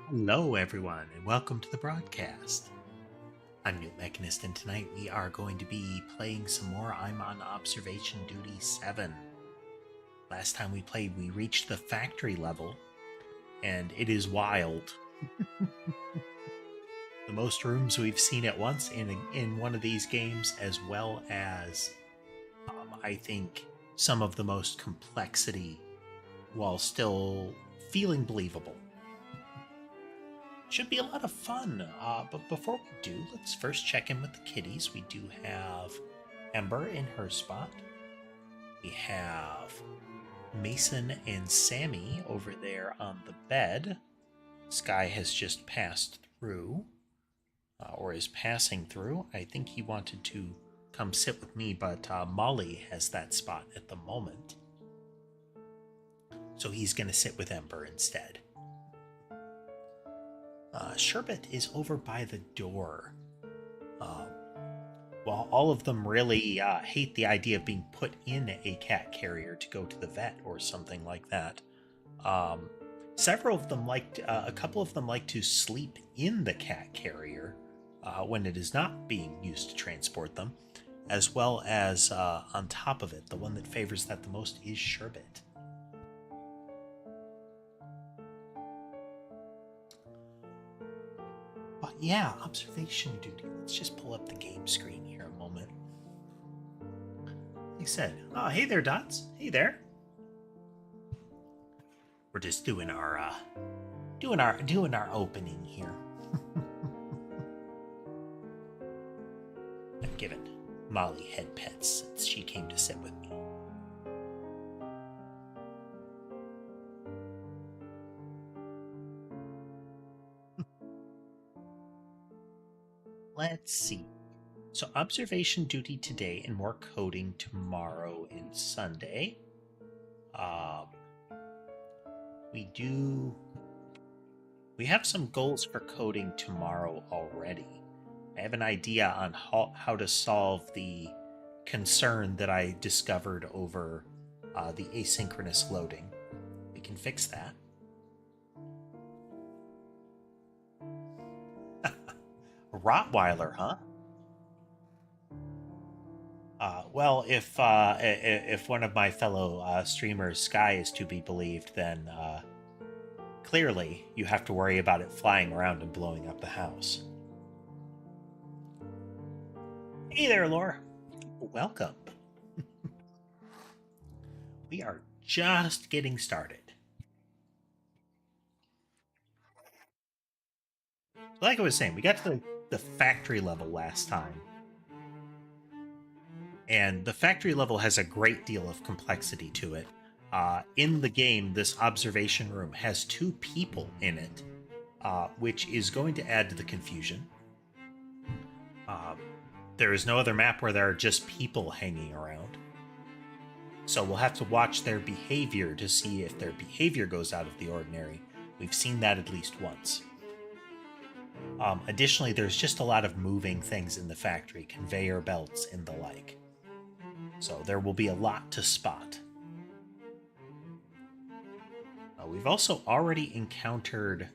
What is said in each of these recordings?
Hello, everyone, and welcome to the broadcast. I'm newtmechanist, and tonight we are going to be playing some more I'm on Observation Duty 7. Last time we played, we reached the factory level, and it is wild. The most rooms we've seen at once in one of these games, as well as, I think, some of the most complexity while still feeling believable. Should be a lot of fun. But before we do, let's first check in with the kitties. We do have Ember in her spot. We have Mason and Sammy over there on the bed. Sky has just passed through, or is passing through. I think he wanted to come sit with me, but Molly has that spot at the moment. So he's going to sit with Ember instead. Sherbet is over by the door. While all of them really hate the idea of being put in a cat carrier to go to the vet or something like that, several of them a couple of them like to sleep in the cat carrier when it is not being used to transport them, as well as on top of it. The one that favors that the most is Sherbet. But yeah, observation duty. Let's just pull up the game screen here a moment. Like I said, oh, hey there, Dots. Hey there. We're just doing our opening here. I've given Molly head pets since she came to sit with me. Let's see. So observation duty today and more coding tomorrow and Sunday. We have some goals for coding tomorrow already. I have an idea on how to solve the concern that I discovered over the asynchronous loading. We can fix that. Rottweiler, huh? Well, if one of my fellow streamers, Sky, is to be believed, then clearly you have to worry about it flying around and blowing up the house. Hey there, Laura. Welcome. We are just getting started. Like I was saying, we got to the factory level last time. And the factory level has a great deal of complexity to it. In the game, this observation room has 2 people in it, which is going to add to the confusion. There is no other map where there are just people hanging around. So we'll have to watch their behavior to see if their behavior goes out of the ordinary. We've seen that at least once. Additionally, there's just a lot of moving things in the factory, conveyor belts and the like. So there will be a lot to spot. We've also already encountered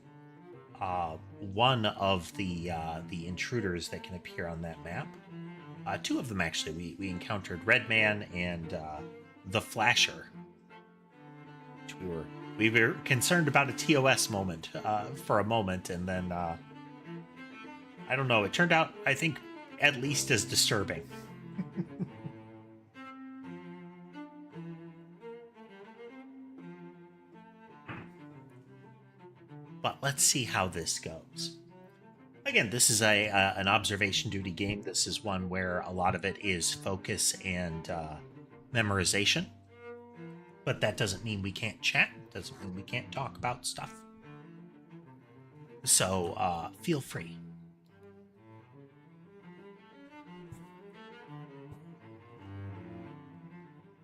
one of the intruders that can appear on that map. 2 of them, actually. We encountered Redman and the Flasher. Which we were concerned about a TOS moment for a moment, and then I don't know. It turned out, I think, at least as disturbing. But let's see how this goes. Again, this is an observation duty game. This is one where a lot of it is focus and memorization. But that doesn't mean we can't chat. Doesn't mean we can't talk about stuff. So feel free.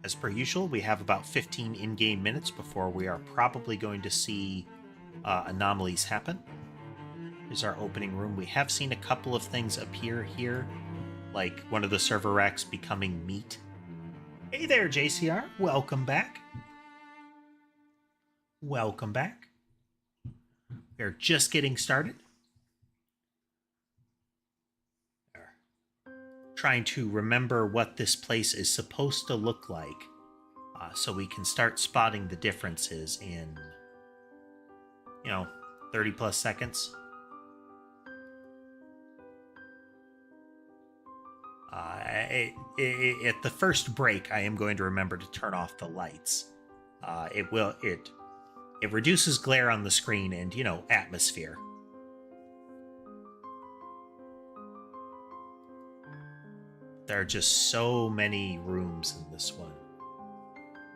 As per usual, we have about 15 in-game minutes before we are probably going to see anomalies happen. Here's our opening room. We have seen a couple of things appear here, like one of the server racks becoming meat. Hey there, JCR. Welcome back. Welcome back. We're just getting started. Trying to remember what this place is supposed to look like, so we can start spotting the differences in, 30 plus seconds. At the first break, I am going to remember to turn off the lights. It reduces glare on the screen and, atmosphere. There are just so many rooms in this one.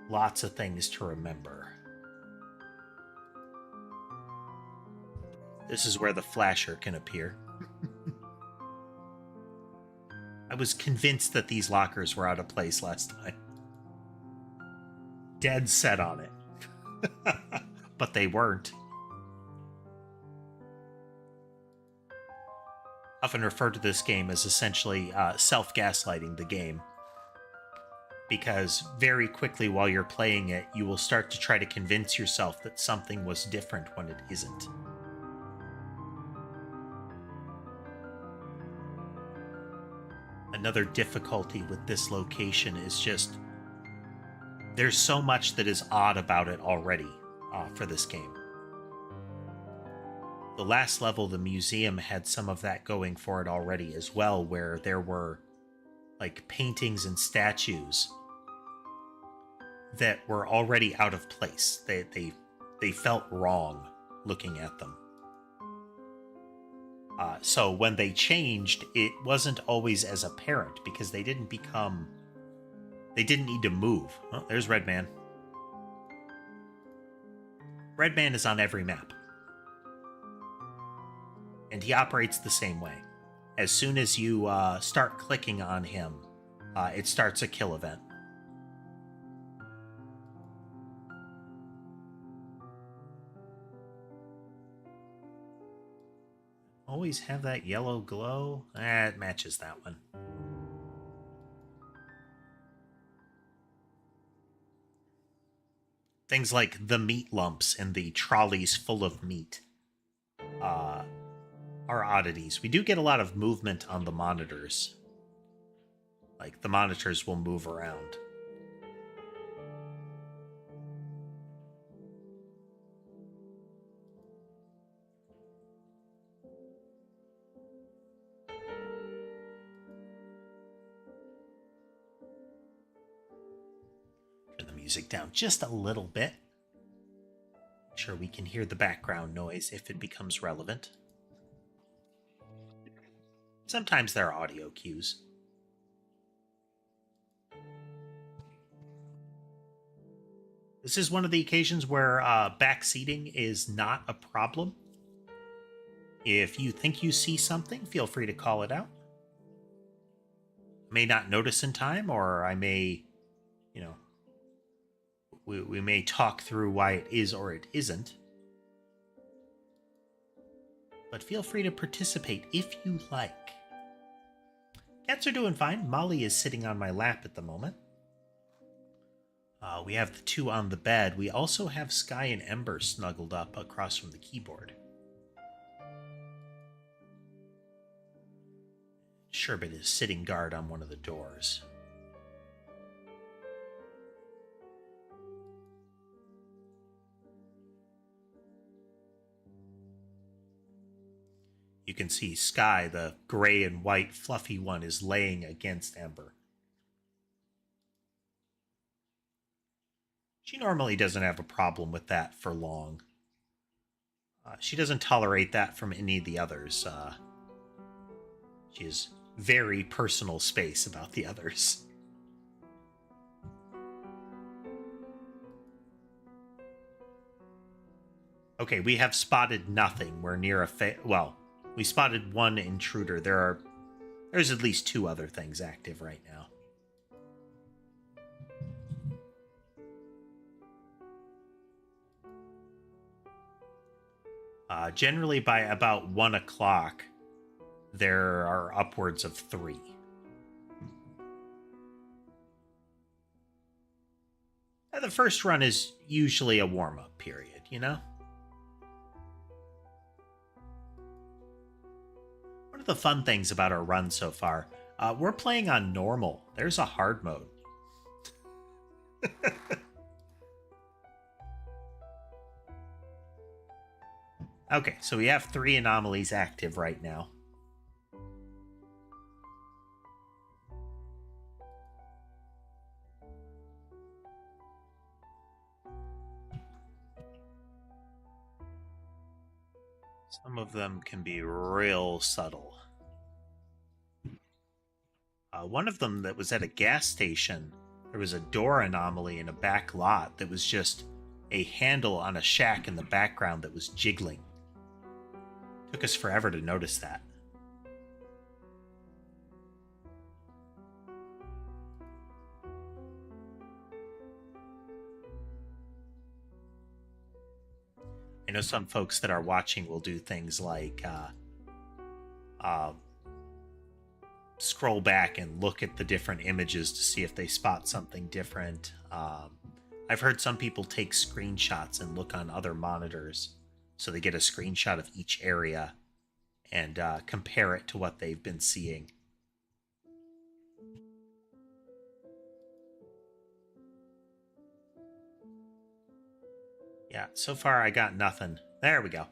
Lots of things to remember. This is where the flasher can appear. I was convinced that these lockers were out of place last time. Dead set on it. But they weren't. I often refer to this game as essentially self-gaslighting the game. Because very quickly while you're playing it, you will start to try to convince yourself that something was different when it isn't. Another difficulty with this location is just there's so much that is odd about it already for this game. The last level, the museum, had some of that going for it already as well, where there were like paintings and statues that were already out of place. They felt wrong looking at them. So when they changed, it wasn't always as apparent because they didn't need to move. Oh, there's Redman. Redman is on every map. And he operates the same way. As soon as you start clicking on him, it starts a kill event. Always have that yellow glow. It matches that one. Things like the meat lumps and the trolleys full of meat are oddities. We do get a lot of movement on the monitors. Like, the monitors will move around. Turn the music down just a little bit. Make sure we can hear the background noise if it becomes relevant. Sometimes there are audio cues. This is one of the occasions where backseating is not a problem. If you think you see something, feel free to call it out. I may not notice in time, or I may, we may talk through why it is or it isn't. But feel free to participate if you like. Cats are doing fine. Molly is sitting on my lap at the moment. We have the two on the bed. We also have Sky and Ember snuggled up across from the keyboard. Sherbet is sitting guard on one of the doors. You can see Sky, the gray and white fluffy one, is laying against Ember. She normally doesn't have a problem with that for long. She doesn't tolerate that from any of the others. She has very personal space about the others. Okay, we have spotted nothing. We're near a well, we spotted one intruder. There's at least two other things active right now. Generally by about 1 o'clock, there are upwards of 3. The first run is usually a warm-up period, of the fun things about our run so far, we're playing on normal. There's a hard mode. Okay, so we have 3 anomalies active right now. Some of them can be real subtle. One of them that was at a gas station, there was a door anomaly in a back lot that was just a handle on a shack in the background that was jiggling. Took us forever to notice that. I know some folks that are watching will do things like scroll back and look at the different images to see if they spot something different. I've heard some people take screenshots and look on other monitors, so they get a screenshot of each area and compare it to what they've been seeing. Yeah, so far I got nothing. There we go.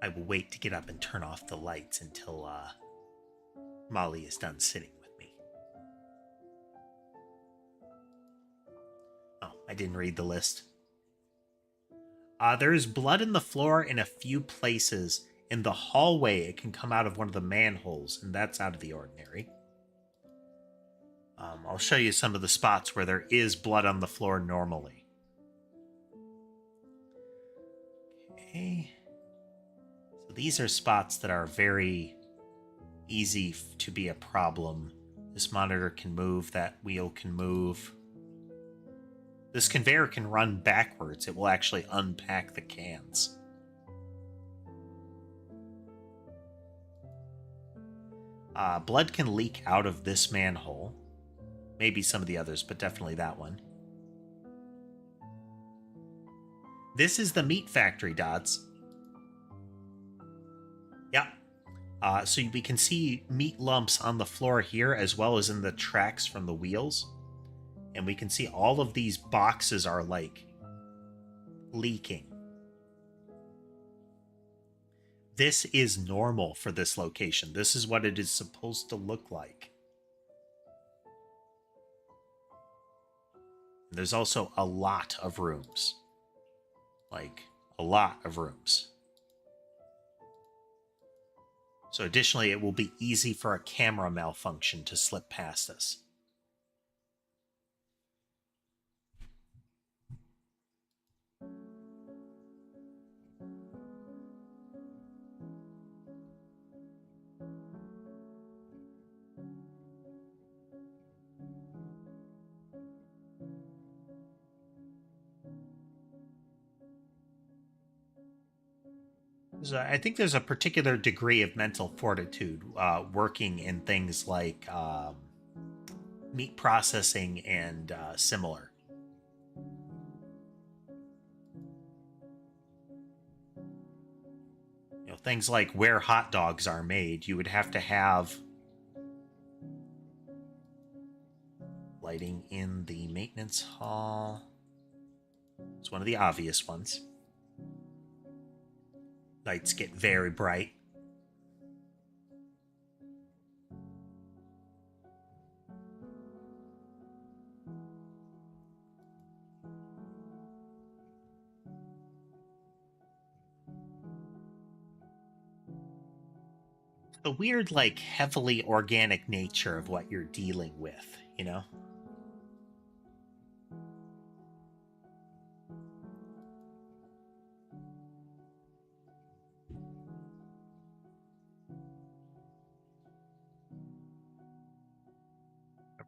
I will wait to get up and turn off the lights until Molly is done sitting with me. Oh, I didn't read the list. There is blood in the floor in a few places. In the hallway, it can come out of one of the manholes, and that's out of the ordinary. I'll show you some of the spots where there is blood on the floor normally. Okay. So these are spots that are very easy to be a problem. This monitor can move, that wheel can move. This conveyor can run backwards. It will actually unpack the cans. Blood can leak out of this manhole. Maybe some of the others, but definitely that one. This is the meat factory, Dots. Yeah. So we can see meat lumps on the floor here, as well as in the tracks from the wheels. And we can see all of these boxes are, like, leaking. This is normal for this location. This is what it is supposed to look like. There's also a lot of rooms. Like, a lot of rooms. So additionally, it will be easy for a camera malfunction to slip past us. I think there's a particular degree of mental fortitude working in things like meat processing and similar. You know, things like where hot dogs are made, you would have to have lighting in the maintenance hall. It's one of the obvious ones. Lights get very bright. The weird, like, heavily organic nature of what you're dealing with, you know?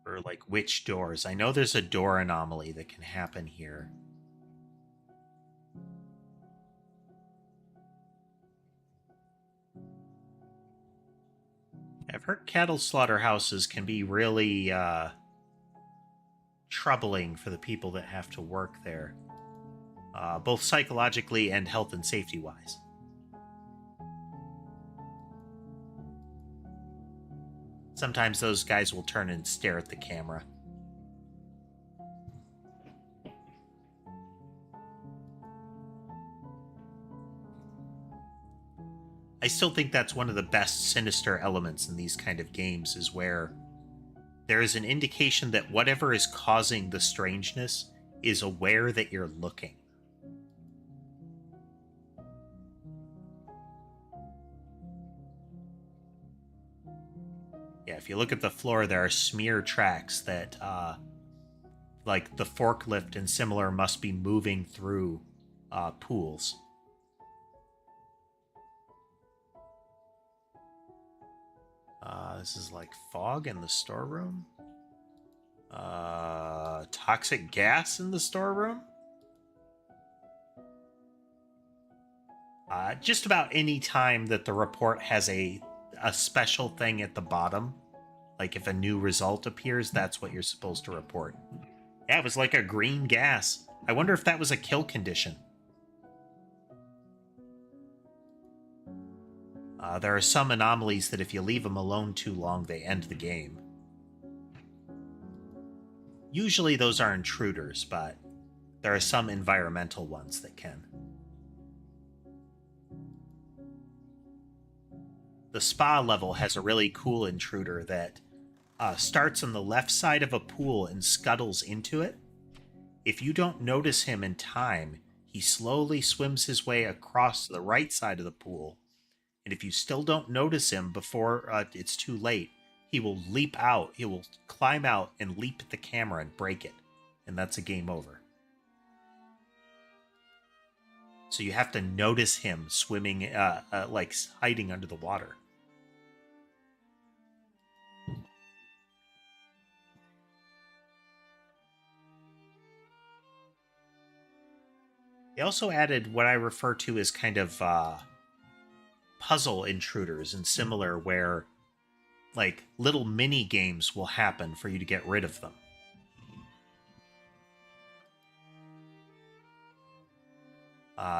Or, like, which doors? I know there's a door anomaly that can happen here. I've heard cattle slaughterhouses can be really troubling for the people that have to work there, both psychologically and health and safety wise. Sometimes those guys will turn and stare at the camera. I still think that's one of the best sinister elements in these kind of games, is where there is an indication that whatever is causing the strangeness is aware that you're looking. Yeah, if you look at the floor, there are smear tracks that, like the forklift and similar, must be moving through pools. This is like fog in the storeroom. Toxic gas in the storeroom. Just about any time that the report has a special thing at the bottom, like if a new result appears, that's what you're supposed to report. Yeah, it was like a green gas. I wonder if that was a kill condition. There are some anomalies that if you leave them alone too long, they end the game. Usually those are intruders, but there are some environmental ones that can. The spa level has a really cool intruder that starts on the left side of a pool and scuttles into it. If you don't notice him in time, he slowly swims his way across to the right side of the pool. And if you still don't notice him before it's too late, he will leap out. He will climb out and leap at the camera and break it. And that's a game over. So you have to notice him swimming, like hiding under the water. They also added what I refer to as kind of puzzle intruders and similar, where like little mini games will happen for you to get rid of them.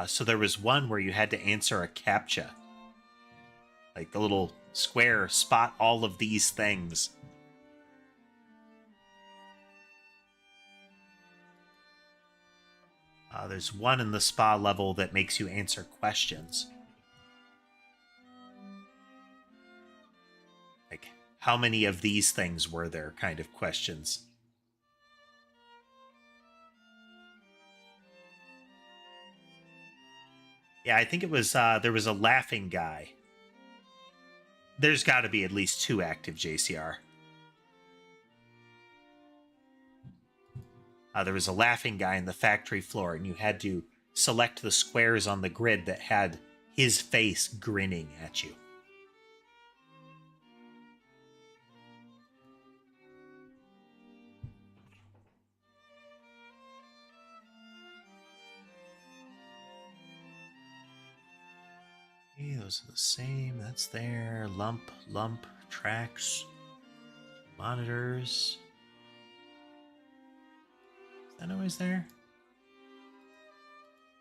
So there was one where you had to answer a CAPTCHA. Like the little square, spot all of these things. There's one in the spa level that makes you answer questions. Like, how many of these things were there kind of questions. Yeah, I think it was, there was a laughing guy. There's got to be at least 2 active JCR. There was a laughing guy in the factory floor, and you had to select the squares on the grid that had his face grinning at you. Okay, those are the same. That's there. Lump, tracks, monitors. Is that always there?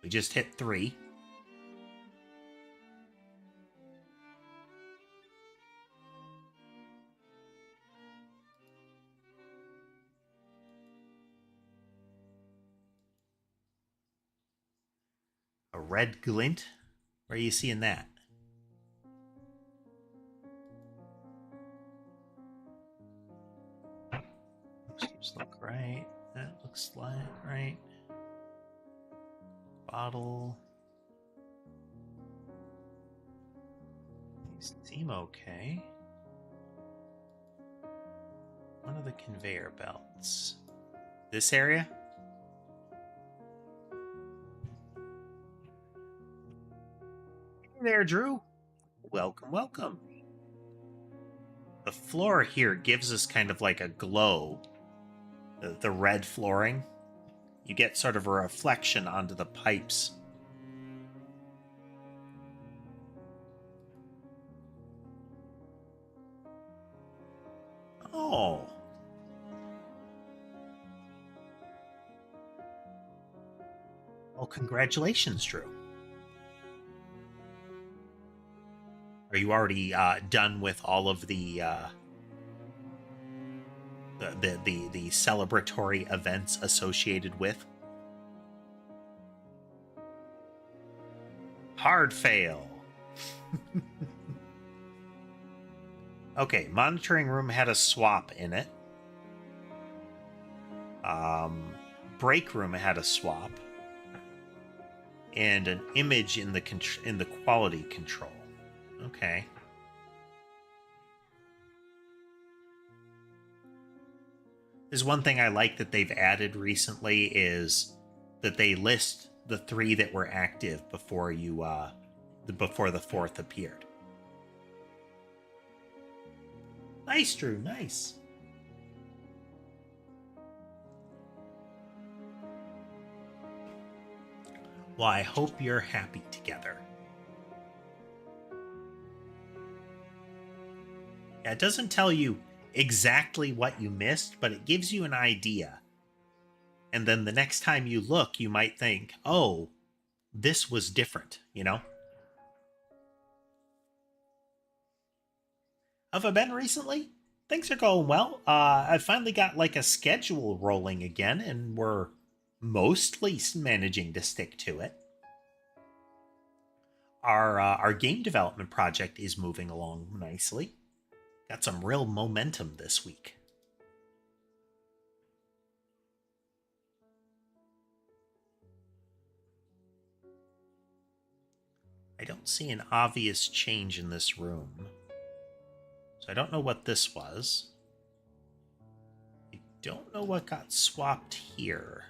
We just hit 3. A red glint? Where are you seeing that? Seems look right. That looks like right. Bottle. These seem okay. One of the conveyor belts. This area? Hey there, Drew. Welcome, welcome. The floor here gives us kind of like a glow. The red flooring. You get sort of a reflection onto the pipes. Oh. Well, congratulations, Drew. Are you already done with all of the celebratory events associated with? Hard fail. Okay, monitoring room had a swap in it. Break room had a swap, and an image in the quality control. Okay. There's one thing I like that they've added recently is that they list the 3 that were active before before the 4th appeared. Nice, Drew. Nice. Well, I hope you're happy together. Yeah, it doesn't tell you exactly what you missed, but it gives you an idea. And then the next time you look, you might think, oh, this was different, you know? Have I been recently? Things are going well. I finally got like a schedule rolling again, and we're mostly managing to stick to it. Our game development project is moving along nicely. Got some real momentum this week. I don't see an obvious change in this room. So I don't know what this was. I don't know what got swapped here.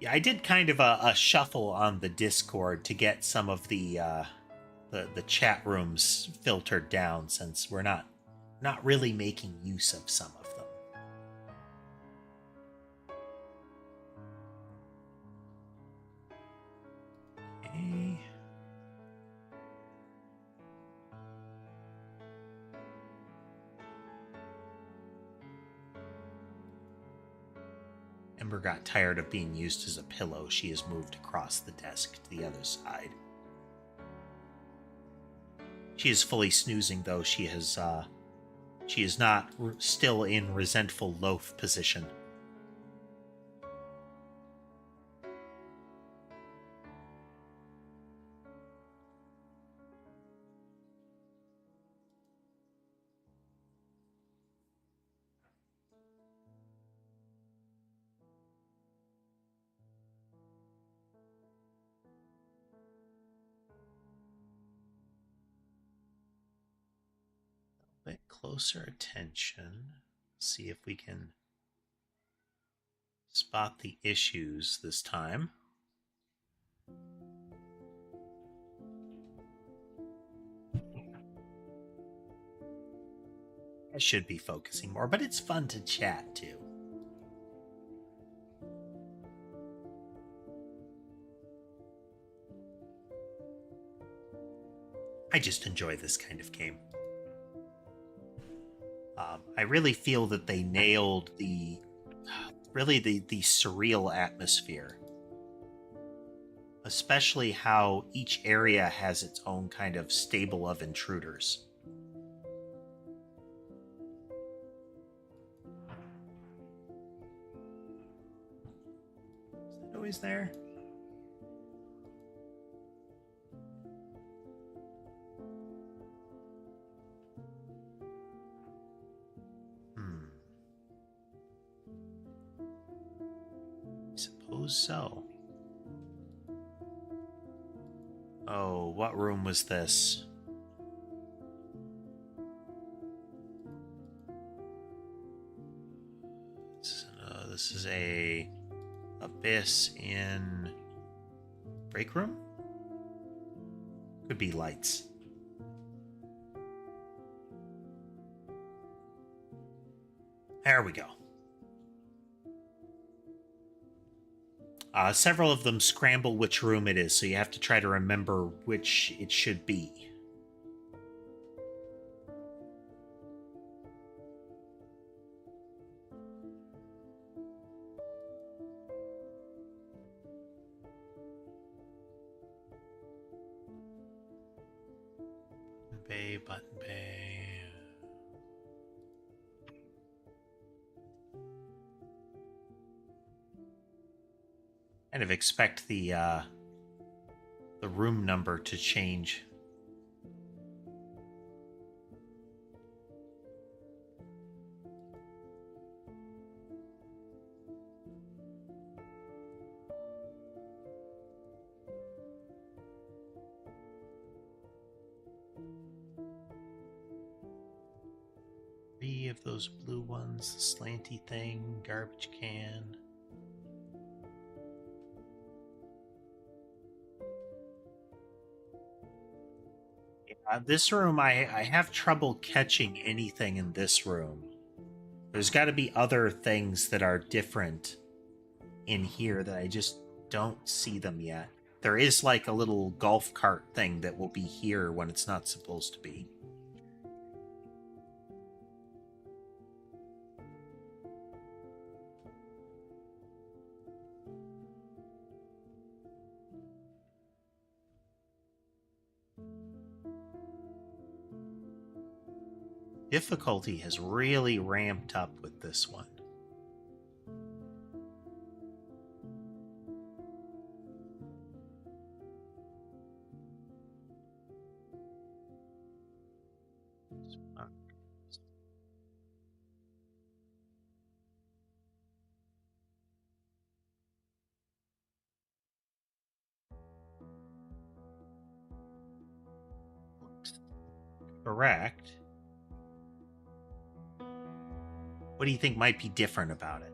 Yeah, I did kind of a shuffle on the Discord to get some of the chat rooms filtered down, since we're not really making use of some of them. Okay. Ember got tired of being used as a pillow. She has moved across the desk to the other side. She is fully snoozing, though. She is not still in resentful loaf position. Bit closer attention. See if we can spot the issues this time. I should be focusing more, but it's fun to chat too. I just enjoy this kind of game. I really feel that they nailed the surreal atmosphere, especially how each area has its own kind of stable of intruders. Is it always there? Suppose so. Oh, what room was this? This is a abyss in break room? Could be lights. There we go. Several of them scramble which room it is, so you have to try to remember which it should be. Button bay. Kind of expect the room number to change. Three of those blue ones, the slanty thing, garbage can. This room, I have trouble catching anything in this room. There's got to be other things that are different in here that I just don't see them yet. There is like a little golf cart thing that will be here when it's not supposed to be. Difficulty has really ramped up with this one. Correct. What do you think might be different about it?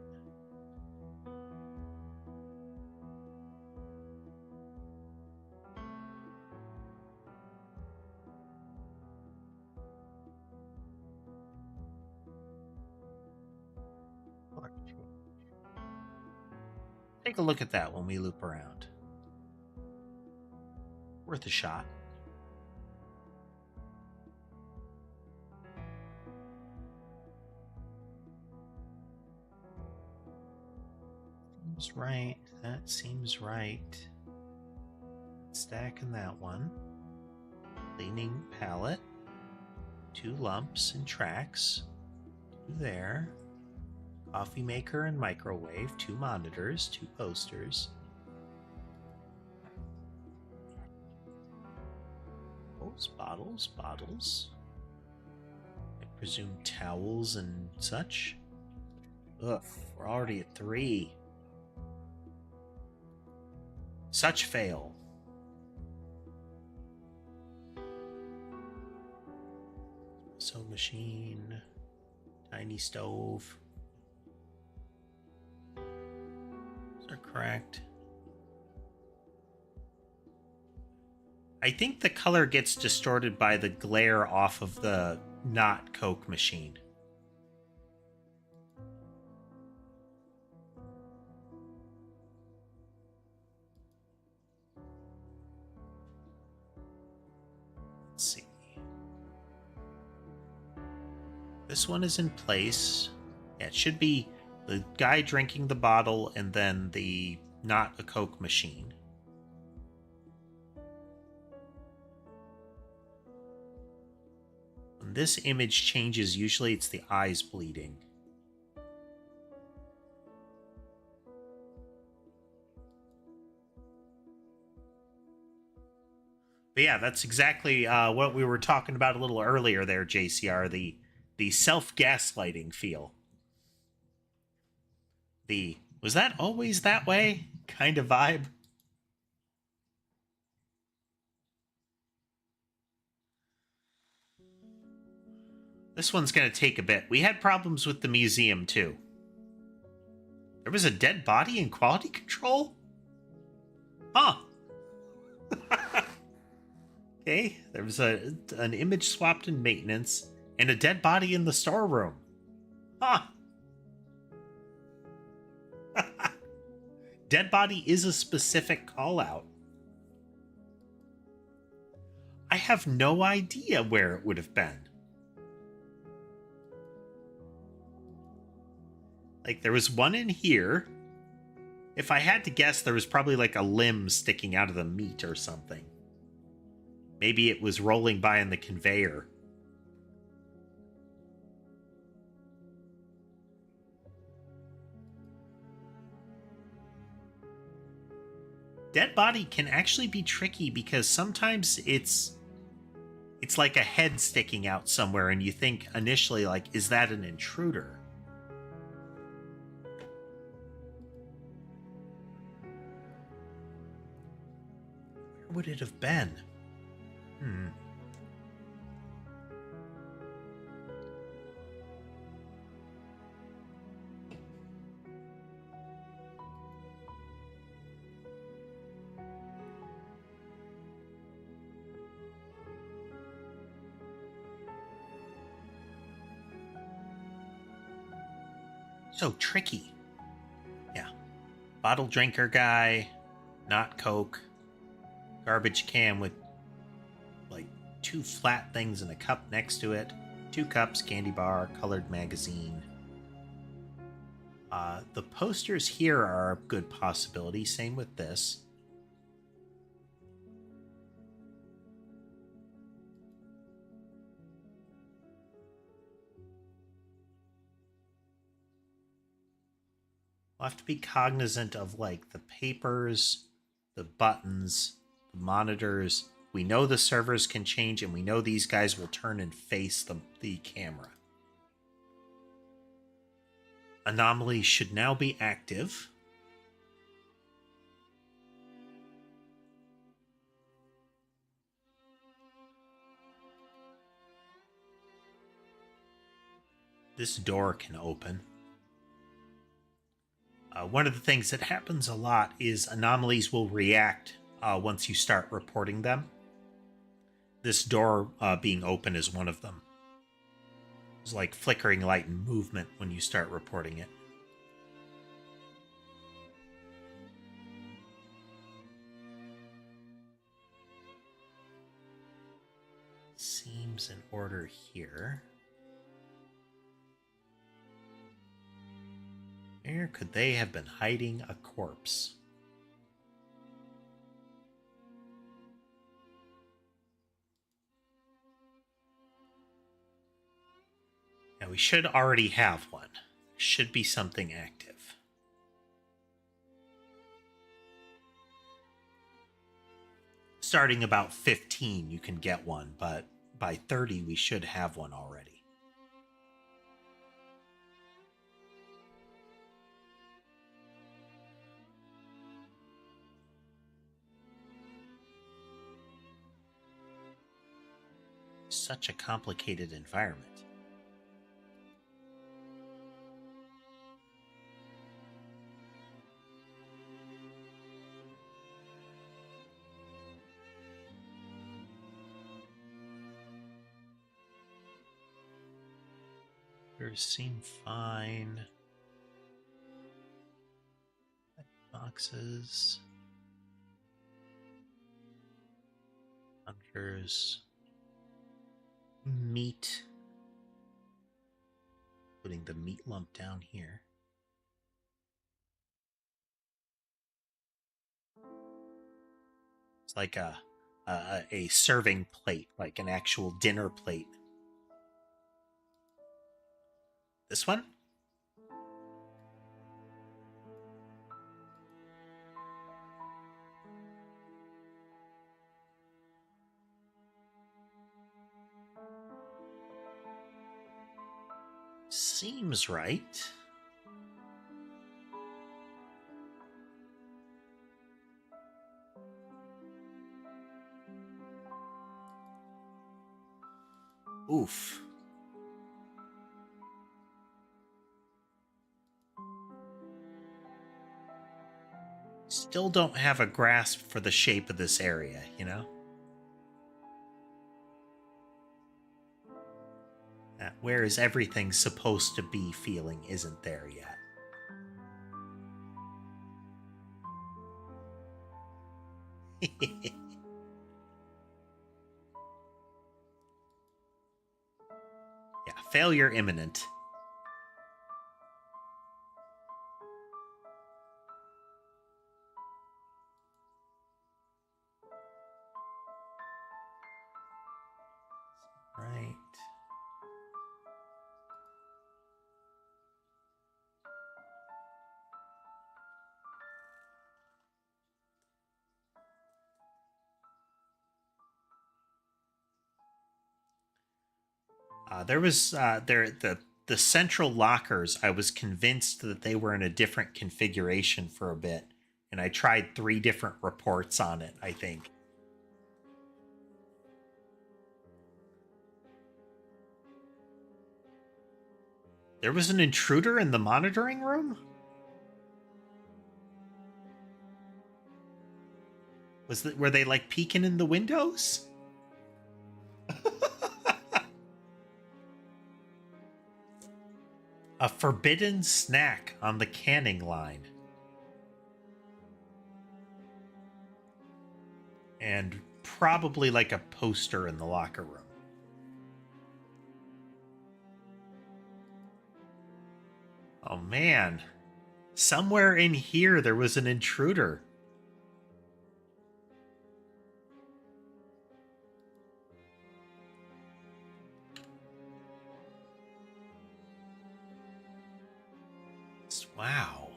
Take a look at that when we loop around. Worth a shot. Seems right. That seems right. Stacking that one. Cleaning palette. 2 lumps and tracks. 2 there. Coffee maker and microwave. 2 monitors. 2 posters. Bottles. I presume towels and such. Ugh, we're already at 3. Such fail. Espresso machine. Tiny stove. Those are correct. I think the color gets distorted by the glare off of the not Coke machine. Let's see. This one is in place. Yeah, it should be the guy drinking the bottle and then the not a Coke machine. When this image changes, usually it's the eyes bleeding. But yeah, that's exactly what we were talking about a little earlier there, JCR, the self-gaslighting feel. The was that always that way kind of vibe. This one's going to take a bit. We had problems with the museum, too. There was a dead body in quality control? Huh. Okay, there was an image swapped in maintenance and a dead body in the storeroom. Huh. Dead body is a specific call out. I have no idea where it would have been. Like, there was one in here. If I had to guess, there was probably like a limb sticking out of the meat or something. Maybe it was rolling by on the conveyor. Dead body can actually be tricky because sometimes it's like a head sticking out somewhere and you think initially, like, is that an intruder? Where would it have been? So tricky. Yeah. Bottle drinker guy, not Coke, garbage can with like 2 flat things and a cup next to it, 2 cups, candy bar, colored magazine. The posters here are a good possibility. Same with this. We'll have to be cognizant of like the papers, the buttons, the monitors. We know the servers can change, and we know these guys will turn and face the camera. Anomaly should now be active. This door can open. One of the things that happens a lot is anomalies will react once you start reporting them. This door being open is one of them. It's like flickering light and movement when you start reporting it. Seems in order here. Where could they have been hiding a corpse? Now, we should already have one. Should be something active. Starting about 15, you can get one, but by 30, we should have one already. Such a complicated environment. Doors seem fine. Boxes. Hunters. Meat. Putting the meat lump down here. It's like a serving plate, like an actual dinner plate. This one? Seems right. Oof. Still don't have a grasp for the shape of this area, you know? That where is everything supposed to be feeling isn't there yet. Yeah, failure imminent. Right. There was the central lockers. I was convinced that they were in a different configuration for a bit, and I tried 3 different reports on it. I think there was an intruder in the monitoring room. Were they like peeking in the windows? A forbidden snack on the canning line. And probably like a poster in the locker room. Oh man. Somewhere in here there was an intruder. Wow.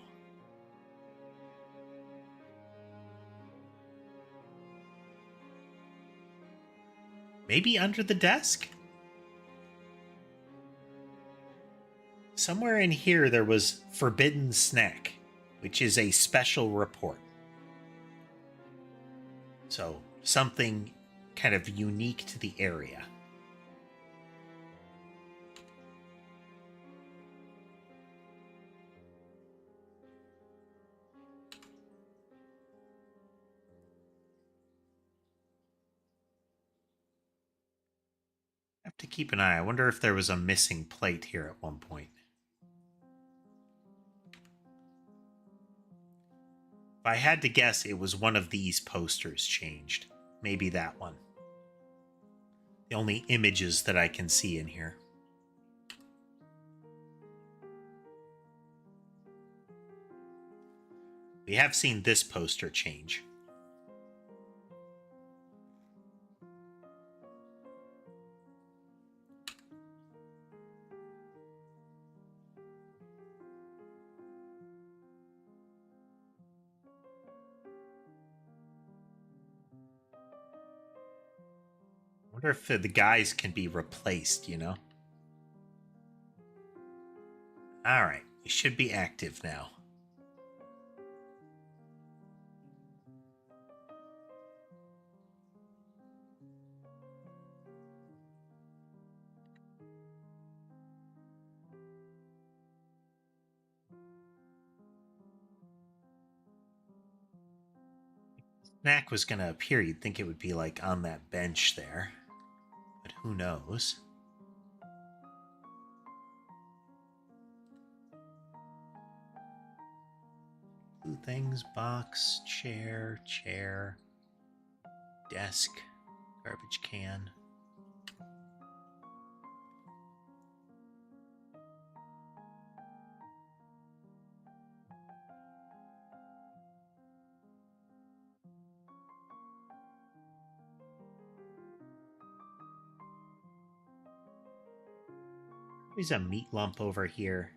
Maybe under the desk? Somewhere in here there was forbidden snack, which is a special report. So something kind of unique to the area. Have to keep an eye. I wonder if there was a missing plate here at one point. If I had to guess, it was one of these posters changed. Maybe that one. The only images that I can see in here. We have seen this poster change. I wonder if the guys can be replaced, you know? Alright, we should be active now. Snack was going to appear, you'd think it would be like on that bench there. But who knows? Two things: box, chair, desk, garbage can. There's a meat lump over here.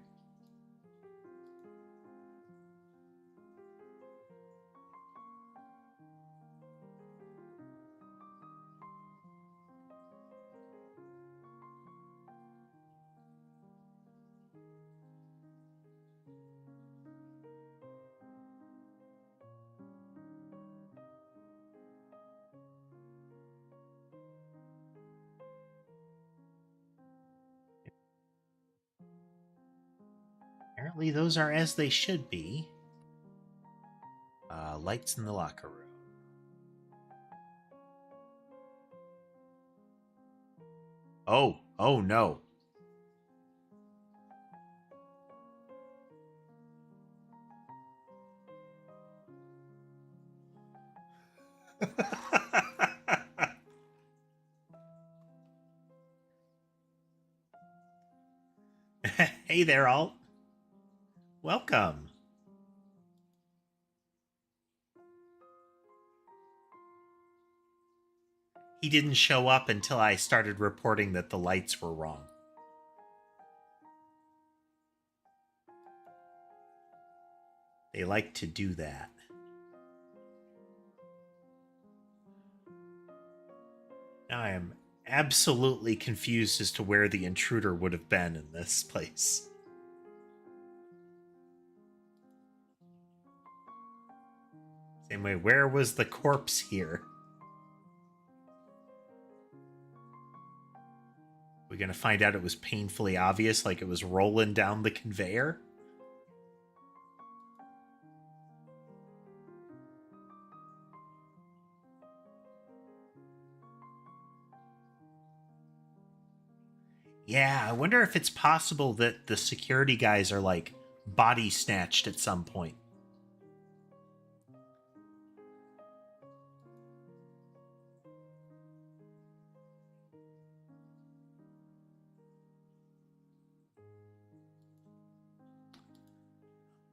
Apparently those are as they should be. Lights in the locker room. Oh no. Hey there, Alt. Welcome. He didn't show up until I started reporting that the lights were wrong. They like to do that. Now I am absolutely confused as to where the intruder would have been in this place. Same way, where was the corpse here? We're going to find out it was painfully obvious, like it was rolling down the conveyor? Yeah, I wonder if it's possible that the security guys are, like, body snatched at some point.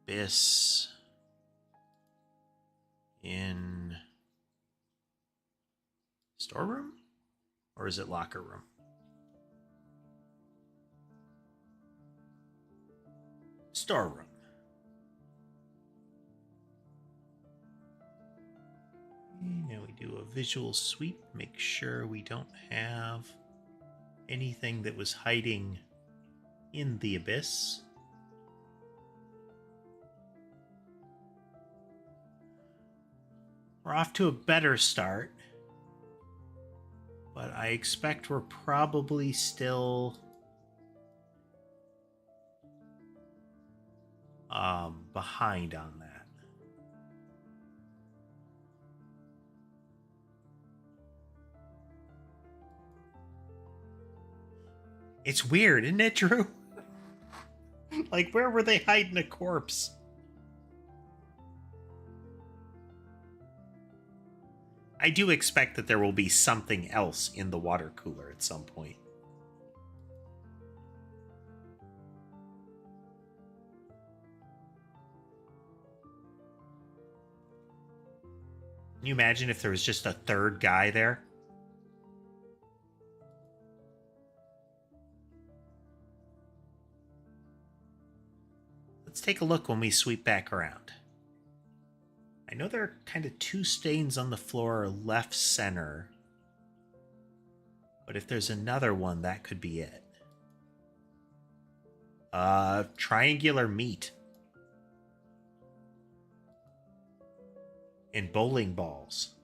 Abyss in storeroom? Or is it locker room? Storeroom. Now we do a visual sweep, make sure we don't have anything that was hiding in the abyss. We're off to a better start, but I expect we're probably still behind on that. It's weird, isn't it, Drew? Like, where were they hiding a corpse? I do expect that there will be something else in the water cooler at some point. Can you imagine if there was just a third guy there? Let's take a look when we sweep back around. I know there are kind of two stains on the floor left center. But if there's another one, that could be it. Triangular meat. And bowling balls.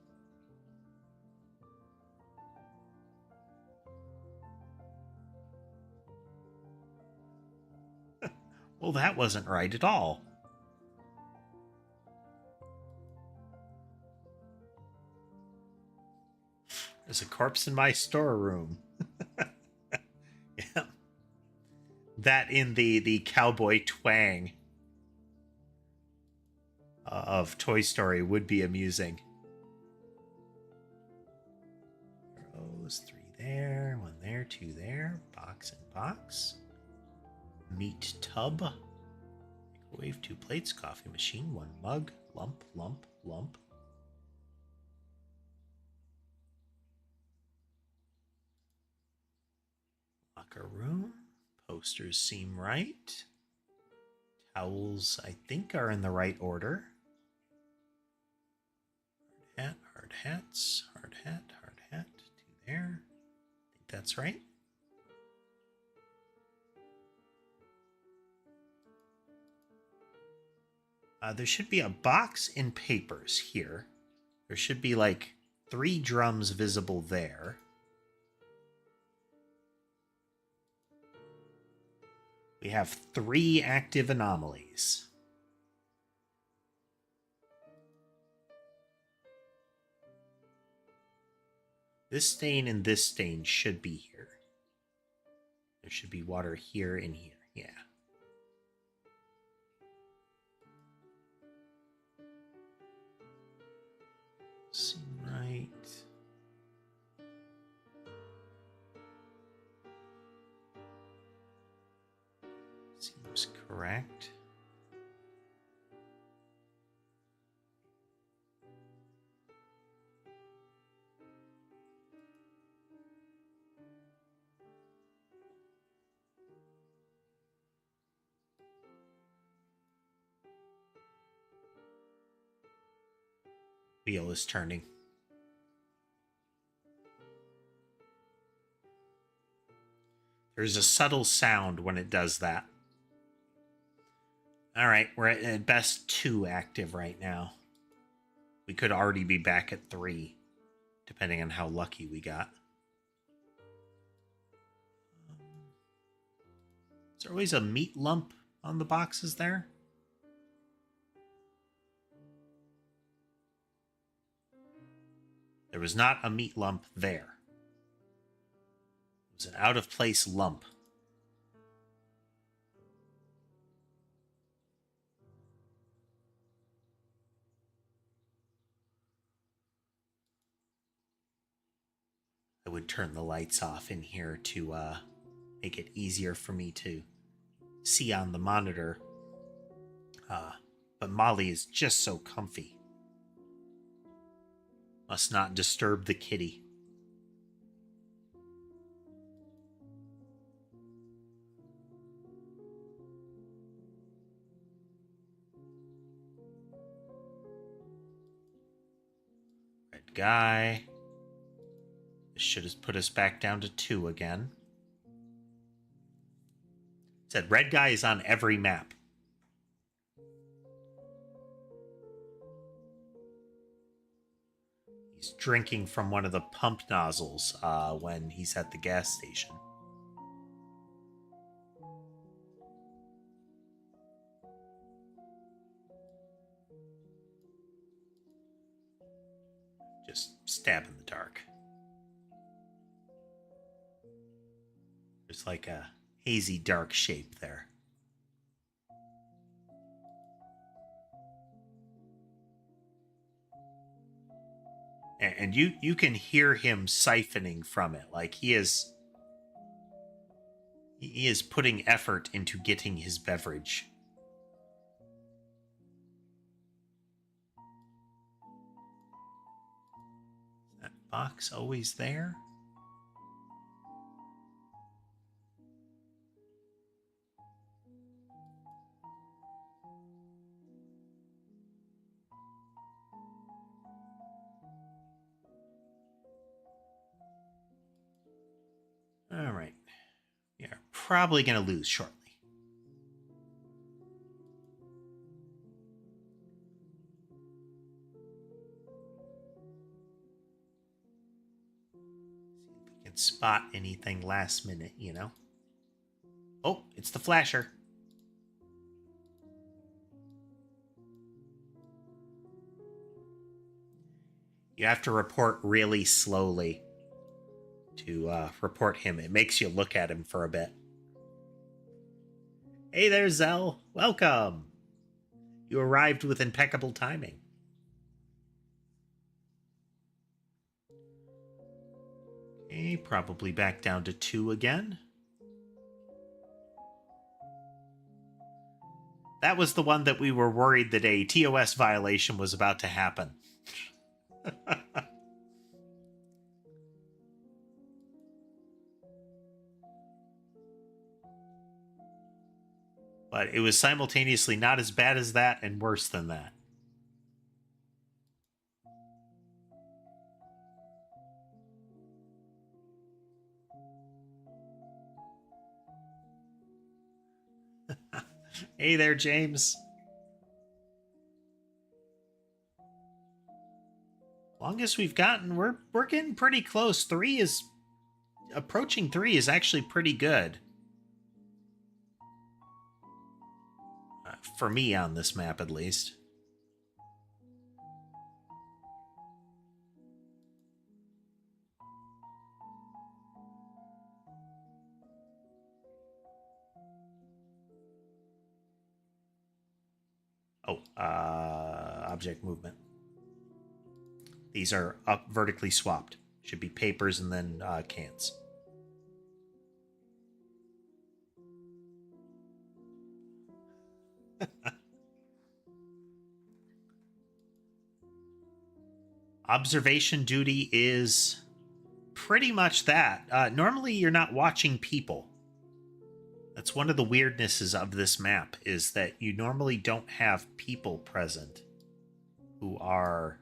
Well, that wasn't right at all. There's a corpse in my storeroom. Yeah. That in the cowboy twang of Toy Story would be amusing. Those 3 there, 1 there, 2 there. Box and box. Meat tub. Microwave, 2 plates. Coffee machine, 1 mug. Lump, lump, lump. Locker room. Posters seem right. Towels, I think, are in the right order. Hard hats, hard hat, 2 there. I think that's right. There should be a box in papers here. There should be like 3 drums visible there. We have 3 active anomalies. This stain and this stain should be here. There should be water here and here. Yeah. Seem right. Correct. Wheel is turning. There's a subtle sound when it does that. All right, we're at best 2 active right now. We could already be back at 3, depending on how lucky we got. Is there always a meat lump on the boxes there? There was not a meat lump there. It was an out-of-place lump. I would turn the lights off in here to make it easier for me to see on the monitor. But Molly is just so comfy. Must not disturb the kitty. Red guy. This should have put us back down to 2 again. It said red guy is on every map. He's drinking from one of the pump nozzles when he's at the gas station. Just stab in the dark. There's like a hazy dark shape there. And you can hear him siphoning from it. Like he is putting effort into getting his beverage. Is that box always there? All right. We are probably going to lose shortly. See if we can spot anything last minute, you know? Oh, it's the flasher. You have to report really slowly to report him. It makes you look at him for a bit. Hey there, Zell. Welcome. You arrived with impeccable timing. Okay, probably back down to 2 again. That was the one that we were worried that a TOS violation was about to happen. But it was simultaneously not as bad as that and worse than that. Hey there, James. Longest we've gotten, we're getting pretty close. 3 is approaching 3 is actually pretty good. For me on this map, at least. Oh, object movement. These are up vertically swapped. Should be papers and then cans. Observation duty is pretty much that. Normally, you're not watching people. That's one of the weirdnesses of this map, is that you normally don't have people present who are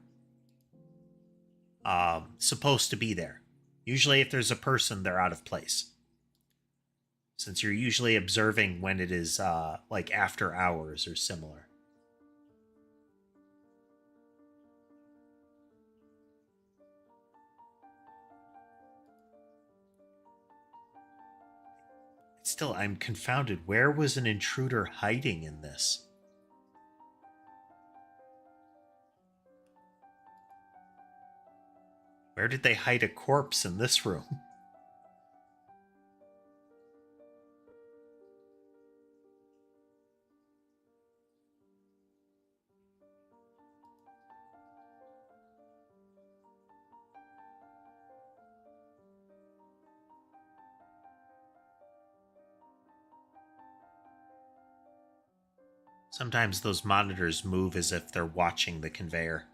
supposed to be there. Usually, if there's a person, they're out of place. Since you're usually observing when it is like after hours or similar. Still, I'm confounded. Where was an intruder hiding in this? Where did they hide a corpse in this room? Sometimes those monitors move as if they're watching the conveyor.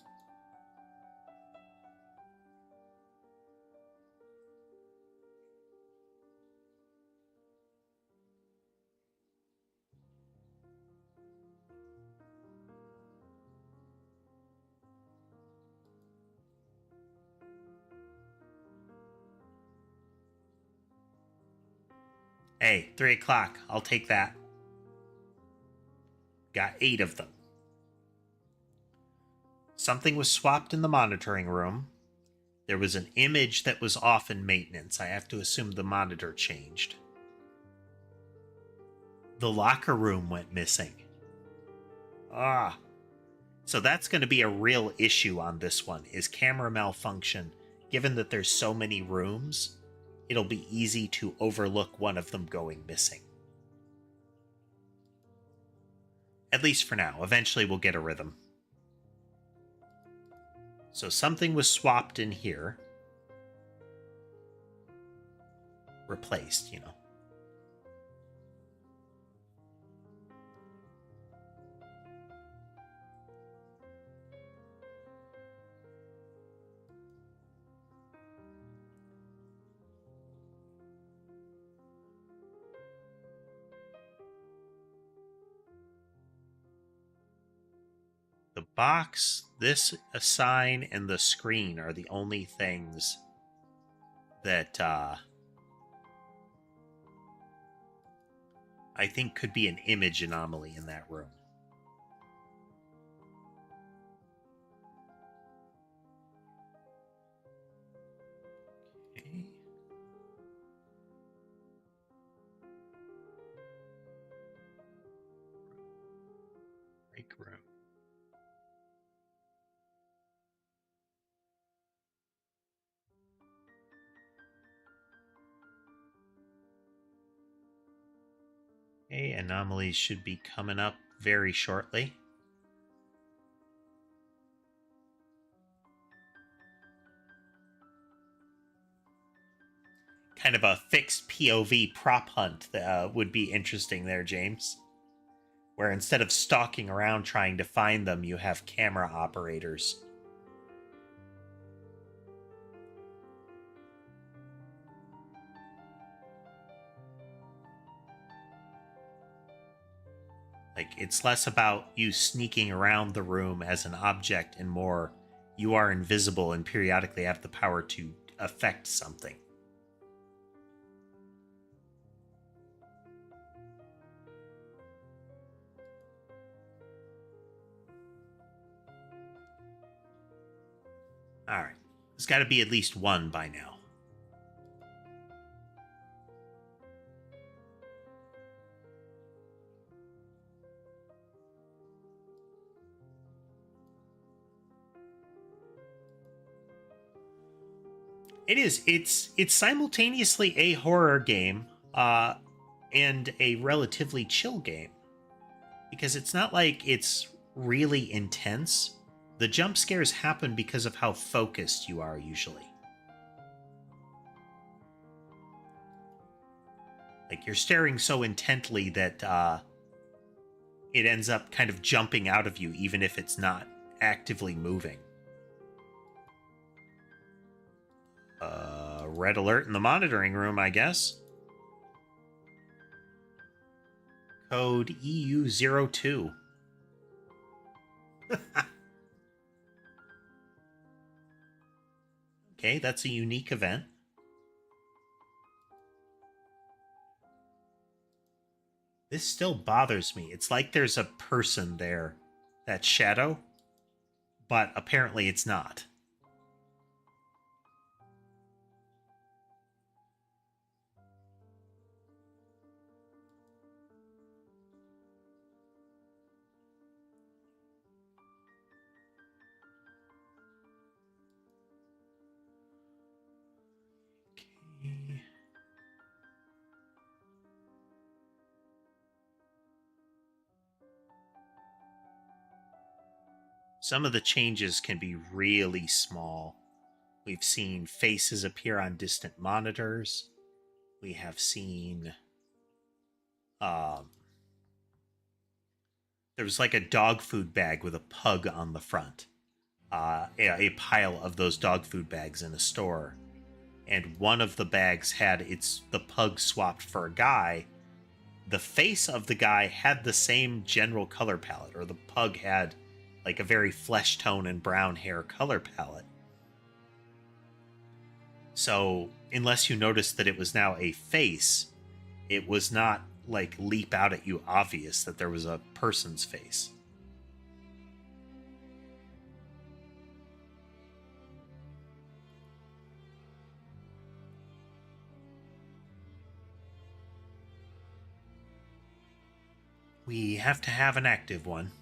Hey, 3 o'clock. I'll take that. Got 8 of them. Something was swapped in the monitoring room. There was an image that was off in maintenance. I have to assume the monitor changed. The locker room went missing. So that's going to be a real issue on this one, is camera malfunction. Given that there's so many rooms, it'll be easy to overlook one of them going missing. At least for now. Eventually we'll get a rhythm. So something was swapped in here. Replaced, you know. The box, this sign, and the screen are the only things that I think could be an image anomaly in that room. Okay. Break room. Okay, anomalies should be coming up very shortly. Kind of a fixed POV prop hunt that would be interesting there, James. Where instead of stalking around trying to find them, you have camera operators. Like, it's less about you sneaking around the room as an object and more you are invisible and periodically have the power to affect something. Alright. There's got to be at least one by now. It's simultaneously a horror game and a relatively chill game, because it's not like it's really intense. The jump scares happen because of how focused you are usually. Like, you're staring so intently that it ends up kind of jumping out of you, even if it's not actively moving. Red alert in the monitoring room, I guess. Code EU02. Okay, that's a unique event. This still bothers me. It's like there's a person there, that shadow, but apparently it's not. Okay. Some of the changes can be really small. We've seen faces appear on distant monitors. We have seen there was like a dog food bag with a pug on the front. A pile of those dog food bags in a store, and one of the bags had the pug swapped for a guy. The face of the guy had the same general color palette, or the pug had like a very flesh tone and brown hair color palette. So unless you noticed that it was now a face, it was not like leap out at you obvious that there was a person's face. We have to have an active one.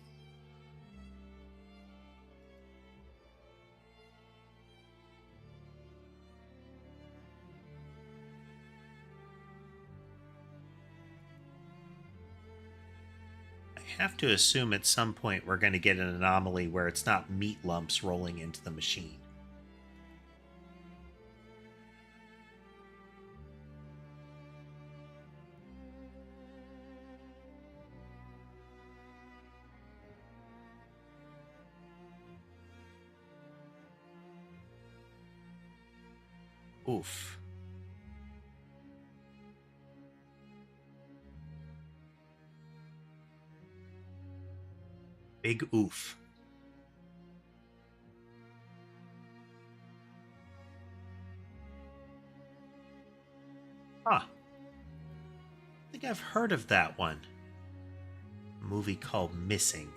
I have to assume at some point we're going to get an anomaly where it's not meat lumps rolling into the machine. Oof. Big oof. Huh. I think I've heard of that one. A movie called Missing.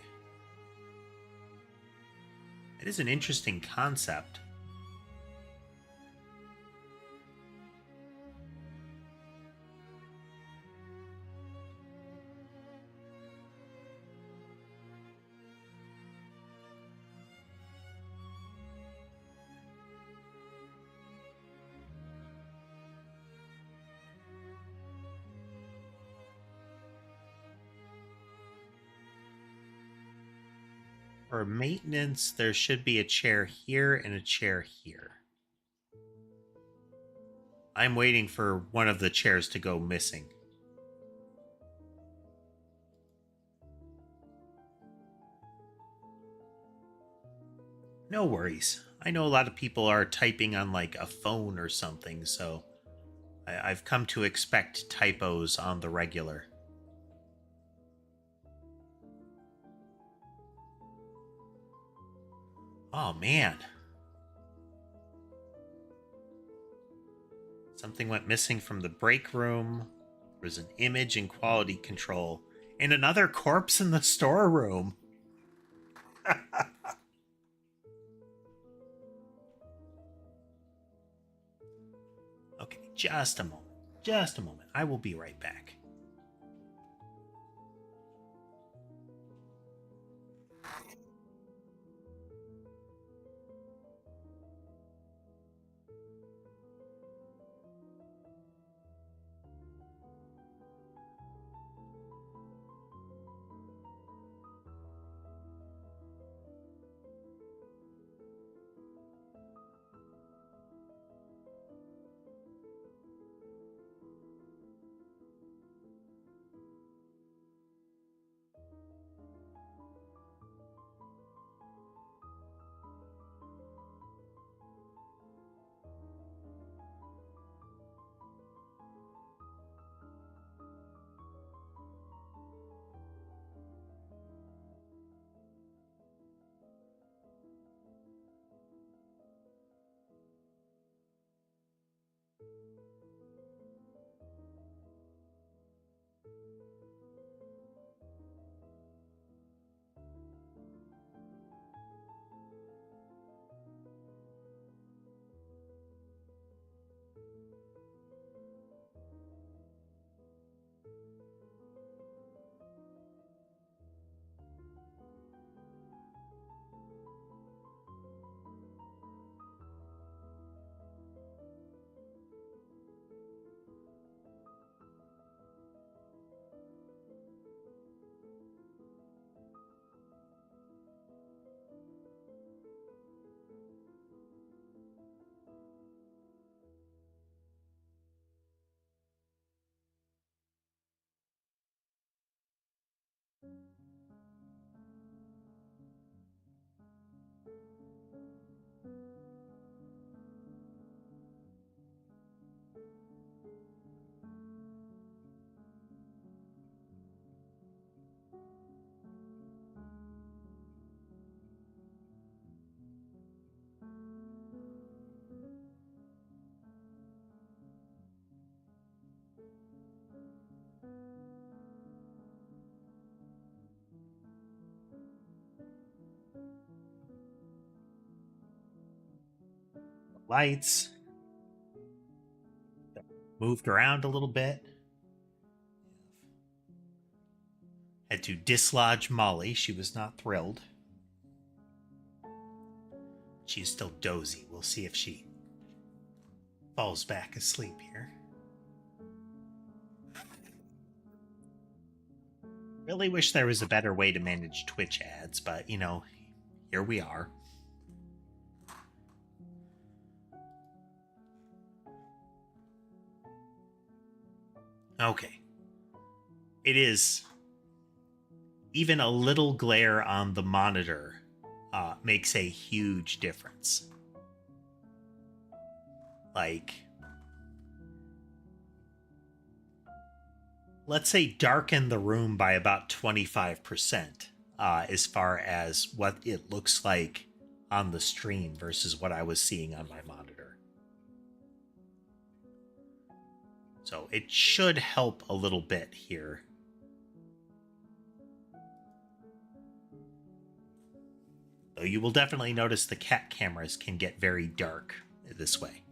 It is an interesting concept. For maintenance, there should be a chair here and a chair here. I'm waiting for one of the chairs to go missing. No worries. I know a lot of people are typing on like a phone or something, so I've come to expect typos on the regular. Oh man. Something went missing from the break room. There was an image in quality control, and another corpse in the storeroom. Okay, just a moment. Just a moment. I will be right back. Lights moved around a little bit. Had to dislodge Molly. She was not thrilled. She's still dozy. We'll see if she falls back asleep here. Really wish there was a better way to manage Twitch ads, but you know, here we are. Okay. It is even a little glare on the monitor makes a huge difference. Like, let's say darken the room by about 25% as far as what it looks like on the stream versus what I was seeing on my monitor. So it should help a little bit here. Though you will definitely notice the cat cameras can get very dark this way.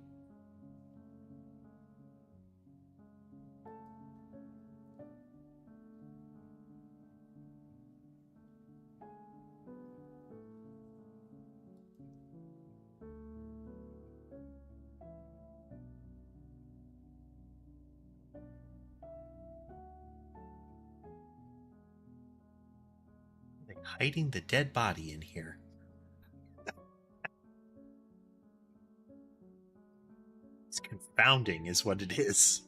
They're hiding the dead body in here. It's confounding is what it is.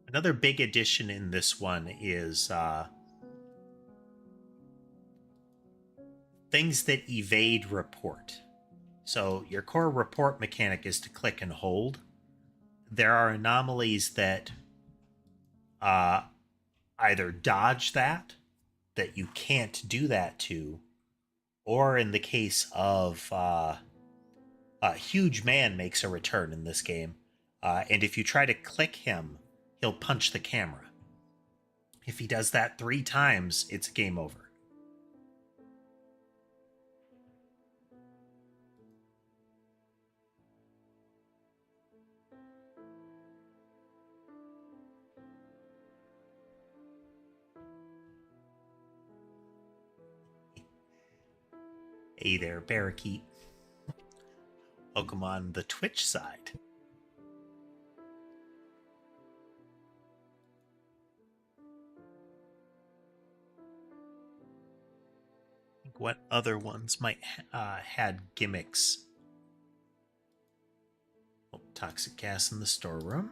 Another big addition in this one is things that evade report. So your core report mechanic is to click and hold. There are anomalies that either dodge that you can't do that to, or in the case of a huge man makes a return in this game, and if you try to click him, he'll punch the camera. If he does that 3 times, it's game over. Hey there, Barrakeet. Welcome on the Twitch side. What other ones might had gimmicks? Oh, toxic gas in the storeroom.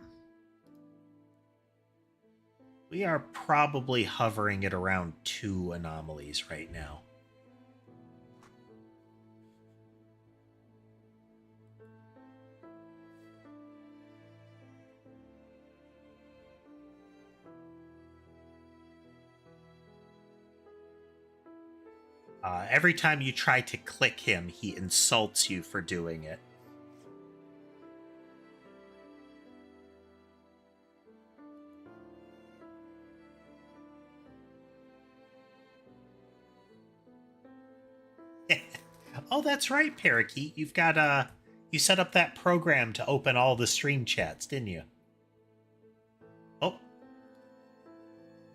We are probably hovering at around 2 anomalies right now. Every time you try to click him, he insults you for doing it. Oh, that's right, Parakeet. You've got you set up that program to open all the stream chats, didn't you? Oh.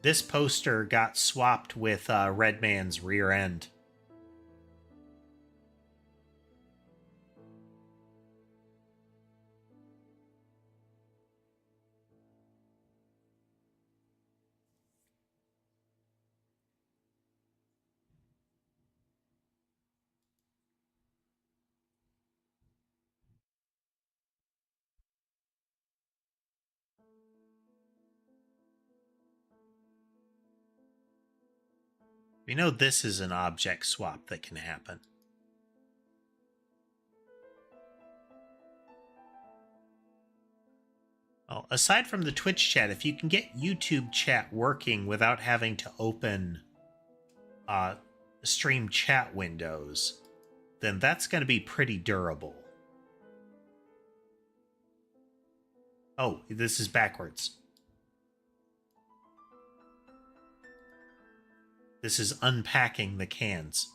This poster got swapped with Redman's rear end. We know this is an object swap that can happen. Well, aside from the Twitch chat, if you can get YouTube chat working without having to open stream chat windows, then that's going to be pretty durable. Oh, this is backwards. This is unpacking the cans.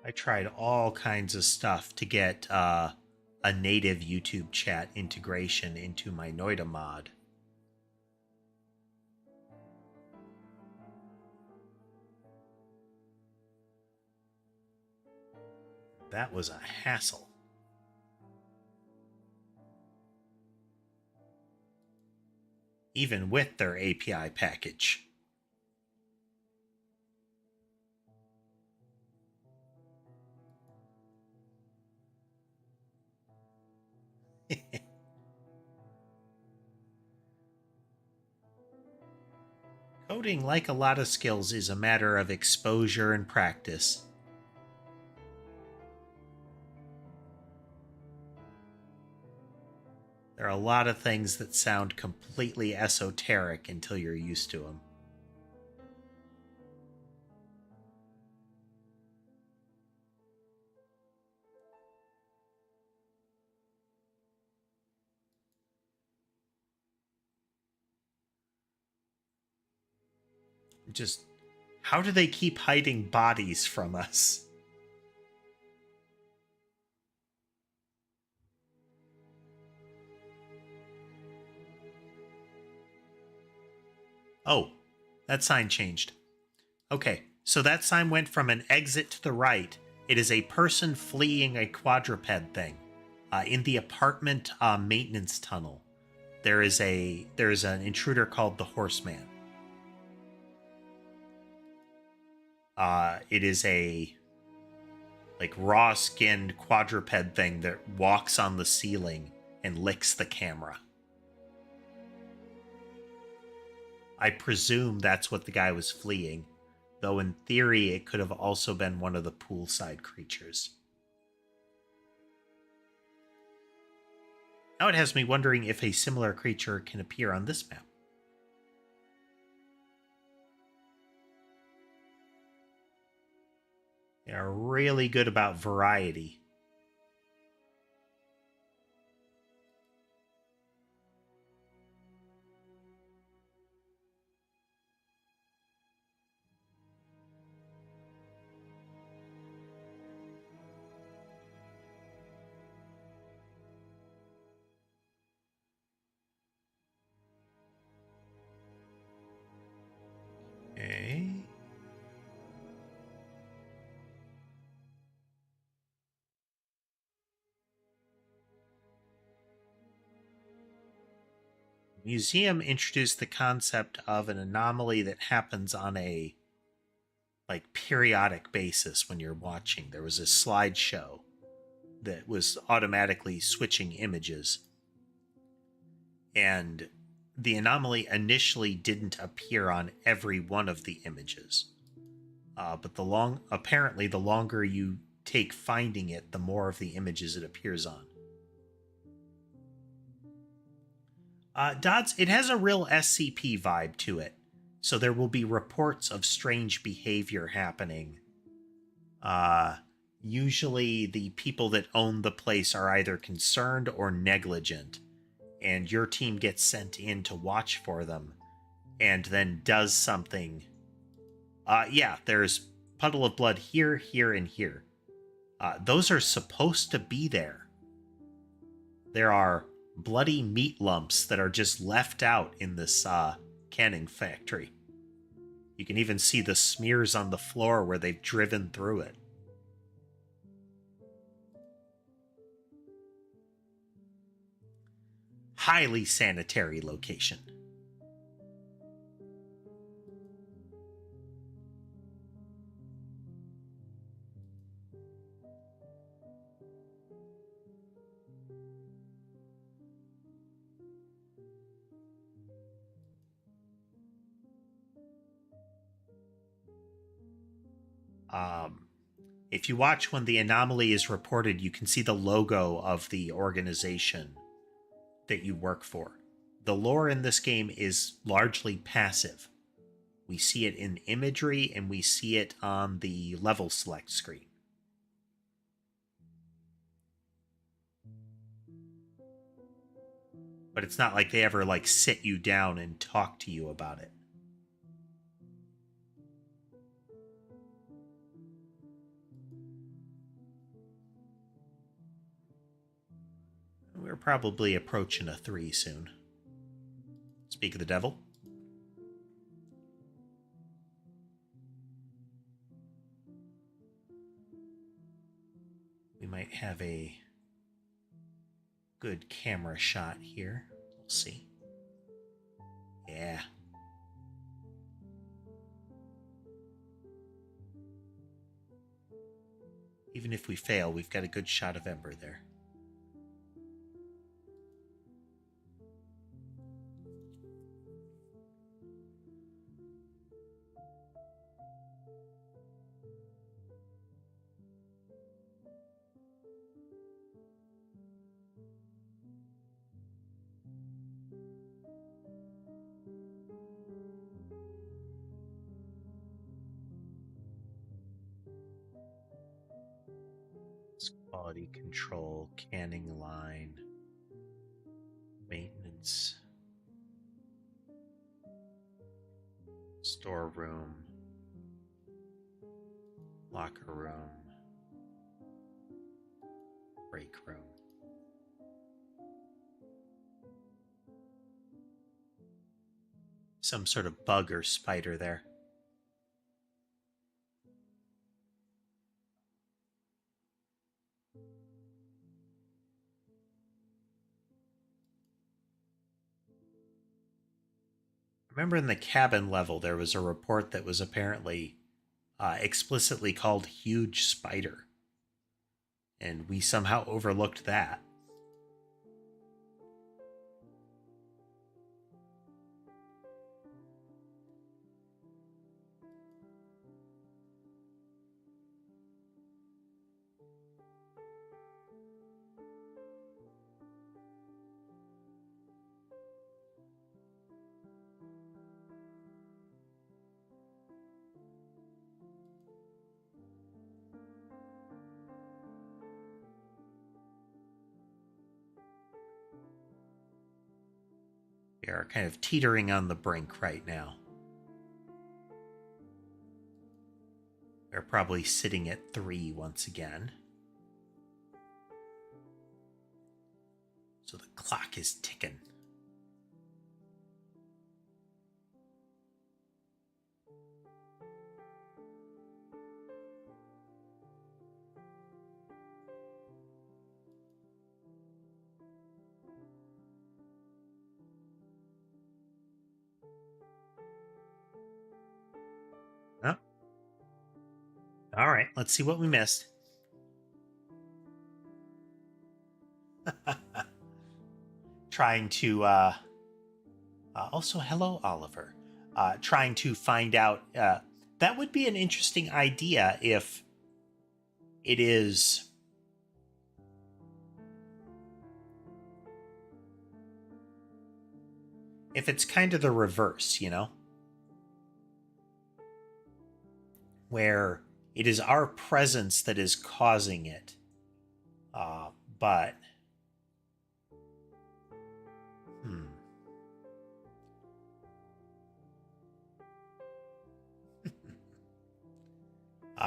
I tried all kinds of stuff to get a native YouTube chat integration into my Noida mod. That was a hassle. Even with their API package. Coding, like a lot of skills, is a matter of exposure and practice. There are a lot of things that sound completely esoteric until you're used to them. Just, how do they keep hiding bodies from us? Oh, that sign changed. Okay, so that sign went from an exit to the right. It is a person fleeing a quadruped thing. In the apartment maintenance tunnel, there is an intruder called the Horseman. It is a raw-skinned quadruped thing that walks on the ceiling and licks the camera. I presume that's what the guy was fleeing, though in theory it could have also been one of the poolside creatures. Now it has me wondering if a similar creature can appear on this map. They are really good about variety. Okay. Museum introduced the concept of an anomaly that happens on a periodic basis when you're watching. There was a slideshow that was automatically switching images, and the anomaly initially didn't appear on every one of the images. But apparently the longer you take finding it, the more of the images it appears on. Dodds, it has a real SCP vibe to it. So there will be reports of strange behavior happening. Usually the people that own the place are either concerned or negligent, and your team gets sent in to watch for them, and then does something. Yeah, there's puddle of blood here, here, and here. Those are supposed to be there. There are bloody meat lumps that are just left out in this canning factory. You can even see the smears on the floor where they've driven through it. highly sanitary location. If you watch when the anomaly is reported, you can see the logo of the organization that you work for. The lore in this game is largely passive. We see it in imagery and we see it on the level select screen. But it's not like they ever like sit you down and talk to you about it. We're probably approaching a 3 soon. Speak of the devil. We might have a good camera shot here. We'll see. Yeah. Even if we fail, we've got a good shot of Ember there. Quality control, canning line, maintenance, storeroom, locker room, break room. Some sort of bug or spider there. Remember in the cabin level, there was a report that was apparently explicitly called Huge Spider. And we somehow overlooked that. We are kind of teetering on the brink right now. We're probably sitting at 3 once again. So the clock is ticking. Oh. All right, let's see what we missed. Trying to also hello Oliver. Trying to find out that would be an interesting idea if it is if it's kind of the reverse, you know, where it is our presence that is causing it, but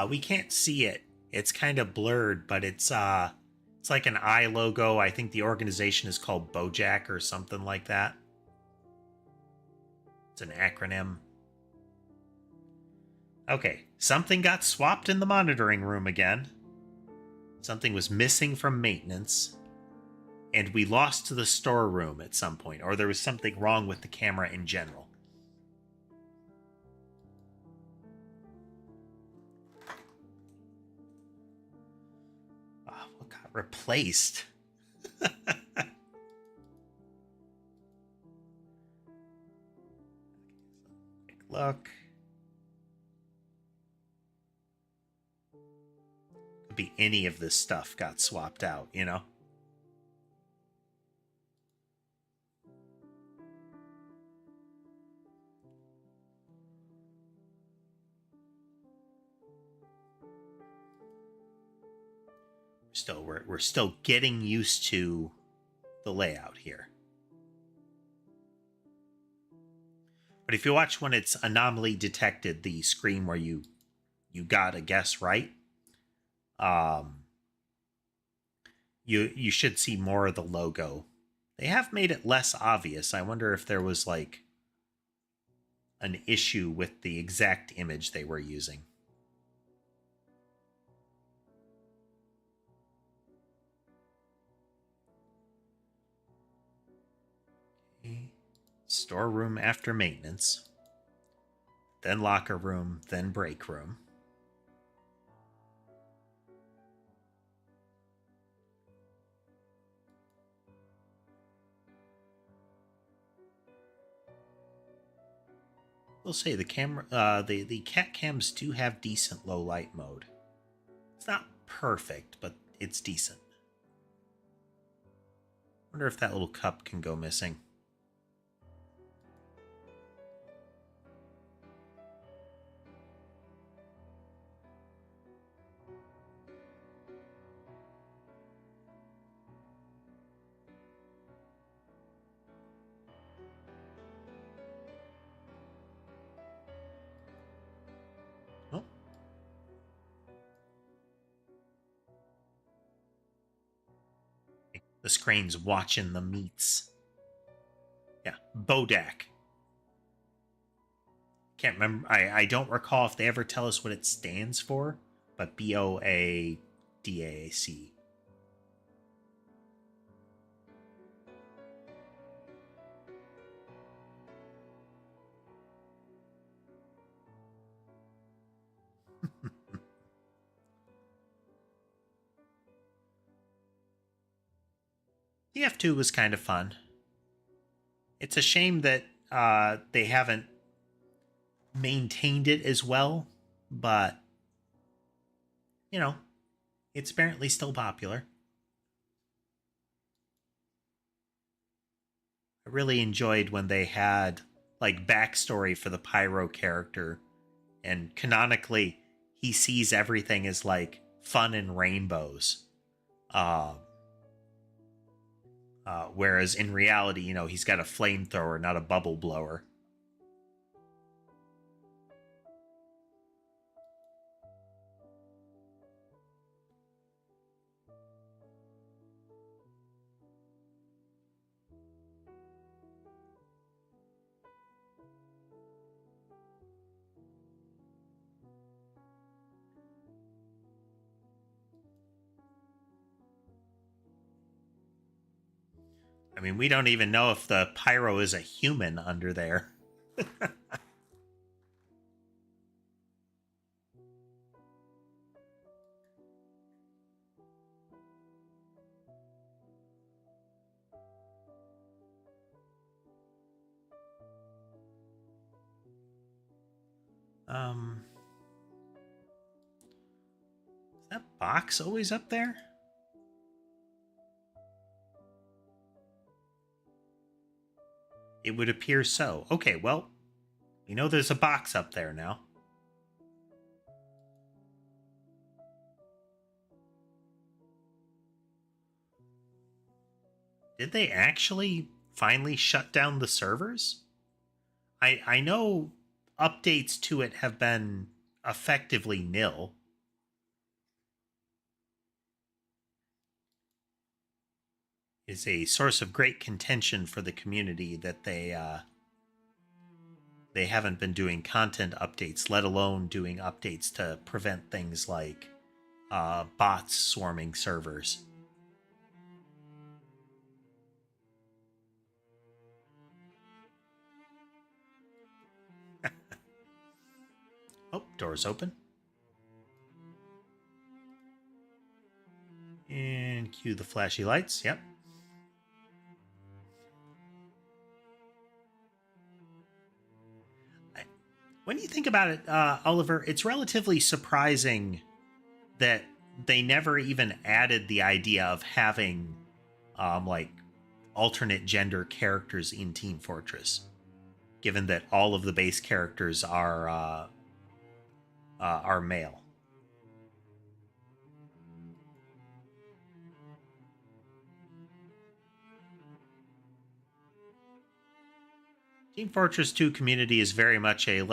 we can't see it. It's kind of blurred, but it's like an eye logo. I think the organization is called BoJack or something like that. It's an acronym. Okay, something got swapped in the monitoring room again. Something was missing from maintenance. and we lost the storeroom at some point, or there was something wrong with the camera in general. Oh, what got replaced? Quick look. Could be any of this stuff got swapped out, you know? We're still getting used to the layout here. But if you watch when it's anomaly detected, the screen where you got a guess right, you should see more of the logo. They have made it less obvious. I wonder if there was like an issue with the exact image they were using. Okay. Storeroom after maintenance, then locker room, then break room. We'll say the camera, the cat cams do have decent low light mode. It's not perfect, but it's decent. Wonder if that little cup can go missing. Oh. The screen's watching the meats. Yeah, Bodak. Can't remember. I don't recall if they ever tell us what it stands for, but BOADAC. The F2 was kind of fun. It's a shame that they haven't maintained it as well, but you know, it's apparently still popular. I really enjoyed when they had like backstory for the Pyro character, and canonically, he sees everything as like fun and rainbows. Uh, whereas in reality, you know, he's got a flamethrower, not a bubble blower. I mean, we don't even know if the Pyro is a human under there. Is that box always up there? It would appear so. Okay, well, we know there's a box up there now. Did they actually finally shut down the servers? I know updates to it have been effectively nil. It's a source of great contention for the community that they haven't been doing content updates, let alone doing updates to prevent things like bots swarming servers. Oh, door's open. And cue the flashy lights. Yep. When you think about it, Oliver, it's relatively surprising that they never even added the idea of having like alternate gender characters in Team Fortress, given that all of the base characters are male. Team Fortress 2 community is very much a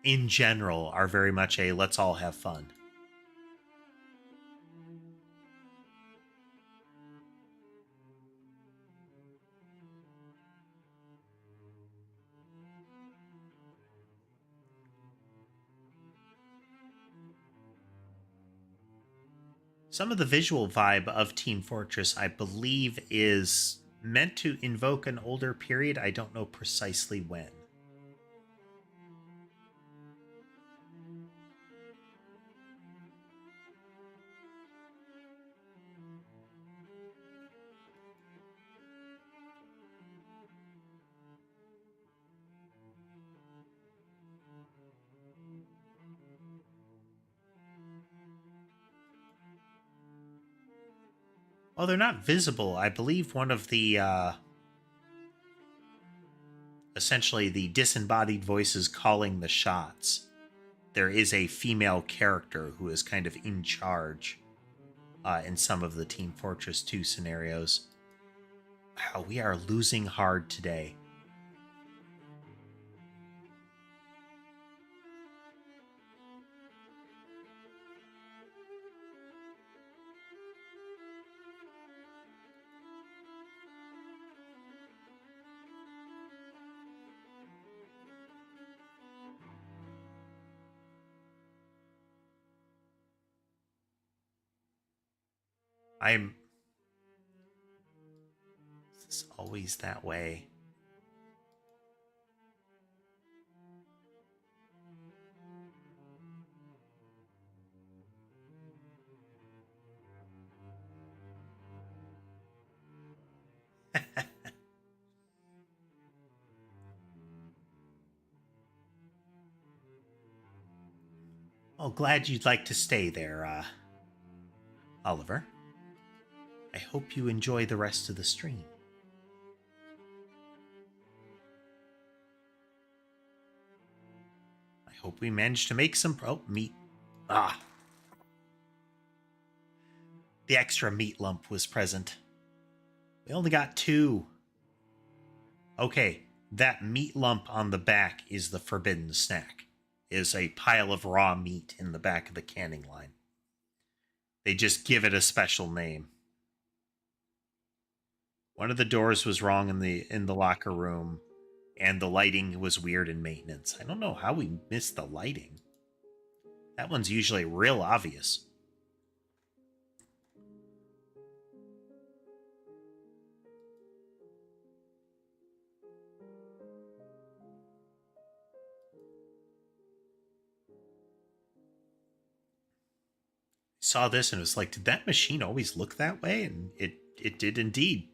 in general, are very much a let's all have fun. Some of the visual vibe of Team Fortress, I believe, is meant to invoke an older period. I don't know precisely when. Well, they're not visible. I believe one of the essentially the disembodied voices calling the shots, there is a female character who is kind of in charge in some of the Team Fortress 2 scenarios. Wow, we are losing hard today. I'm... It's always that way. Well, glad you'd like to stay there, Oliver. I hope you enjoy the rest of the stream. I hope we managed to make some... Oh, meat. Ah. The extra meat lump was present. We only got 2. Okay, that meat lump on the back is the forbidden snack. Is a pile of raw meat in the back of the canning line. They just give it a special name. One of the doors was wrong in the locker room, and the lighting was weird in maintenance. I don't know how we missed the lighting. That one's usually real obvious. Saw this and it was like, did that machine always look that way? And it did indeed.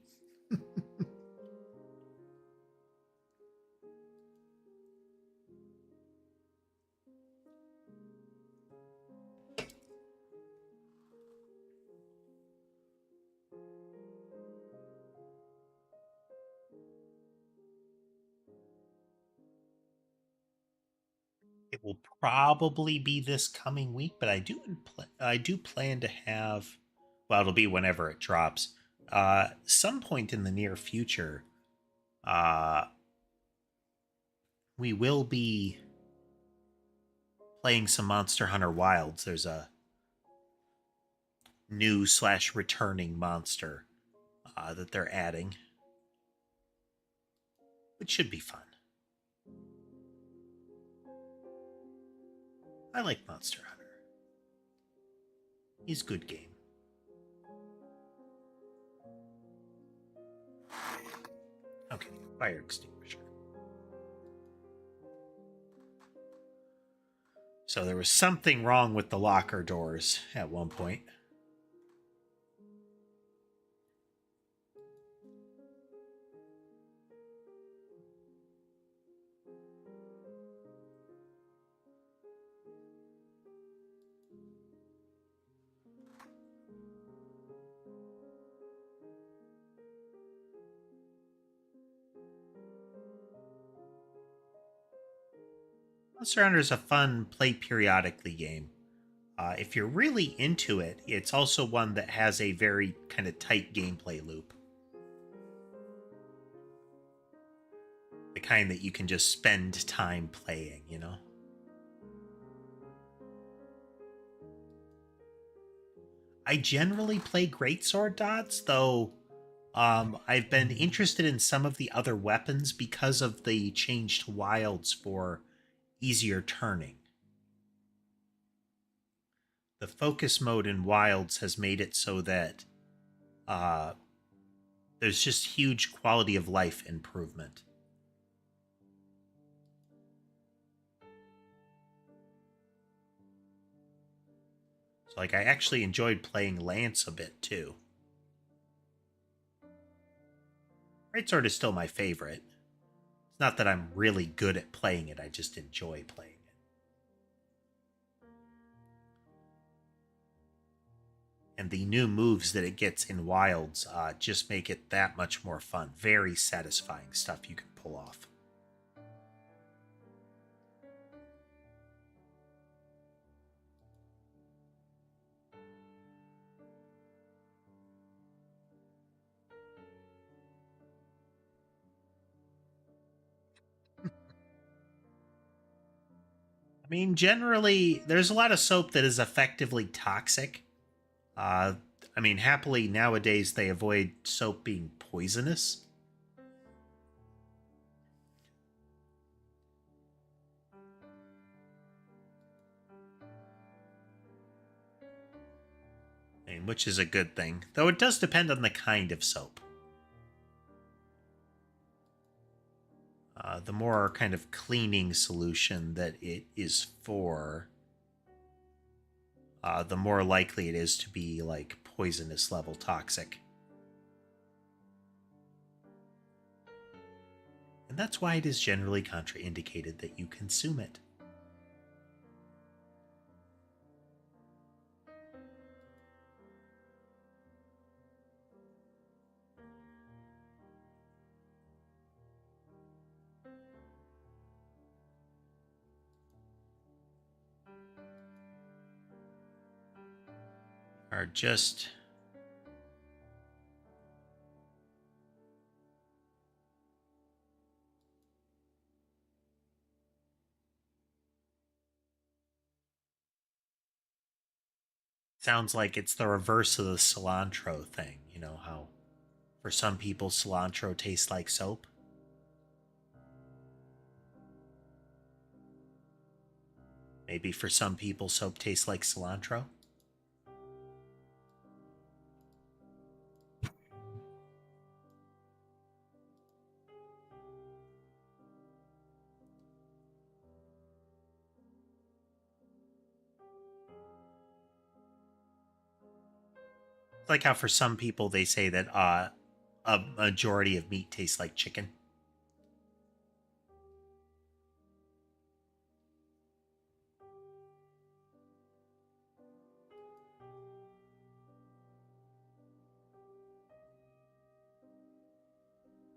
It will probably be this coming week, but I do plan to have, well, it'll be whenever it drops. Some point in the near future, uh, we will be playing some Monster Hunter Wilds. There's a new / returning monster that they're adding, which should be fun. I like Monster Hunter. He's a good game. Okay, fire extinguisher. So there was something wrong with the locker doors at one point. Monster Hunter is a fun play periodically game. If you're really into it, it's also one that has a very kind of tight gameplay loop. The kind that you can just spend time playing, you know? I generally play greatsword dots, though I've been interested in some of the other weapons because of the changed wilds for easier turning. The focus mode in wilds has made it so that uh, there's just huge quality of life improvement. So, like, I actually enjoyed playing Lance a bit too. Greatsword is still my favorite. It's not that I'm really good at playing it, I just enjoy playing it. And the new moves that it gets in Wilds just make it that much more fun. Very satisfying stuff you can pull off. I mean, generally, there's a lot of soap that is effectively toxic. Uh, I mean, happily, nowadays they avoid soap being poisonous. I mean, which is a good thing, though it does depend on the kind of soap. The more kind of cleaning solution that it is for, the more likely it is to be like poisonous level toxic. And that's why it is generally contraindicated that you consume it. Are just sounds like it's the reverse of the cilantro thing. You know how for some people cilantro tastes like soap? Maybe for some people soap tastes like cilantro? It's like how for some people they say that a majority of meat tastes like chicken.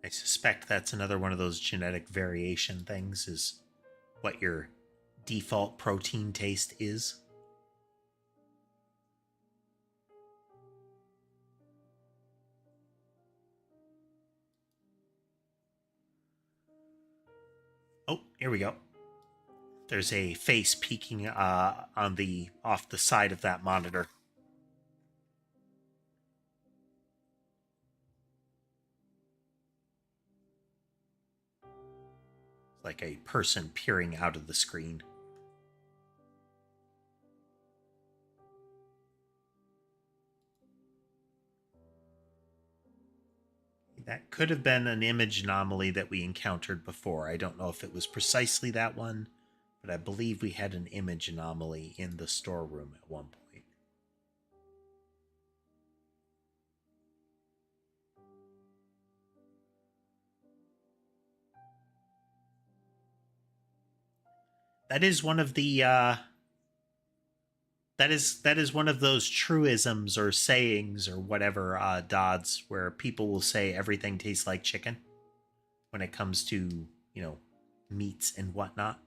I suspect that's another one of those genetic variation things, is what your default protein taste is. Oh, here we go. There's a face peeking on the off the side of that monitor. It's like a person peering out of the screen. That could have been an image anomaly that we encountered before. I don't know if it was precisely that one, but I believe we had an image anomaly in the storeroom at one point. That is one of the that is one of those truisms or sayings or whatever, Dodds, where people will say everything tastes like chicken when it comes to, meats and whatnot.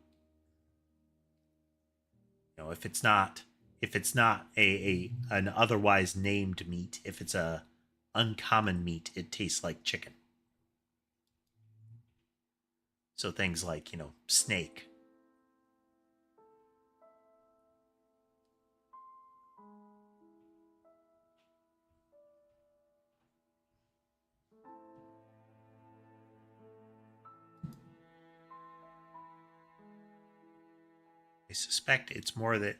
If it's not a an otherwise named meat, if it's a uncommon meat, it tastes like chicken. So things like, snake. I suspect it's more that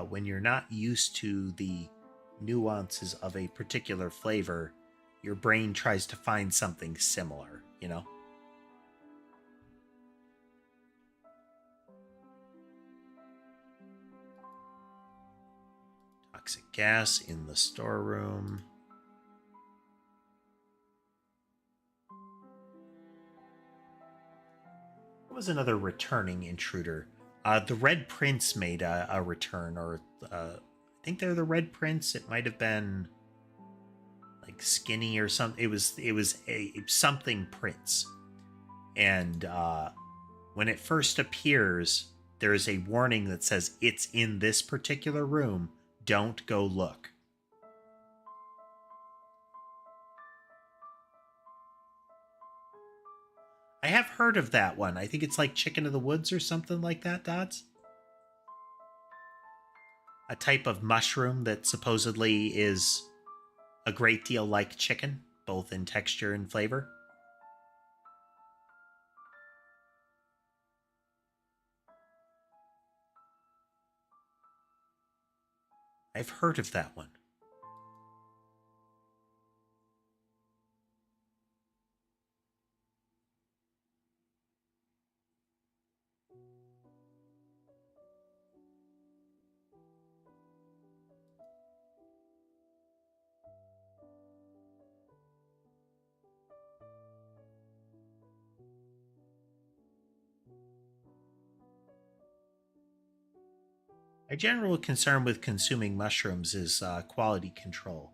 when you're not used to the nuances of a particular flavor, your brain tries to find something similar. Toxic gas in the storeroom. What was another returning intruder? The Red Prince made a return, or I think they're the Red Prince. It might have been like Skinny or something. It was a something Prince, and when it first appears, there is a warning that says it's in this particular room. Don't go look. I have heard of that one. I think it's like Chicken of the Woods or something like that, Dodds. A type of mushroom that supposedly is a great deal like chicken, both in texture and flavor. I've heard of that one. My general concern with consuming mushrooms is quality control.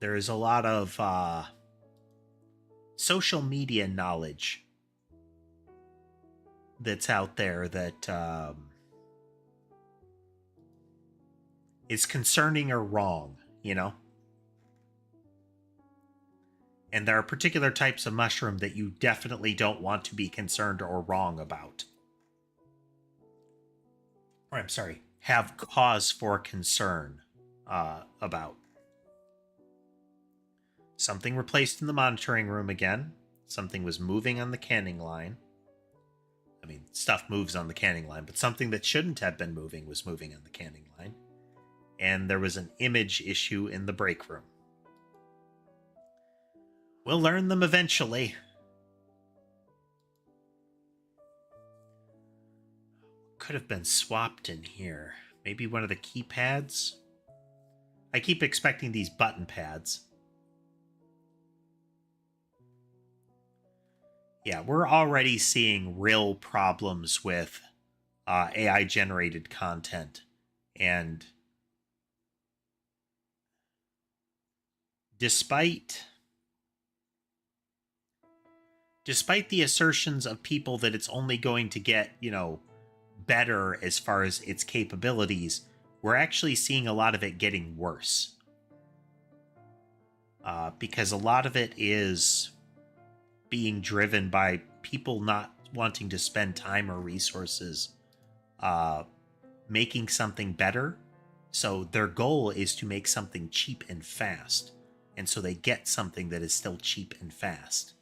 There is a lot of social media knowledge that's out there that is concerning or wrong. And there are particular types of mushroom that you definitely don't want to be concerned or wrong about. Or I'm sorry, have cause for concern about. Something replaced in the monitoring room again. Something was moving on the canning line. I mean, stuff moves on the canning line, but something that shouldn't have been moving was moving on the canning line. And there was an image issue in the break room. We'll learn them eventually. Could have been swapped in here. Maybe one of the keypads? I keep expecting these button pads. Yeah, we're already seeing real problems with AI-generated content. And despite the assertions of people that it's only going to get, better as far as its capabilities, we're actually seeing a lot of it getting worse. Because a lot of it is being driven by people not wanting to spend time or resources making something better. So their goal is to make something cheap and fast. And so they get something that is still cheap and fast.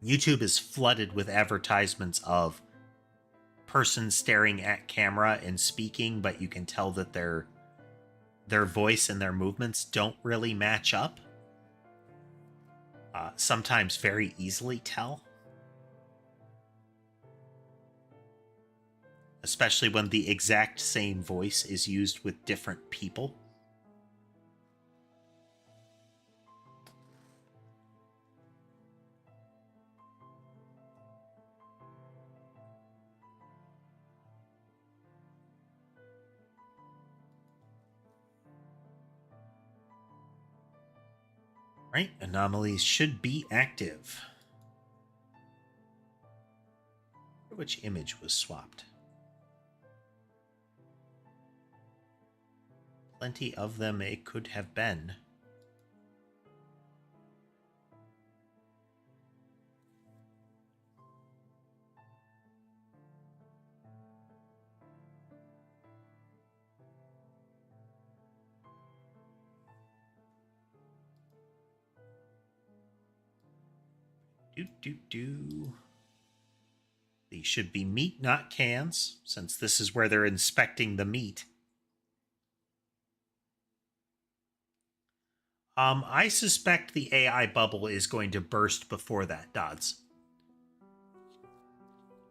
YouTube is flooded with advertisements of persons staring at camera and speaking, but you can tell that their voice and their movements don't really match up. Sometimes very easily tell. especially when the exact same voice is used with different people. Right, anomalies should be active. Which image was swapped? Plenty of them it could have been. These should be meat, not cans, since this is where they're inspecting the meat. I suspect the AI bubble is going to burst before that, Dodds.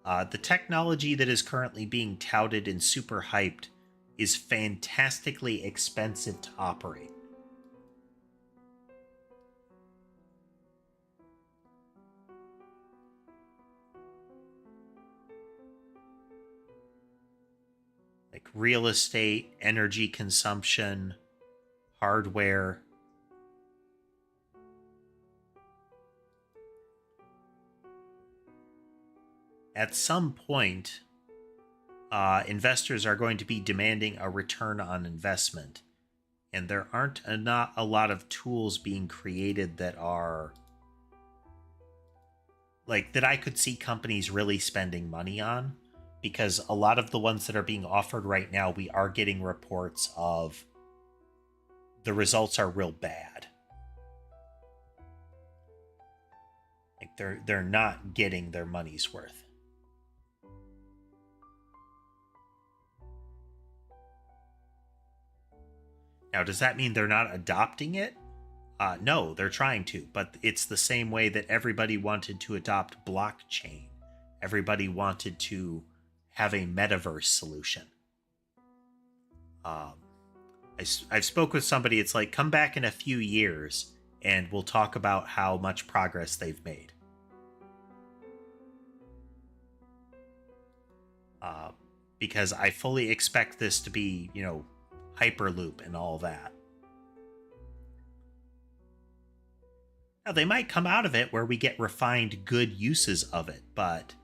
The technology that is currently being touted and super hyped is fantastically expensive to operate. Like real estate, energy consumption, hardware. At some point, investors are going to be demanding a return on investment. And there aren't not a lot of tools being created that are like that I could see companies really spending money on, because a lot of the ones that are being offered right now, we are getting reports of the results are real bad. Like they're not getting their money's worth. Now, does that mean they're not adopting it? No, they're trying to, but it's the same way that everybody wanted to adopt blockchain. Everybody wanted to have a metaverse solution. I've spoke with somebody. It's like, come back in a few years and we'll talk about how much progress they've made. Because I fully expect this to be, Hyperloop and all that. Now, they might come out of it where we get refined, good uses of it, but,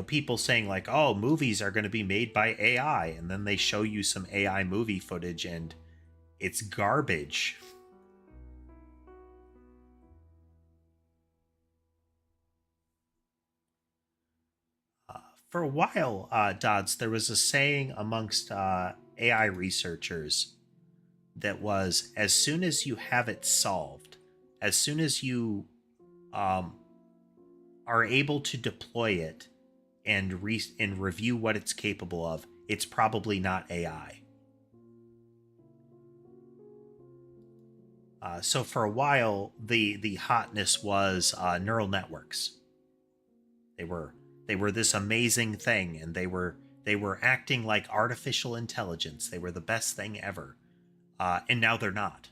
people saying like, oh, movies are going to be made by AI, and then they show you some AI movie footage and it's garbage. For a while, Dodds, there was a saying amongst AI researchers that was, as soon as you have it solved, as soon as you are able to deploy it and review what it's capable of, it's probably not AI. So for a while, the hotness was neural networks. They were this amazing thing, and they were acting like artificial intelligence. They were the best thing ever, and now they're not.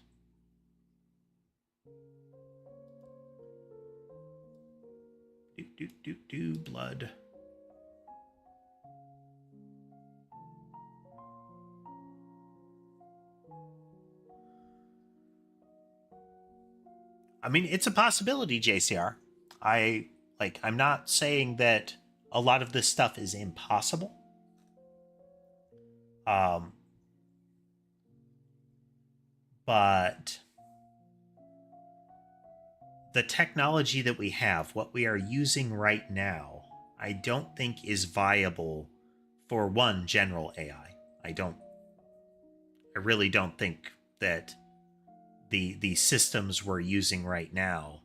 Blood. I mean, it's a possibility, JCR. I'm not saying that a lot of this stuff is impossible. But the technology that we have, what we are using right now, I don't think is viable for one general AI. I really don't think that the systems we're using right now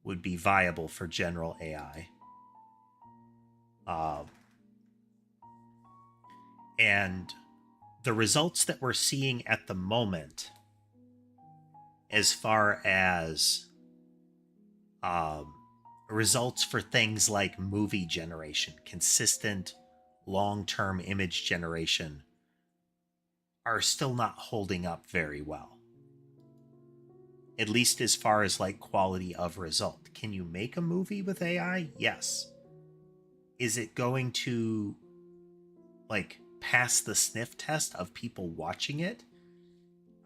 would be viable for general AI. And the results that we're seeing at the moment, as far as results for things like movie generation, consistent long-term image generation are still not holding up very well. At least as far as like quality of result. Can you make a movie with AI? Yes. Is it going to like pass the sniff test of people watching it?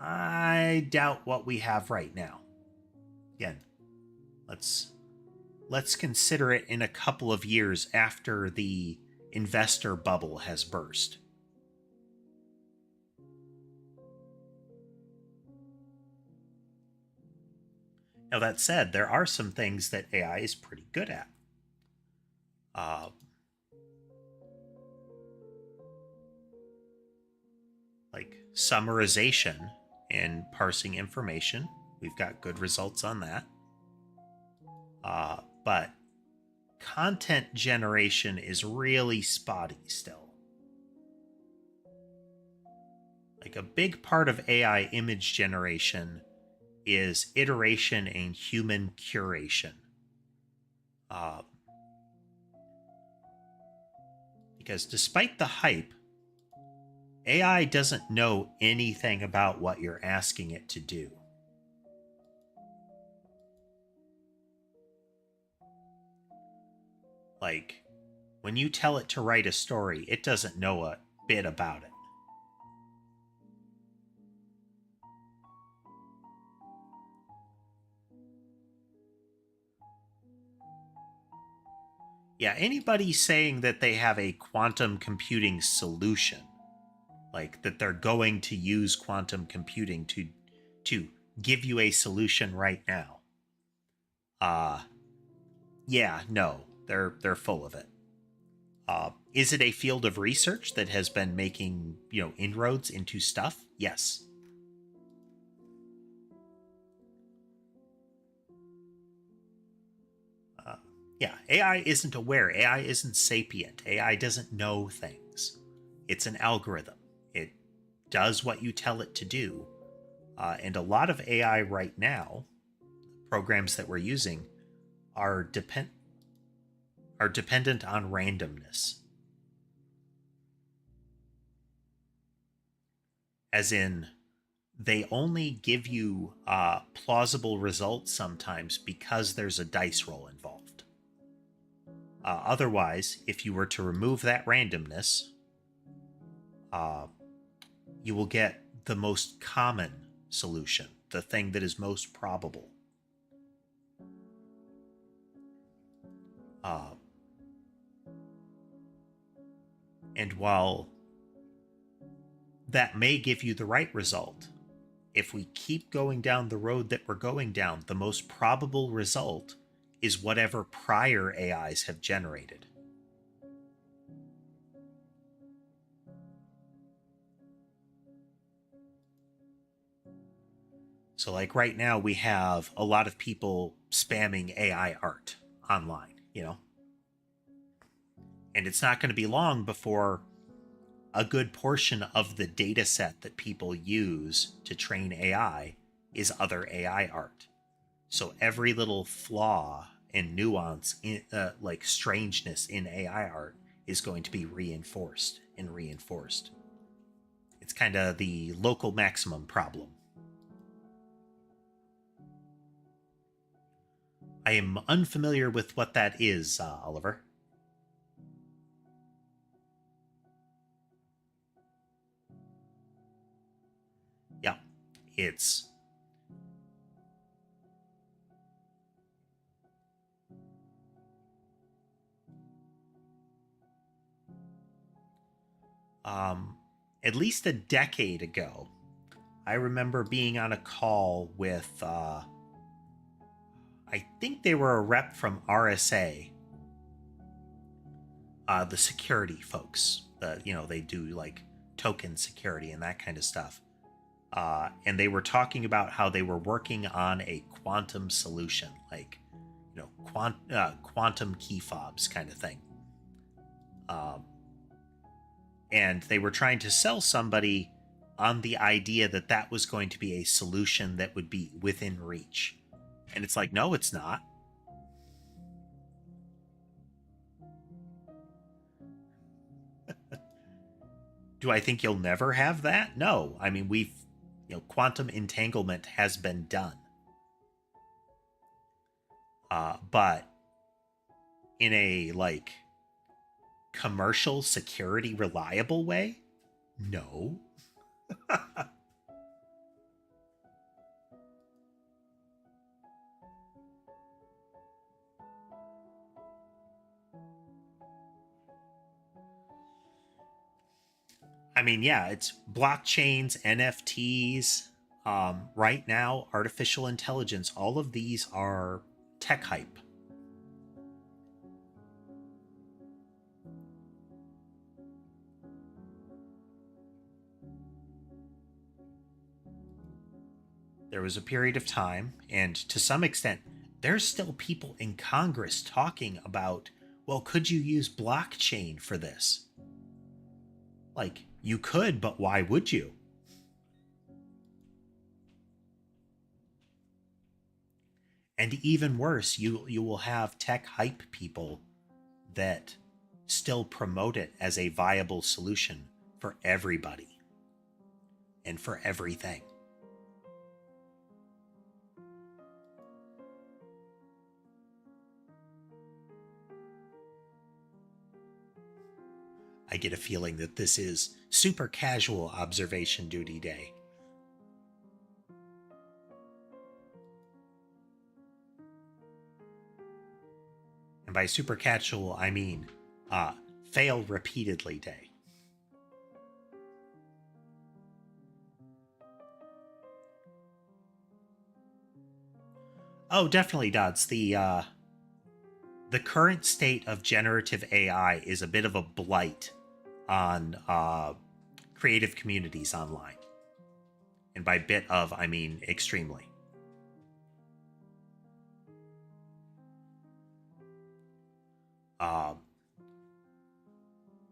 I doubt what we have right now. Again, let's consider it in a couple of years after the investor bubble has burst. Now, that said, there are some things that AI is pretty good at. Like summarization and parsing information. We've got good results on that. But content generation is really spotty still. Like a big part of AI image generation is iteration and human curation. Because despite the hype, AI doesn't know anything about what you're asking it to do. Like, when you tell it to write a story, it doesn't know a bit about it. Yeah, anybody saying that they have a quantum computing solution, like that they're going to use quantum computing to give you a solution right now. Yeah, no, they're full of it. Is it a field of research that has been making, inroads into stuff? Yes. Yeah, AI isn't aware. AI isn't sapient. AI doesn't know things. It's an algorithm. It does what you tell it to do. And a lot of AI right now, programs that we're using, are dependent on randomness. As in, they only give you plausible results sometimes because there's a dice roll involved. Otherwise, if you were to remove that randomness, you will get the most common solution, the thing that is most probable. And while that may give you the right result, if we keep going down the road that we're going down, the most probable result is whatever prior AIs have generated. So, like right now, we have a lot of people spamming AI art online, And it's not going to be long before a good portion of the data set that people use to train AI is other AI art. So every little flaw and nuance, like strangeness in AI art, is going to be reinforced and reinforced. It's kind of the local maximum problem. I am unfamiliar with what that is, Oliver. Yeah, it's at least a decade ago. I remember being on a call with, I think they were a rep from RSA, the security folks. They do like token security and that kind of stuff. And they were talking about how they were working on a quantum solution, like quantum key fobs kind of thing. And they were trying to sell somebody on the idea that that was going to be a solution that would be within reach. And it's like, no, it's not. Do I think you'll never have that? No. I mean, quantum entanglement has been done. But in a, like, commercial security reliable way? No. I mean, yeah, it's blockchains, NFTs. Right now, artificial intelligence, all of these are tech hype. There was a period of time, and to some extent, there's still people in Congress talking about, well, could you use blockchain for this? Like, you could, but why would you? And even worse, you will have tech hype people that still promote it as a viable solution for everybody and for everything. I get a feeling that this is super casual observation duty day. And by super casual, I mean fail repeatedly day. Oh, definitely, Dods. The current state of generative AI is a bit of a blight on creative communities online. And by bit of, I mean extremely.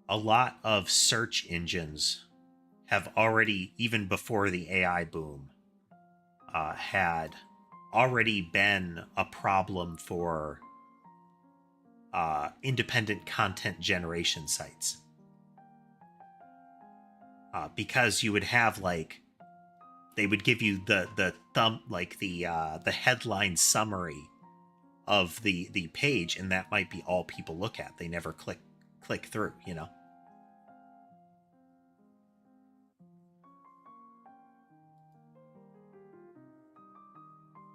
A lot of search engines have already, even before the AI boom, had already been a problem for independent content generation sites. Because you would have, like, they would give you the headline summary of the page, and that might be all people look at. They never click through, you know.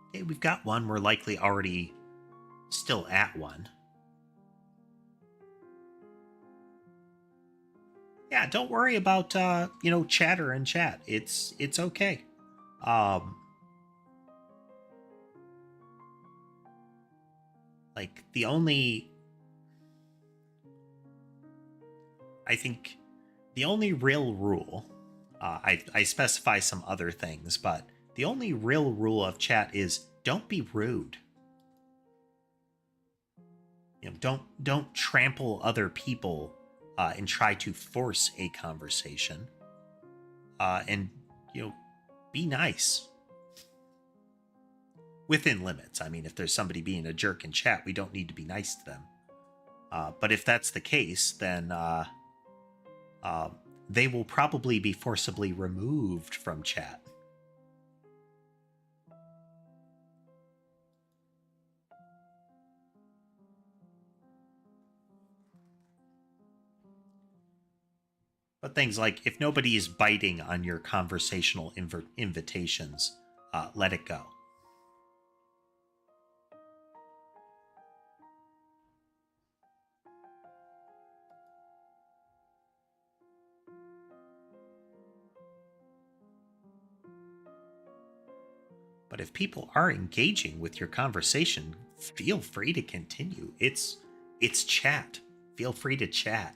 Okay, we've got one. We're likely already still at one. Yeah, don't worry about chatter and chat. It's okay. Like, the only, I think the only real rule, I specify some other things, but the only real rule of chat is don't be rude. Don't trample other people and try to force a conversation. And be nice within limits. I mean, if there's somebody being a jerk in chat, we don't need to be nice to them. But if that's the case, then they will probably be forcibly removed from chat. But things like, if nobody is biting on your conversational invitations, let it go. But if people are engaging with your conversation, feel free to continue. It's chat. Feel free to chat.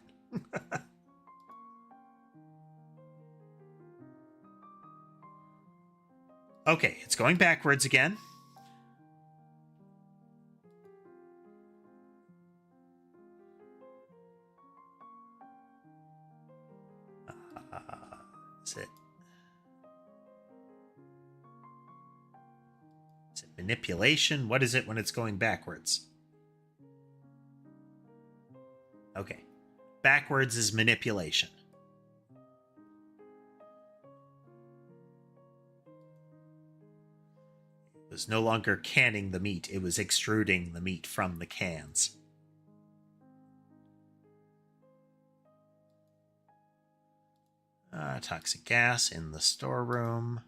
Okay, it's going backwards again. Is it manipulation? What is it when it's going backwards? Okay. Backwards is manipulation. It was no longer canning the meat, it was extruding the meat from the cans. Toxic gas in the storeroom.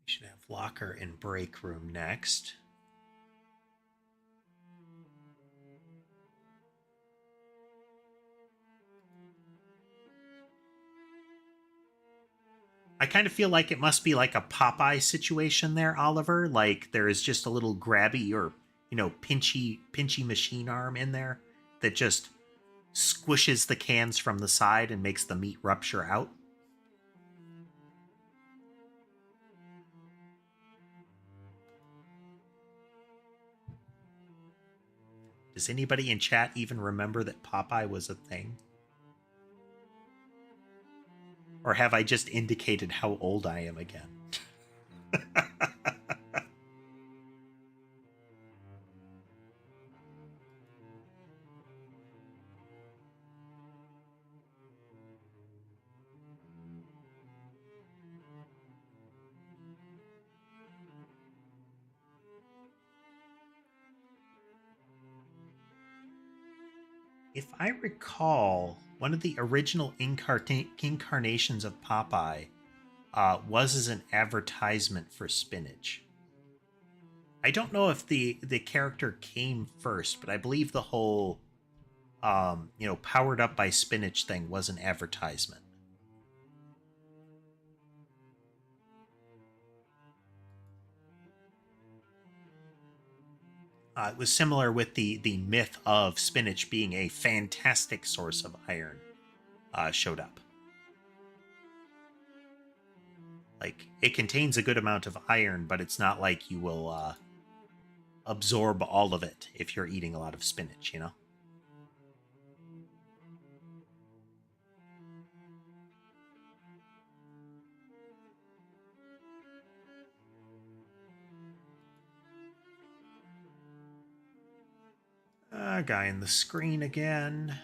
We should have locker and break room next. I kind of feel like it must be like a Popeye situation there, Oliver. Like there is just a little grabby or, pinchy machine arm in there that just squishes the cans from the side and makes the meat rupture out. Does anybody in chat even remember that Popeye was a thing? Or have I just indicated how old I am again? If I recall, one of the original incarnations of Popeye was as an advertisement for spinach. I don't know if the character came first, but I believe the whole powered up by spinach thing was an advertisement. It was similar with the myth of spinach being a fantastic source of iron showed up. Like, it contains a good amount of iron, but it's not like you will absorb all of it if you're eating a lot of spinach, you know? Guy in the screen again.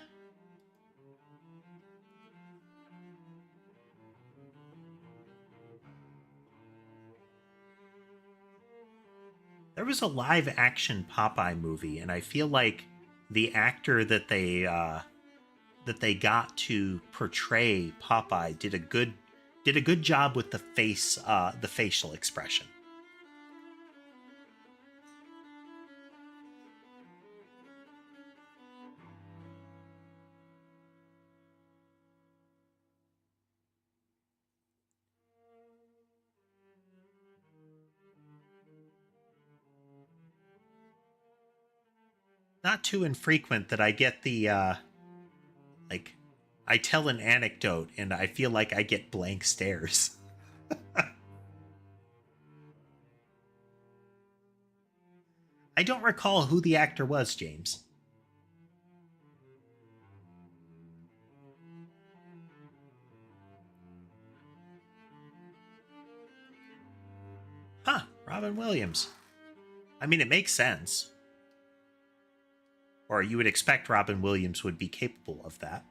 There was a live action Popeye movie, and I feel like the actor that they got to portray Popeye did a good job with the facial expression. Not too infrequent that I get the like I tell an anecdote and I feel like I get blank stares. I don't recall who the actor was, James. Huh, Robin Williams. I mean, it makes sense. Or you would expect Robin Williams would be capable of that.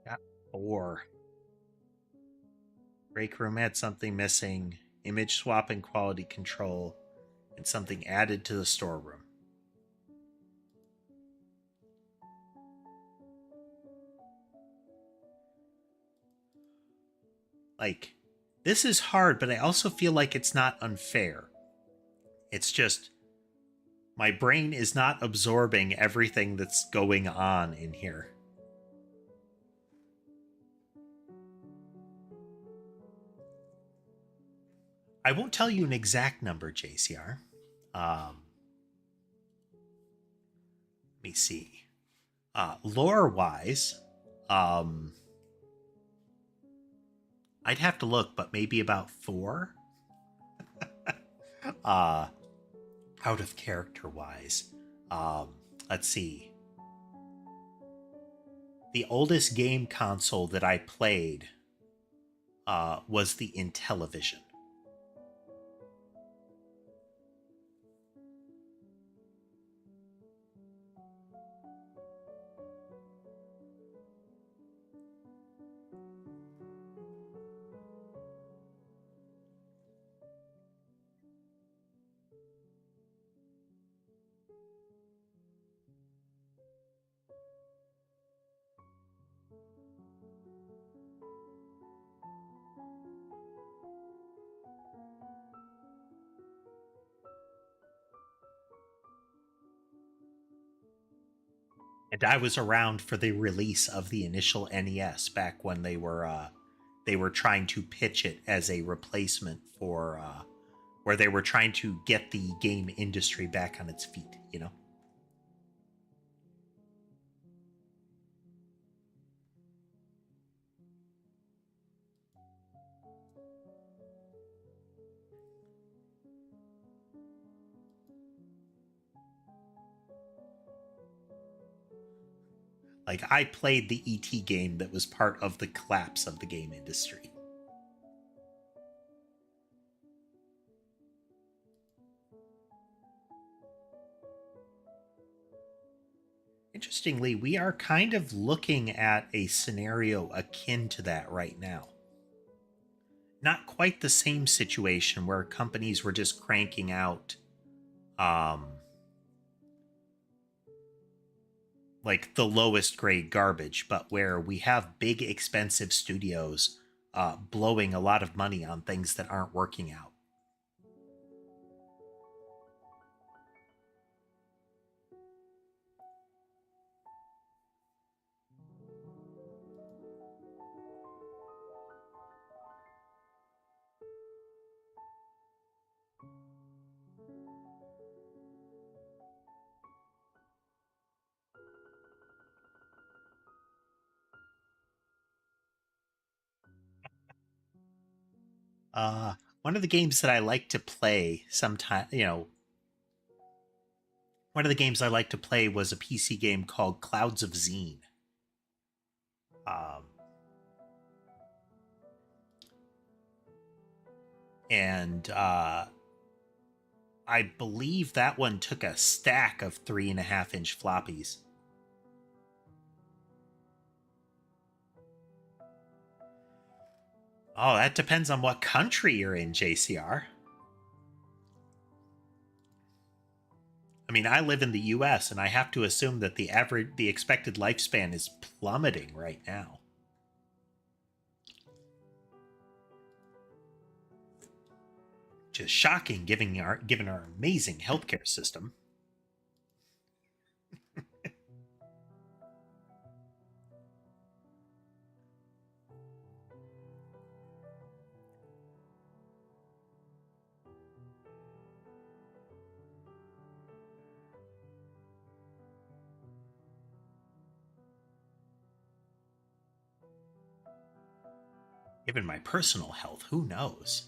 Got 4. Break room had something missing, image swap and quality control, and something added to the storeroom. Like, this is hard, but I also feel like it's not unfair. It's just my brain is not absorbing everything that's going on in here. I won't tell you an exact number, JCR. Let me see. Lore wise, I'd have to look, but maybe about four. Uh, Out of character wise. Um, let's see. The oldest game console that I played was the Intellivision. And I was around for the release of the initial NES back when they were trying to pitch it as a replacement for where they were trying to get the game industry back on its feet, you know. Like I played the ET game that was part of the collapse of the game industry. Interestingly, we are kind of looking at a scenario akin to that right now. Not quite the same situation where companies were just cranking out um like the lowest grade garbage, but where we have big expensive studios blowing a lot of money on things that aren't working out. Uh, One of the games that I like to play sometime, one of the games I like to play was a PC game called Clouds of Zine. Um, and I believe that one took a stack of 3.5-inch floppies. Oh, that depends on what country you're in, JCR. I mean, I live in the US and I have to assume that the expected lifespan is plummeting right now. Which is shocking given our amazing healthcare system. Given my personal health, who knows?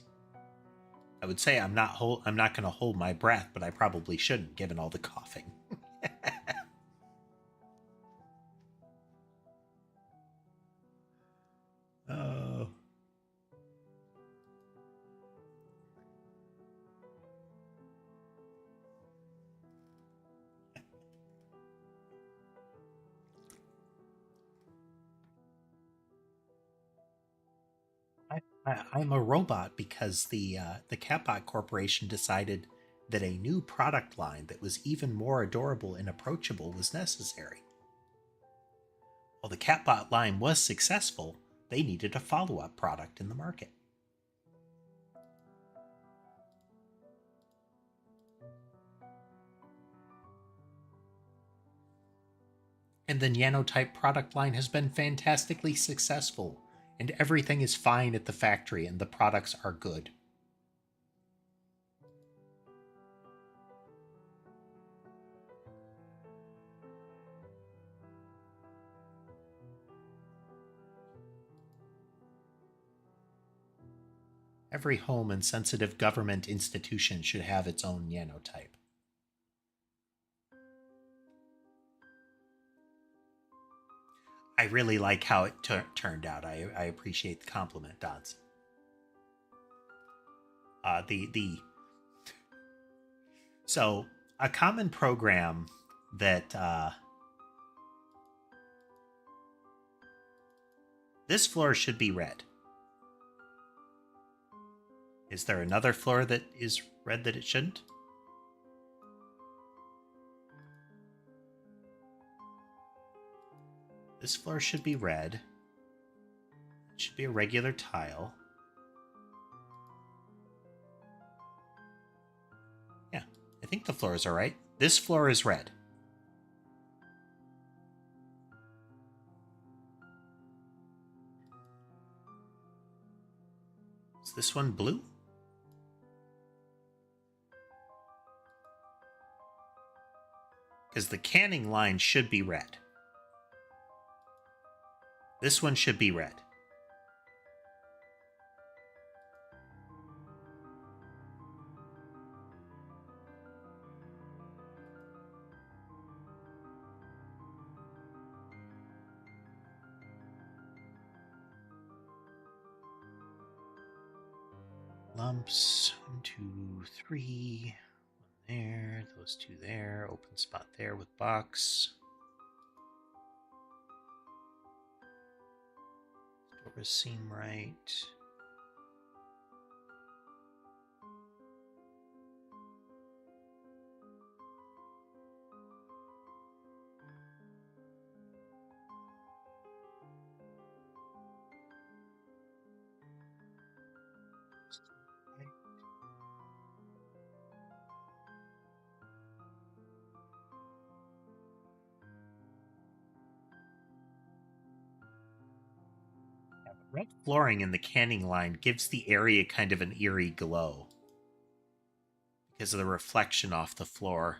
I would say I'm not going to hold my breath, but I probably shouldn't given all the coughing. Oh. I'm a robot because the Catbot Corporation decided that a new product line that was even more adorable and approachable was necessary. While the Catbot line was successful, they needed a follow-up product in the market. And the Nanotype product line has been fantastically successful, and everything is fine at the factory and the products are good. Every home and sensitive government institution should have its own nanotype. I really like how it turned out. I appreciate the compliment, Dodds. So a common program that this floor should be red. Is there another floor that is red that it shouldn't? This floor should be red. It should be a regular tile. Yeah, I think the floors are right. This floor is red. Is this one blue? Because the canning line should be red. This one should be red. Lumps, 1, 2, 3. One there, those two there, open spot there with box. Doors seem right. Red flooring in the canning line gives the area kind of an eerie glow because of the reflection off the floor.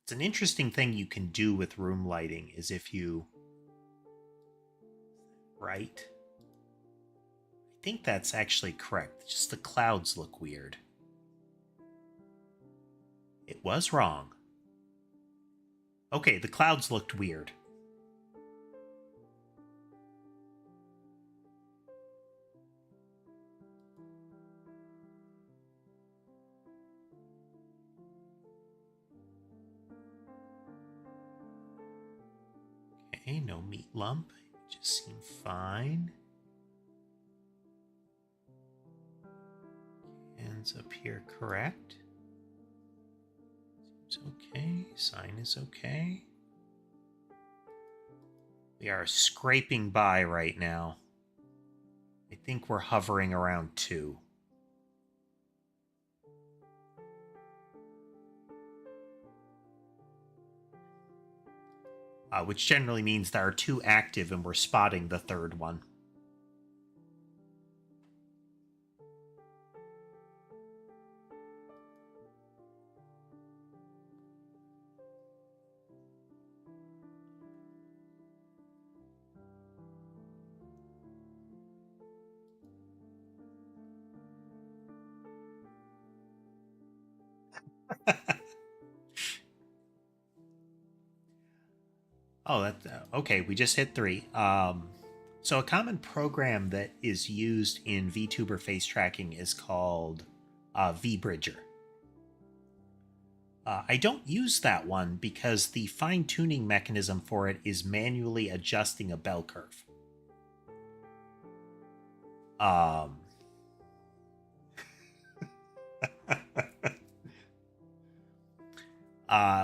It's an interesting thing you can do with room lighting is if you... Right? I think that's actually correct. Just the clouds look weird. It was wrong. Okay, the clouds looked weird. Okay, no meat lump. It just seemed fine. Hands up here correct. Seems okay. Sign is okay. We are scraping by right now. I think we're hovering around 2. Which generally means there are 2 active and we're spotting the third one. Oh, that okay. We just hit 3. So a common program that is used in VTuber face tracking is called VBridger. I don't use that one because the fine-tuning mechanism for it is manually adjusting a bell curve.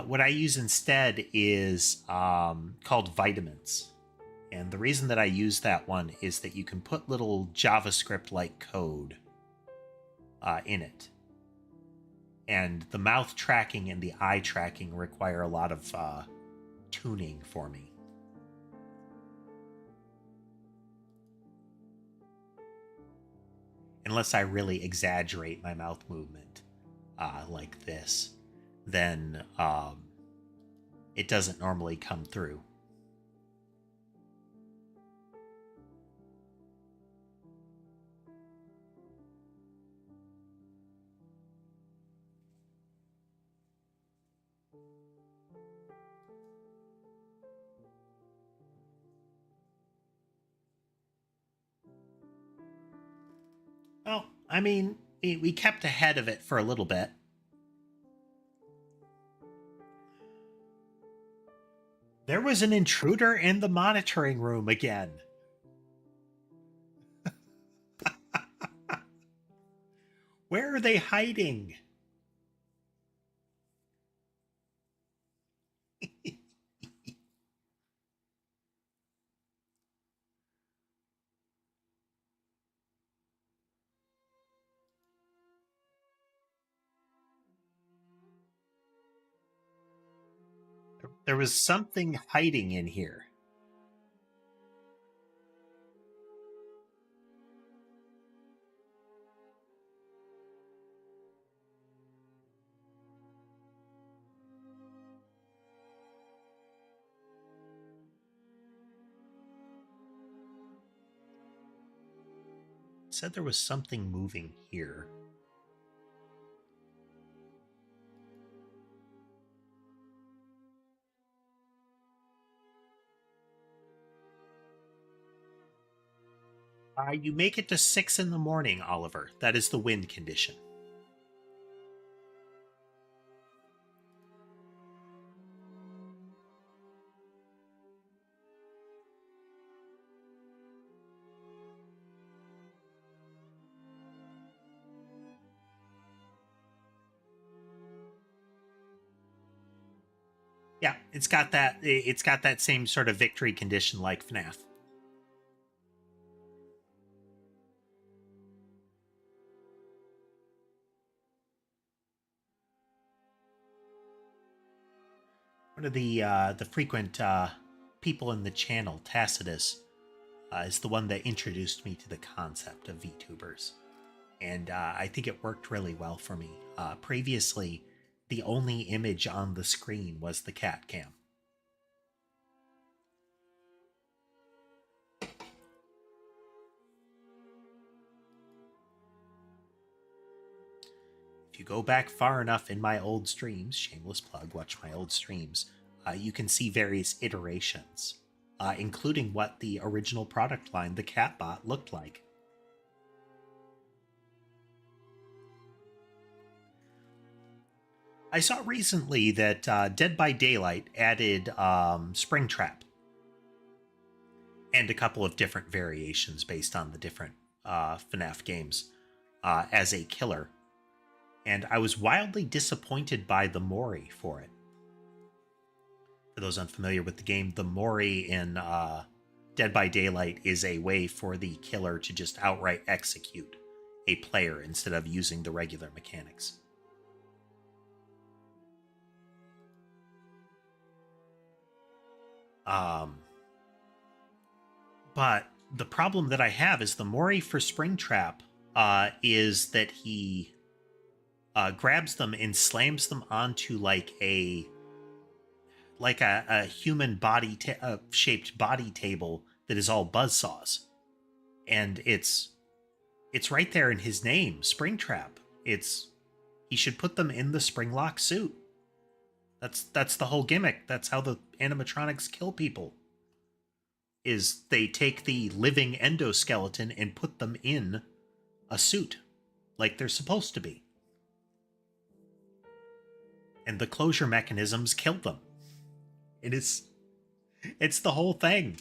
What I use instead is called vitamins. And the reason that I use that one is that you can put little JavaScript-like code in it. And the mouth tracking and the eye tracking require a lot of tuning for me. Unless I really exaggerate my mouth movement like this, then it doesn't normally come through. Well, I mean, we kept ahead of it for a little bit. There was an intruder in the monitoring room again. Where are they hiding? There was something hiding in here. Said there was something moving here. You make it to 6 in the morning, Oliver. That is the wind condition. Yeah, it's got that. It's got that same sort of victory condition like FNAF. One of the frequent people in the channel, Tacitus, is the one that introduced me to the concept of VTubers, and I think it worked really well for me. Previously, the only image on the screen was the cat cam. If you go back far enough in my old streams, shameless plug, watch my old streams, you can see various iterations, including what the original product line, the Catbot, looked like. I saw recently that Dead by Daylight added Springtrap and a couple of different variations based on the different FNAF games as a killer. And I was wildly disappointed by the Mori for it. For those unfamiliar with the game, the Mori in Dead by Daylight is a way for the killer to just outright execute a player instead of using the regular mechanics. But the problem that I have is the Mori for Springtrap is that he grabs them and slams them onto like a human body shaped body table that is all buzzsaws, and it's right there in his name, Springtrap. He should put them in the Springlock suit. That's the whole gimmick. That's how the animatronics kill people. Is they take the living endoskeleton and put them in a suit, like they're supposed to be. And the closure mechanisms kill them. It's the whole thing.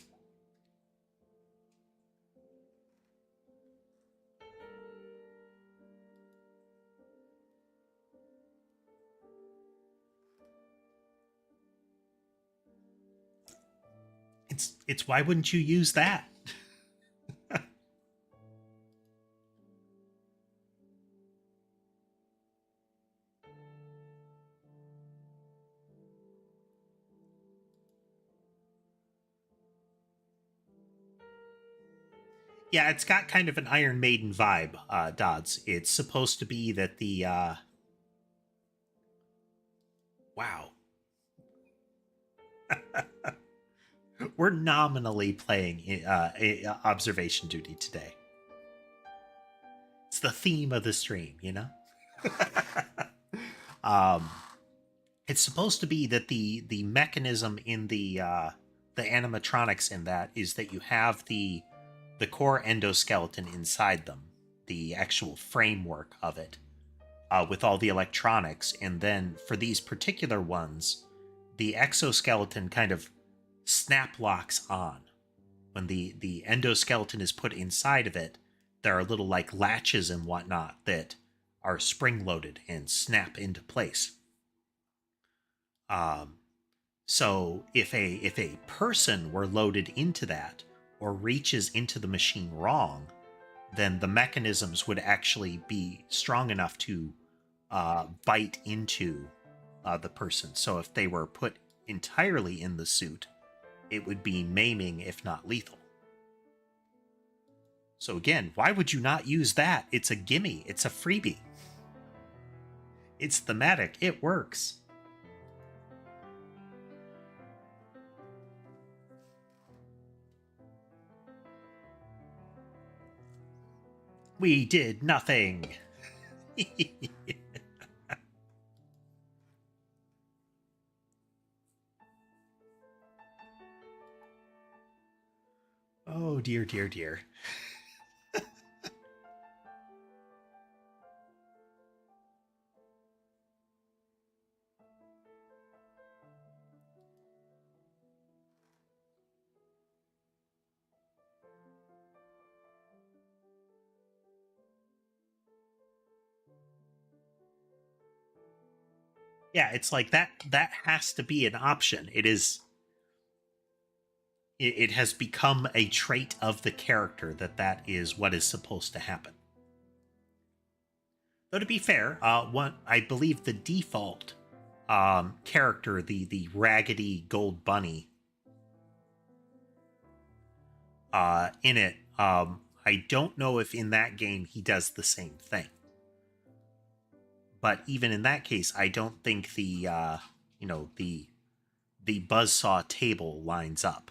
It's why wouldn't you use that? Yeah, it's got kind of an Iron Maiden vibe, Dodds. It's supposed to be that the wow. We're nominally playing observation duty today. It's the theme of the stream, you know? um It's supposed to be that the mechanism in the animatronics in that is that you have the core endoskeleton inside them, the actual framework of it, with all the electronics, and then for these particular ones, the exoskeleton kind of snap locks on. When the endoskeleton is put inside of it, there are little like latches and whatnot that are spring loaded and snap into place. Um, so if a person were loaded into that or reaches into the machine wrong, then the mechanisms would actually be strong enough to bite into the person. So if they were put entirely in the suit, it would be maiming, if not lethal. So again, why would you not use that? It's a gimme. It's a freebie. It's thematic. It works. We did nothing. Oh, dear, dear, dear. Yeah, it's like that has to be an option. It has become a trait of the character that is what is supposed to happen. Though to be fair, one I believe the default character, the raggedy gold bunny, in it, I don't know if in that game he does the same thing. But even in that case, I don't think the buzzsaw table lines up.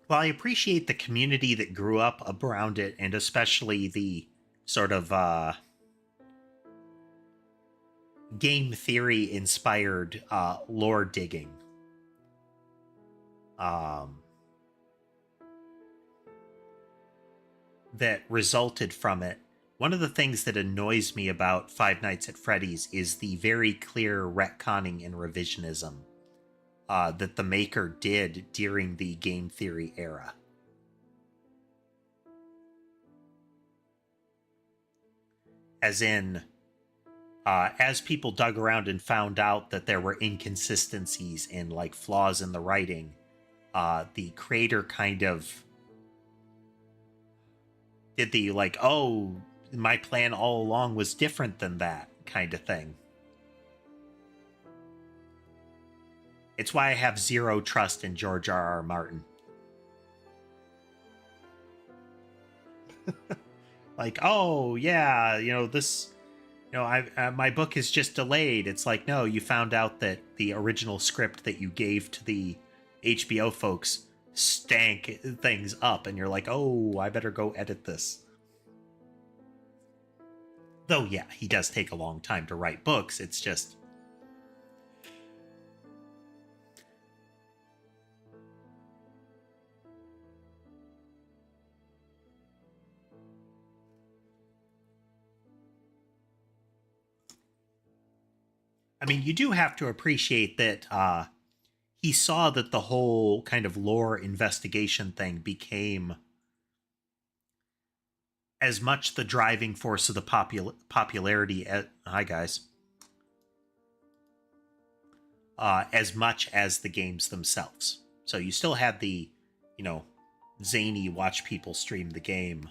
Well, I appreciate the community that grew up around it, and especially the sort of game theory inspired lore digging. Um, that resulted from it. One of the things that annoys me about Five Nights at Freddy's is the very clear retconning and revisionism that the maker did during the game theory era. As in, as people dug around and found out that there were inconsistencies and like flaws in the writing, the creator kind of did the like, oh, my plan all along was different than that kind of thing. It's why I have zero trust in George R.R. Martin. Like, oh yeah, this, my book is just delayed. It's like, no, you found out that the original script that you gave to the HBO folks stank things up, and you're like, oh, I better go edit this. Though, yeah, he does take a long time to write books. It's just, I mean, you do have to appreciate that he saw that the whole kind of lore investigation thing became as much the driving force of the popularity at, hi guys, as much as the games themselves. So you still had the, zany watch people stream the game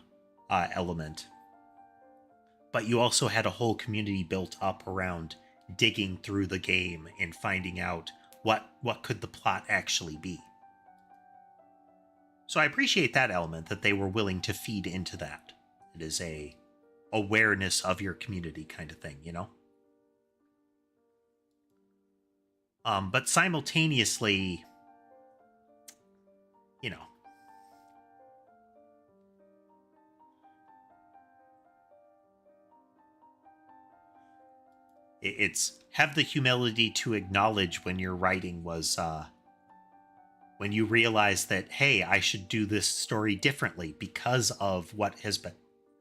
element, but you also had a whole community built up around digging through the game and finding out what could the plot actually be. So I appreciate that element, that they were willing to feed into that. It is a awareness of your community kind of thing, But simultaneously, you know, it's have the humility to acknowledge when your writing was when you realize that, hey, I should do this story differently because of what has been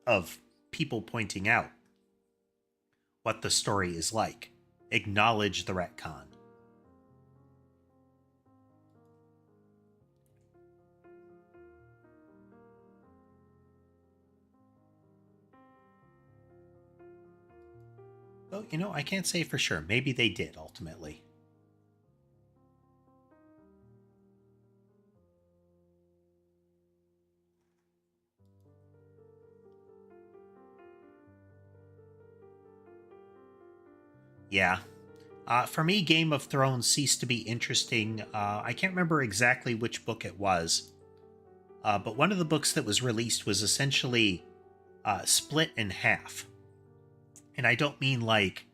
of people pointing out what the story is like. Acknowledge the retcon. Though, I can't say for sure. Maybe they did ultimately. Yeah. For me, Game of Thrones ceased to be interesting. I can't remember exactly which book it was, but one of the books that was released was essentially split in half. And I don't mean like,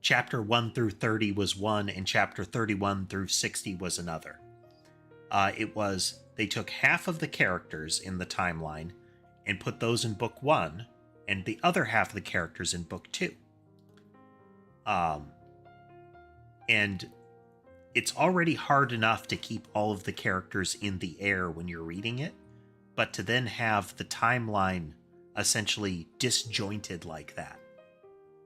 chapter 1 through 30 was one and chapter 31 through 60 was another. It was, they took half of the characters in the timeline and put those in book 1 and the other half of the characters in book 2. And it's already hard enough to keep all of the characters in the air when you're reading it, but to then have the timeline essentially disjointed like that,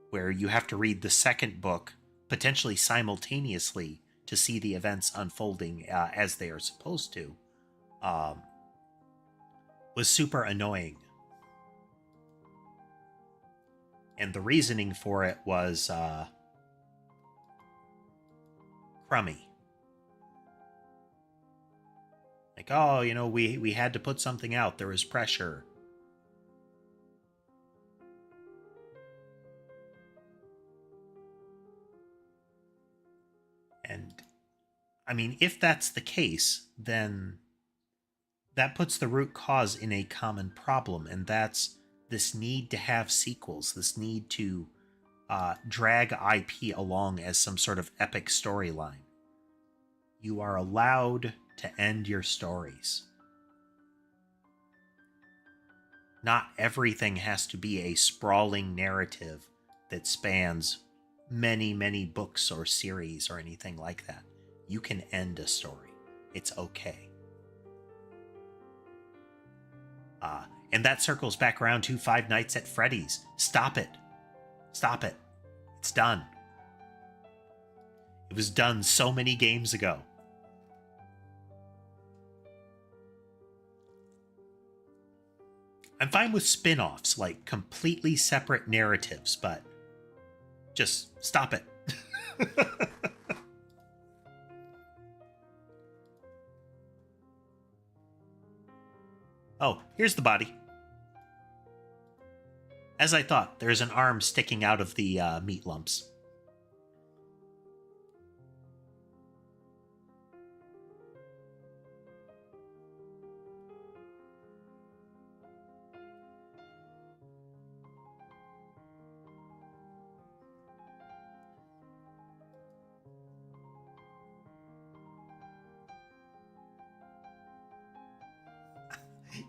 where you have to read the second book potentially simultaneously to see the events unfolding as they are supposed to, was super annoying. And the reasoning for it was crummy. Like, oh, we had to put something out. There was pressure. And, I mean, if that's the case, then that puts the root cause in a common problem, and that's this need to have sequels, this need to drag IP along as some sort of epic storyline. You are allowed to end your stories. Not everything has to be a sprawling narrative that spans many, many books or series or anything like that. You can end a story. It's okay. And that circles back around to Five Nights at Freddy's. Stop it. Stop it. It's done. It was done so many games ago. I'm fine with spin-offs, like completely separate narratives, but just stop it. Oh, here's the body. As I thought, there's an arm sticking out of the meat lumps.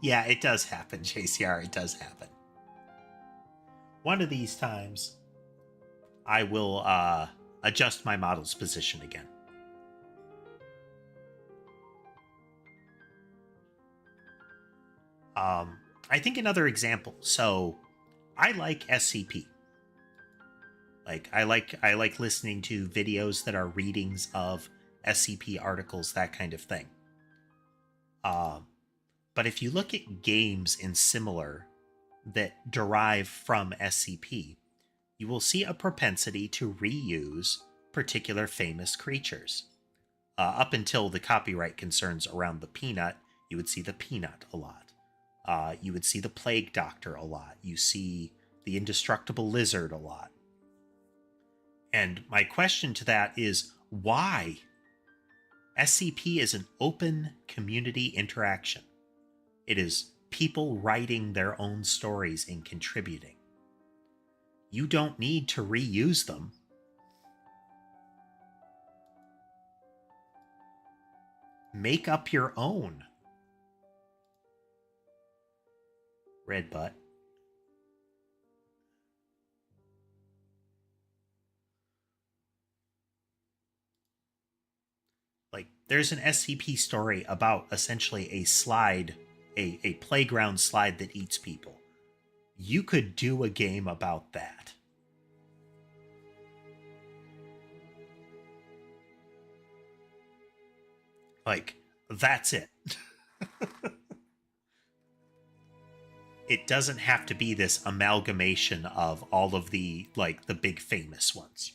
Yeah, it does happen, JCR. It does happen. One of these times, I will adjust my model's position again. I think another example. So, I like SCP. Like I like listening to videos that are readings of SCP articles, that kind of thing. But if you look at games in similar that derive from SCP, you will see a propensity to reuse particular famous creatures. Up until the copyright concerns around the peanut, you would see the peanut a lot. You would see the plague doctor a lot. You see the indestructible lizard a lot. And my question to that is, why? SCP is an open community interaction. It is people writing their own stories and contributing. You don't need to reuse them. Make up your own. Red butt. Like, there's an SCP story about essentially a slide, a playground slide that eats people. You could do a game about that. Like, that's it. It doesn't have to be this amalgamation of all of the, like, the big famous ones.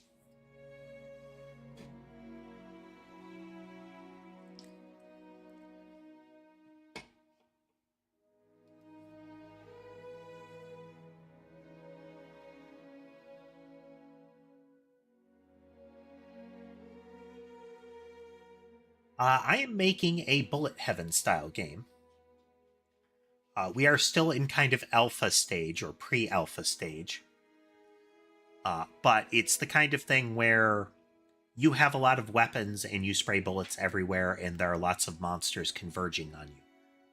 I am making a Bullet Heaven style game. We are still in kind of alpha stage or pre-alpha stage. But it's the kind of thing where you have a lot of weapons and you spray bullets everywhere and there are lots of monsters converging on you.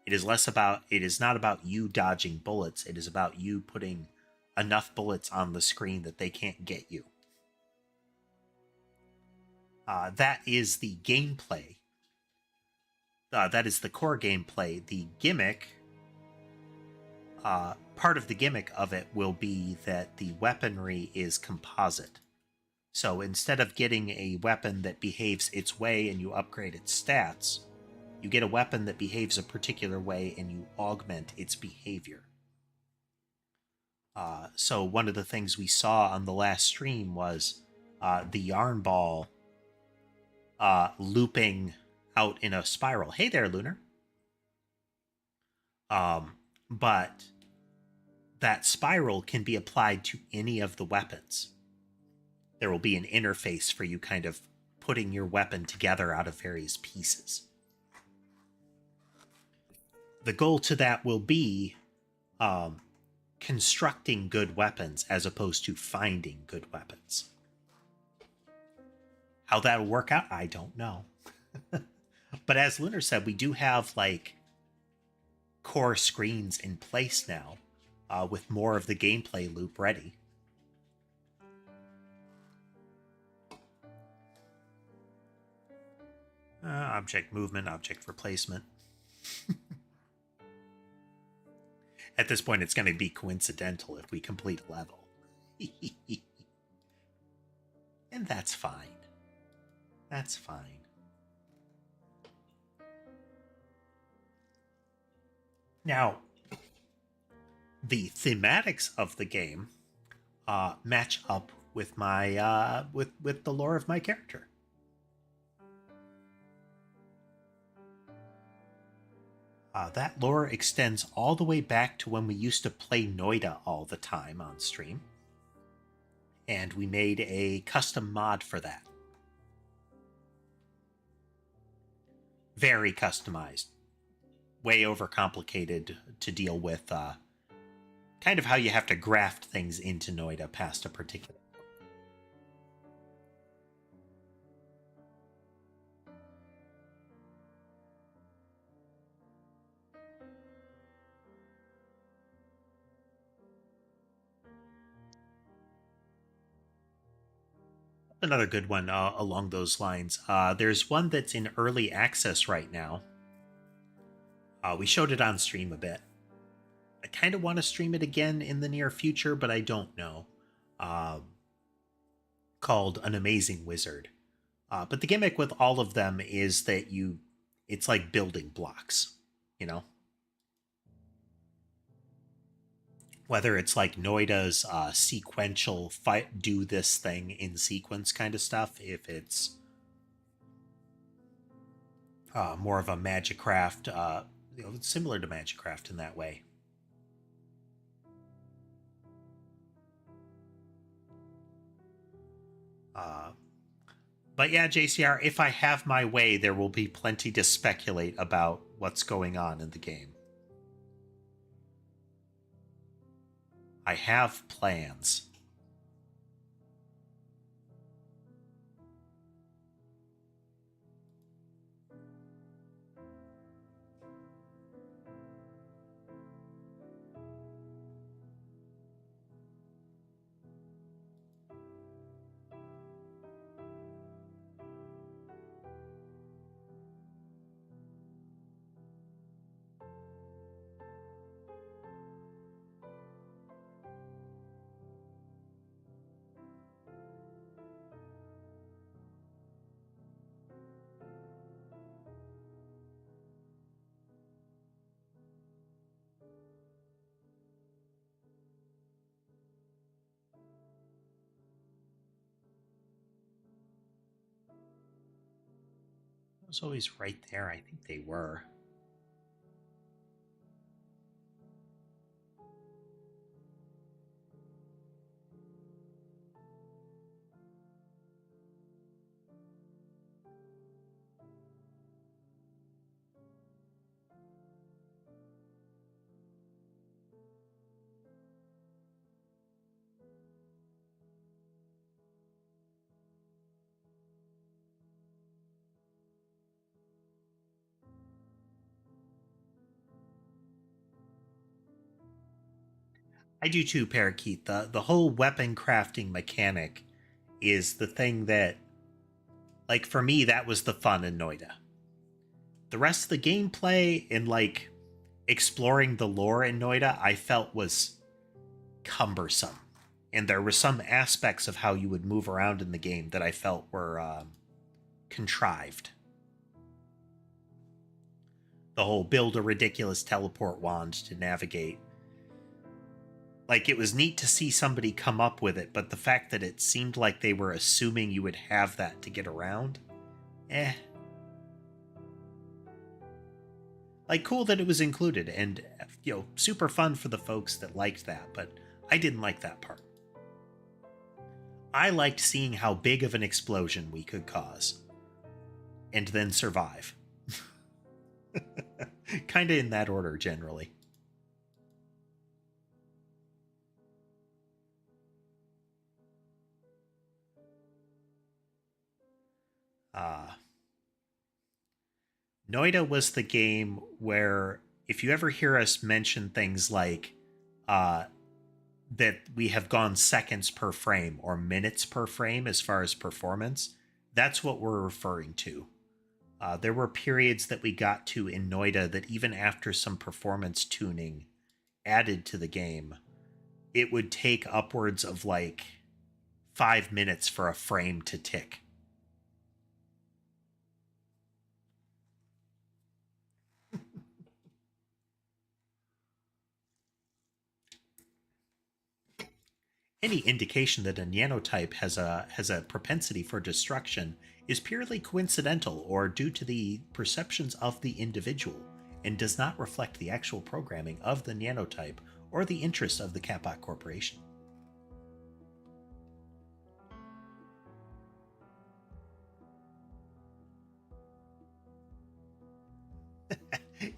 It is not about you dodging bullets, it is about you putting enough bullets on the screen that they can't get you. That is the gameplay. That is the core gameplay. The gimmick, part of the gimmick of it will be that the weaponry is composite. So instead of getting a weapon that behaves its way and you upgrade its stats, you get a weapon that behaves a particular way and you augment its behavior. So one of the things we saw on the last stream was the yarn ball looping out in a spiral. Hey there, Lunar. But that spiral can be applied to any of the weapons. There will be an interface for you kind of putting your weapon together out of various pieces. The goal to that will be constructing good weapons as opposed to finding good weapons. How that'll work out, I don't know. But as Lunar said, we do have like core screens in place now with more of the gameplay loop ready. Object movement, object replacement. At this point, it's going to be coincidental if we complete a level. And that's fine. That's fine. Now, the thematics of the game match up with my with the lore of my character. That lore extends all the way back to when we used to play Noida all the time on stream. And we made a custom mod for that. Very customized. Way overcomplicated to deal with kind of how you have to graft things into Noida past a particular. Another good one along those lines. There's one that's in early access right now. We showed it on stream a bit. I kind of want to stream it again in the near future, but I don't know. Called An Amazing Wizard. But the gimmick with all of them is that it's like building blocks, you know? Whether it's like Noida's sequential fight, do this thing in sequence kind of stuff, if it's more of a Magicraft, similar to Magicraft in that way. But yeah, JCR, if I have my way, there will be plenty to speculate about what's going on in the game. I have plans. was always right there. I think they were. I do too, Parakeet. The whole weapon crafting mechanic is the thing that, like, for me, that was the fun in Noida. The rest of the gameplay and, like, exploring the lore in Noida, I felt was cumbersome. And there were some aspects of how you would move around in the game that I felt were contrived. The whole build a ridiculous teleport wand to navigate. Like, it was neat to see somebody come up with it, but the fact that it seemed like they were assuming you would have that to get around, eh. Like, cool that it was included, and, super fun for the folks that liked that, but I didn't like that part. I liked seeing how big of an explosion we could cause, and then survive. Kinda in that order, generally. Noida was the game where, if you ever hear us mention things like uh, that we have gone seconds per frame or minutes per frame as far as performance, that's what we're referring to. There were periods that we got to in Noida that even after some performance tuning added to the game, it would take upwards of like 5 minutes for a frame to tick. Any indication that a nanotype has a propensity for destruction is purely coincidental or due to the perceptions of the individual, and does not reflect the actual programming of the nanotype or the interests of the Catbot Corporation.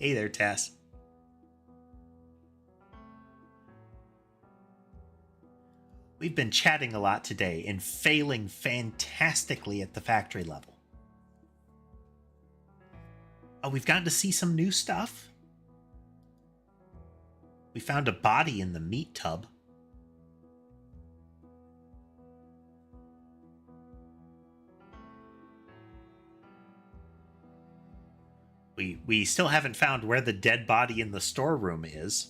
Hey there, Tass. We've been chatting a lot today and failing fantastically at the factory level. Oh, we've gotten to see some new stuff. We found a body in the meat tub. We still haven't found where the dead body in the storeroom is.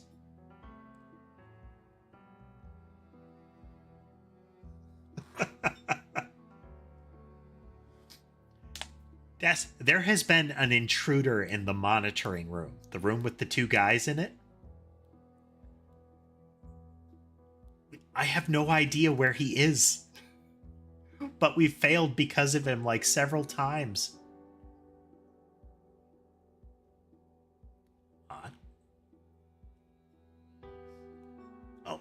There has been an intruder in the monitoring room, the room with the two guys in it. I have no idea where he is, but we failed because of him like several times. Odd. Oh.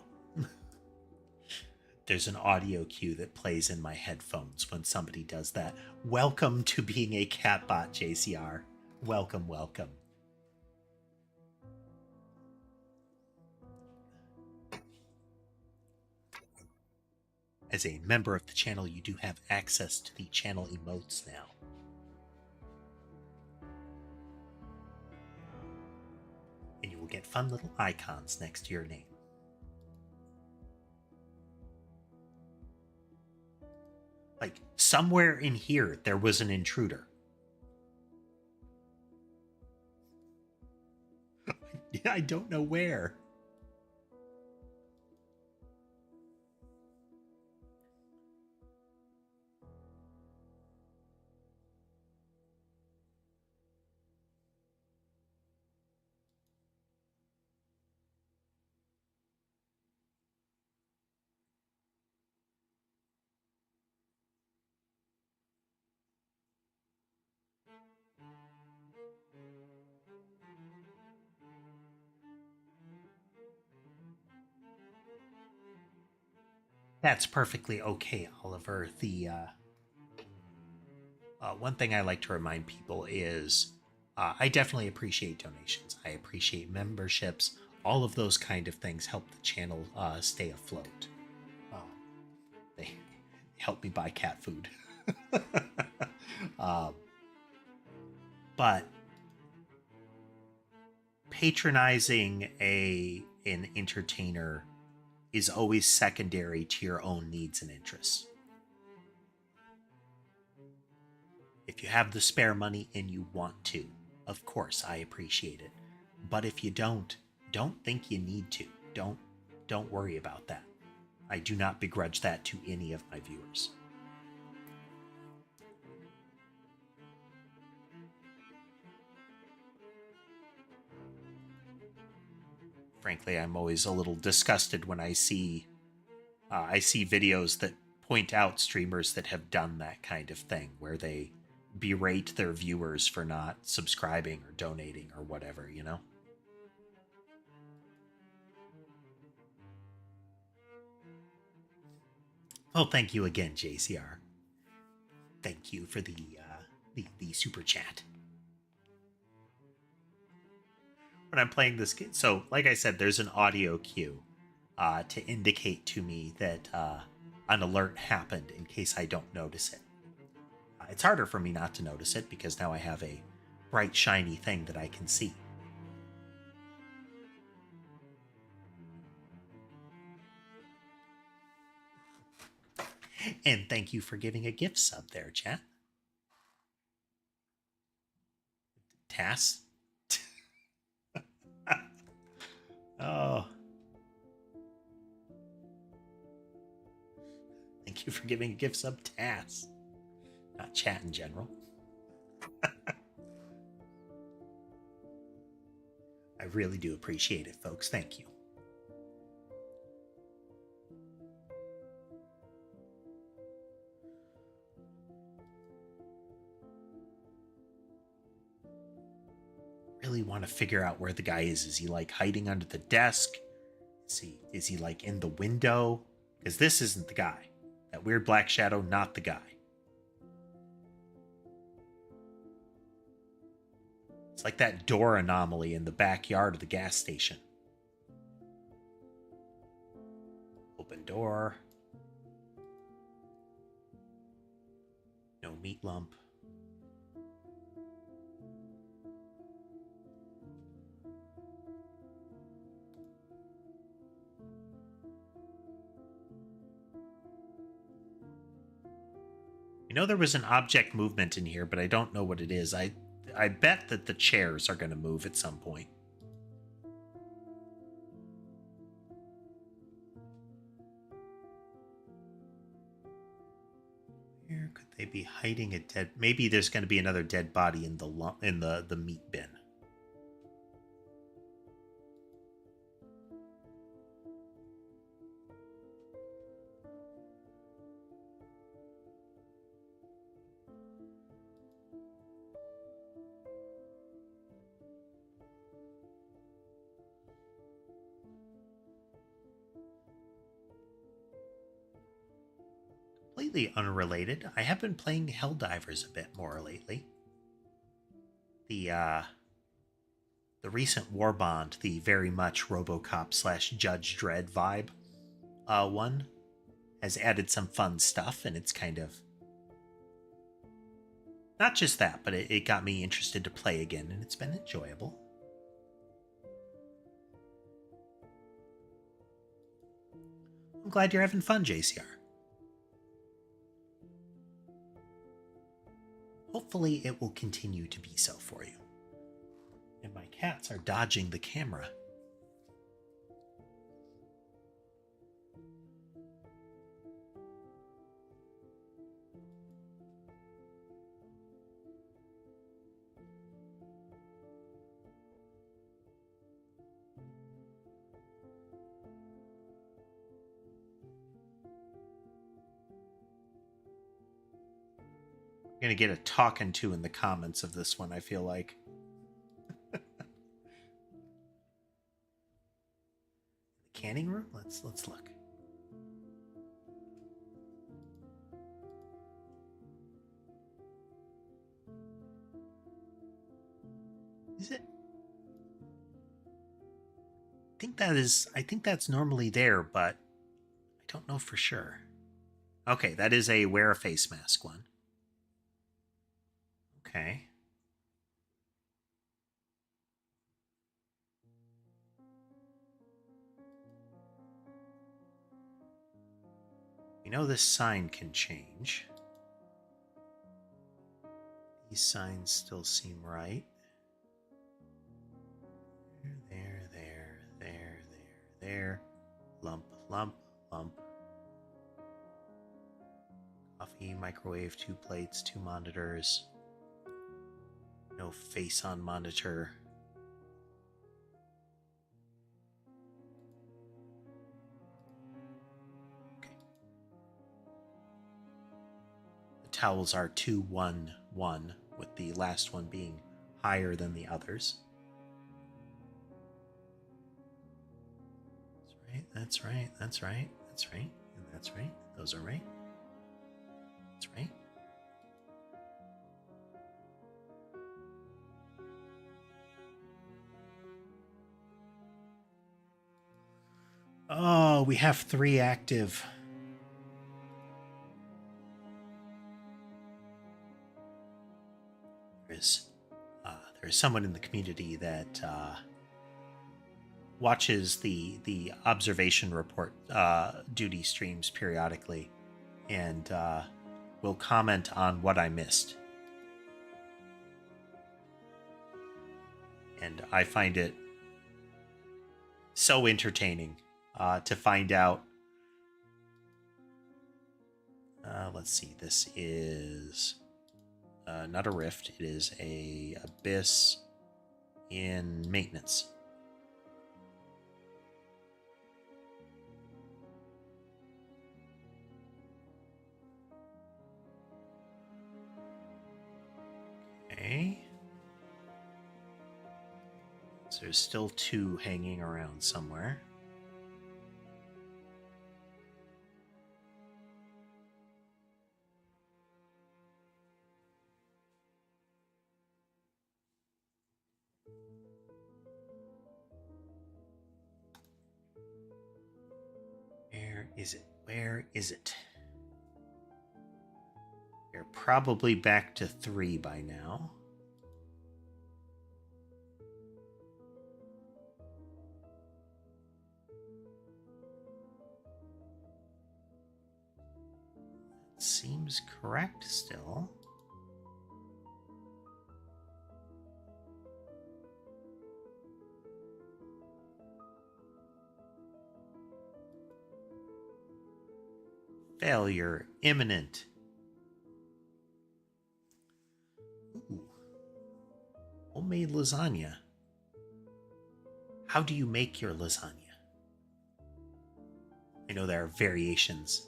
There's an audio cue that plays in my headphones when somebody does that. Welcome to being a catbot, JCR. Welcome, welcome. As a member of the channel, you do have access to the channel emotes now. And you will get fun little icons next to your name. Like, somewhere in here, there was an intruder. Yeah, I don't know where. That's perfectly okay, Oliver. The one thing I like to remind people is I definitely appreciate donations. I appreciate memberships. All of those kind of things help the channel stay afloat. Um, they help me buy cat food. um, but patronizing an entertainer is always secondary to your own needs and interests. If you have the spare money and you want to, of course I appreciate it. But if you don't think you need to. Don't worry about that. I do not begrudge that to any of my viewers. Frankly, I'm always a little disgusted when I see videos that point out streamers that have done that kind of thing, where they berate their viewers for not subscribing or donating or whatever, you know? Oh, thank you again, JCR. Thank you for the super chat. When I'm playing this game, so like I said, there's an audio cue to indicate to me that an alert happened in case I don't notice it. It's harder for me not to notice it because now I have a bright, shiny thing that I can see. And thank you for giving a gift sub there, chat. Tass? Oh. Thank you for giving a gift sub, Tass. Not chat in general. I really do appreciate it, folks. Thank you. Really want to figure out where the guy is. Is he like hiding under the desk? Is he like in the window? Because this isn't the guy. That weird black shadow, not the guy. It's like that door anomaly in the backyard of the gas station. Open door. No meat lump. You know there was an object movement in here, but I don't know what it is. I bet that the chairs are going to move at some point. Where could they be hiding a dead? Maybe there's going to be another dead body in the meat bin. Completely unrelated, I have been playing Helldivers a bit more lately. The recent Warbond, the very much RoboCop / Judge Dredd vibe one, has added some fun stuff, and it's kind of not just that, but it got me interested to play again, and it's been enjoyable. I'm glad you're having fun, JCR. Hopefully it will continue to be so for you. And my cats are dodging the camera. I'm gonna get a talking to in the comments of this one, I feel like. The canning room? Let's look. Is it? I think that's normally there, but I don't know for sure. Okay, that is a wear a face mask one. Okay. We know this sign can change. These signs still seem right. There. Lump, lump, lump. Coffee, microwave, 2 plates, 2 monitors. No face on monitor. Okay. The towels are 2, 1, 1, with the last one being higher than the others. That's right. That's right. That's right. And that's right. Those are right. That's right. Oh, we have 3 active. There's someone in the community that watches the observation report duty streams periodically, and will comment on what I missed. And I find it so entertaining to find out. Let's see. This is not a rift. It is a abyss in maintenance. Okay. So there's still 2 hanging around somewhere. Where is it? Where is it? They're probably back to 3 by now. That seems correct still. Failure imminent. Ooh. Homemade lasagna. How do you make your lasagna? I know there are variations.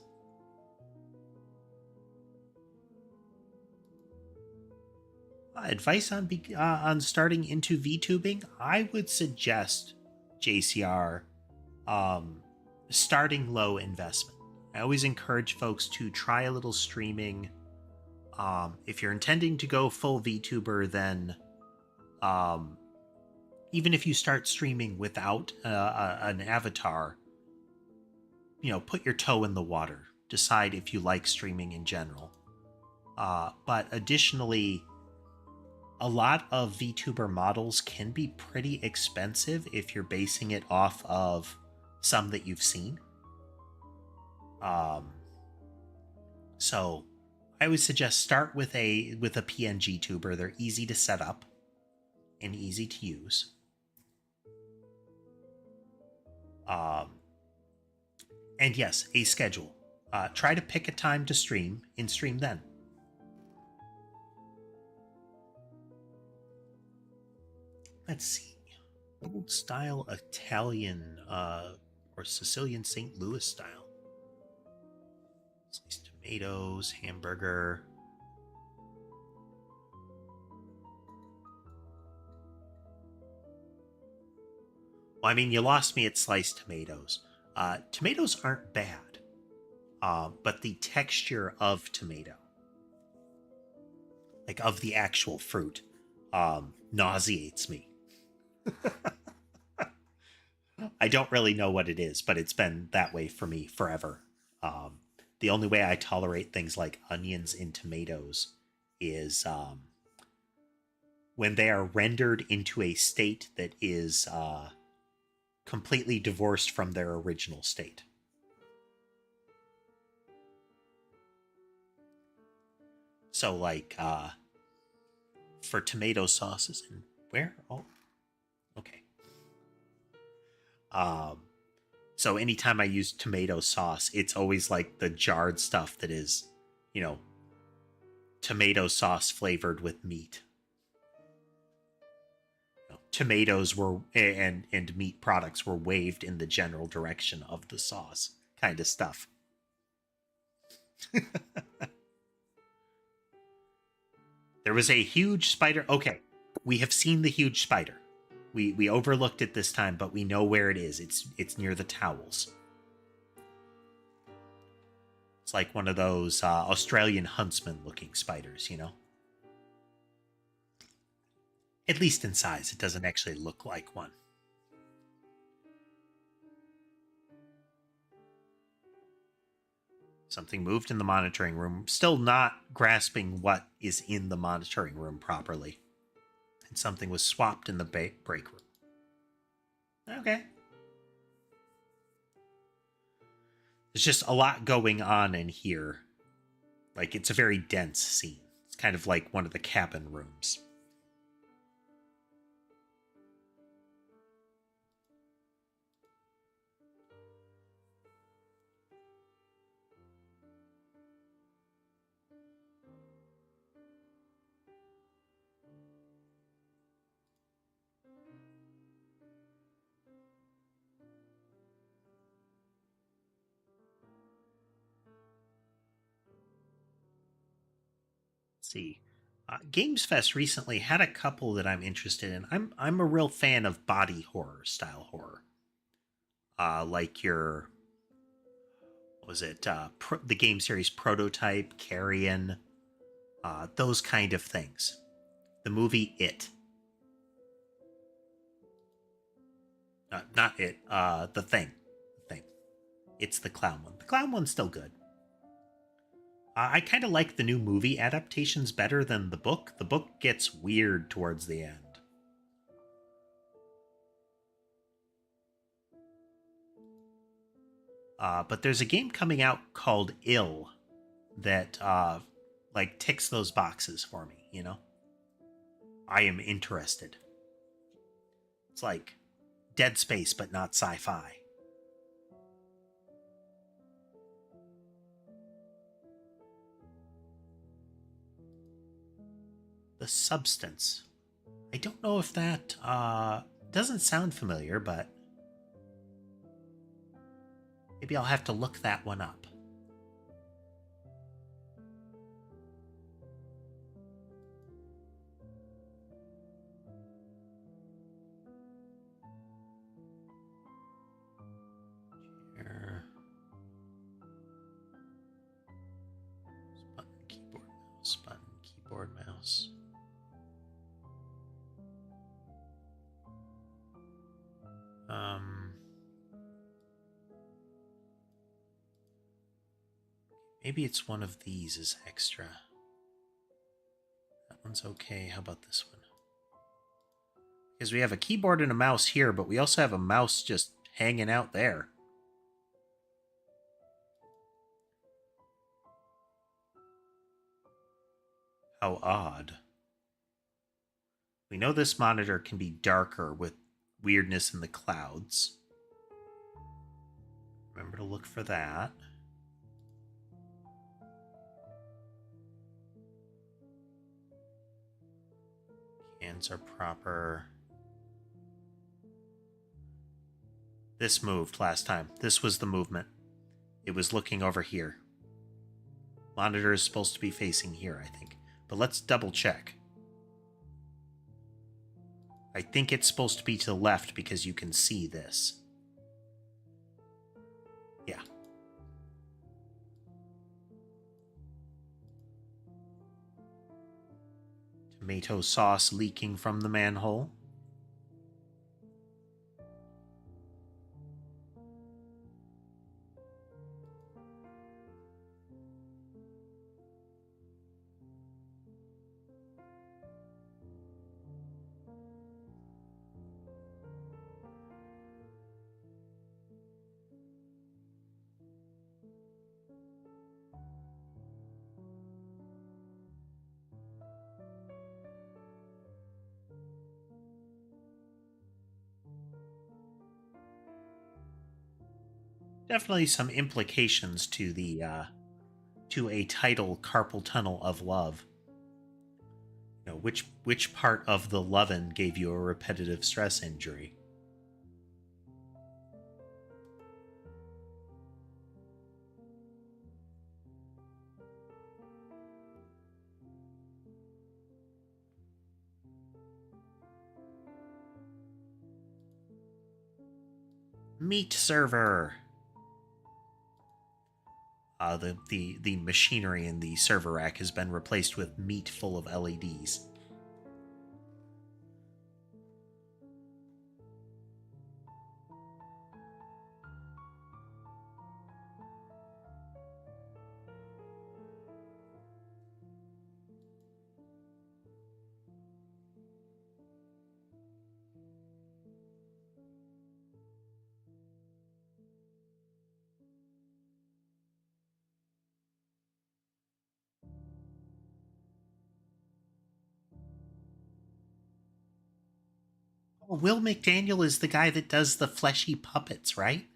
Advice on starting into VTubing? I would suggest JCR starting low investment. I always encourage folks to try a little streaming. If you're intending to go full VTuber, then even if you start streaming without an avatar, put your toe in the water. Decide if you like streaming in general. But additionally, a lot of VTuber models can be pretty expensive if you're basing it off of some that you've seen. So I would suggest start with a PNG tuber. They're easy to set up and easy to use. And yes, a schedule. Try to pick a time to stream and stream then. Let's see. Old style Italian or Sicilian St. Louis style. Sliced tomatoes, hamburger. Well, I mean, you lost me at sliced tomatoes. Tomatoes aren't bad, but the texture of tomato, like of the actual fruit, nauseates me. I don't really know what it is, but it's been that way for me forever. The only way I tolerate things like onions and tomatoes is when they are rendered into a state that is completely divorced from their original state. So, like, for tomato sauces, and where? Oh, okay. Um, so anytime I use tomato sauce, it's always like the jarred stuff that is, you know, tomato sauce flavored with meat. Tomatoes were and meat products were waved in the general direction of the sauce kind of stuff. There was a huge spider. Okay, we have seen the huge spider. We overlooked it this time, but we know where it is. It's near the towels. It's like one of those Australian huntsman looking spiders, you know? At least in size, it doesn't actually look like one. Something moved in the monitoring room, still not grasping what is in the monitoring room properly. And something was swapped in the break room. Okay. There's just a lot going on in here. Like, it's a very dense scene. It's kind of like one of the cabin rooms. Let's see. Games Fest recently had a couple that I'm interested in. I'm a real fan of body horror style horror. Like your what was it the game series Prototype, Carrion, those kind of things. The movie It, not It, the thing. It's the clown one. The clown one's still good. I kind of like the new movie adaptations better than the book. The book gets weird towards the end. But there's a game coming out called Ill that like ticks those boxes for me, you know? I am interested. It's like Dead Space, but not sci-fi. The Substance. I don't know if that doesn't sound familiar, but maybe I'll have to look that one up. Here. Button, keyboard, mouse, button, keyboard, mouse. Maybe it's one of these is extra. That one's okay. How about this one? Because we have a keyboard and a mouse here, but we also have a mouse just hanging out there. How odd. We know this monitor can be darker with weirdness in the clouds. Remember to look for that. Hands are proper. This moved last time. This was the movement. It was looking over here. Monitor is supposed to be facing here, I think. But let's double check. I think it's supposed to be to the left because you can see this. Yeah. Tomato sauce leaking from the manhole. Definitely some implications to the to a title carpal tunnel of love. You know, which part of the lovin' gave you a repetitive stress injury? Meat server. The machinery in the server rack has been replaced with meat full of LEDs. Oh, Will McDaniel is the guy that does the fleshy puppets, right?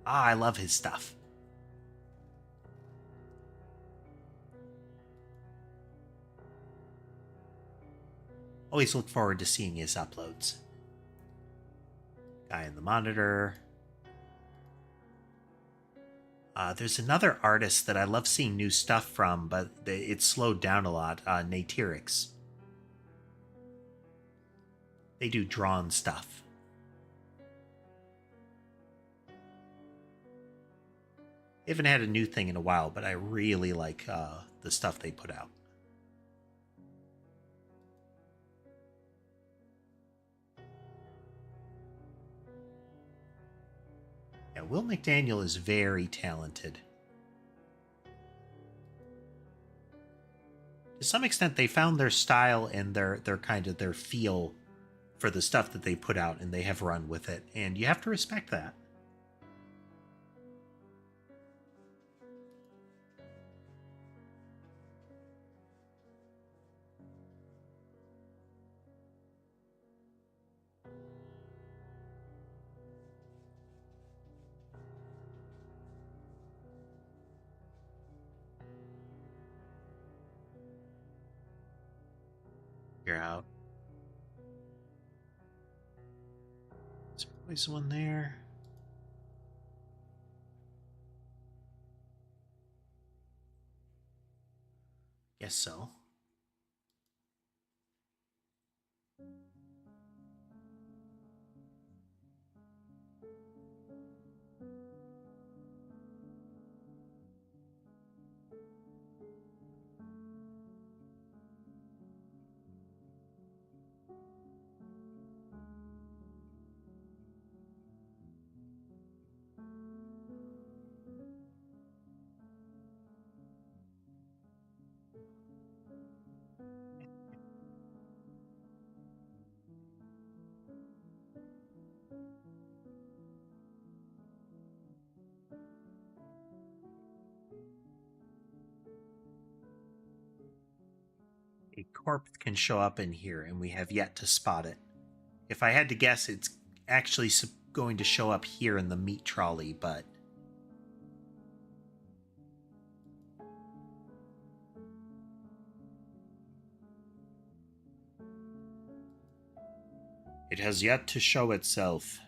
Ah, I love his stuff. Always look forward to seeing his uploads. Guy in the monitor. There's another artist that I love seeing new stuff from, but it's slowed down a lot. Natyrix. They do drawn stuff. They haven't had a new thing in a while, but I really like the stuff they put out. Yeah, Will McDaniel is very talented. To some extent, they found their style and their kind of their feel for the stuff that they put out, and they have run with it, and you have to respect that. Figure out. Is there always one there? Guess so. A corpse can show up in here, and we have yet to spot it. If I had to guess, it's actually going to show up here in the meat trolley, but it has yet to show itself.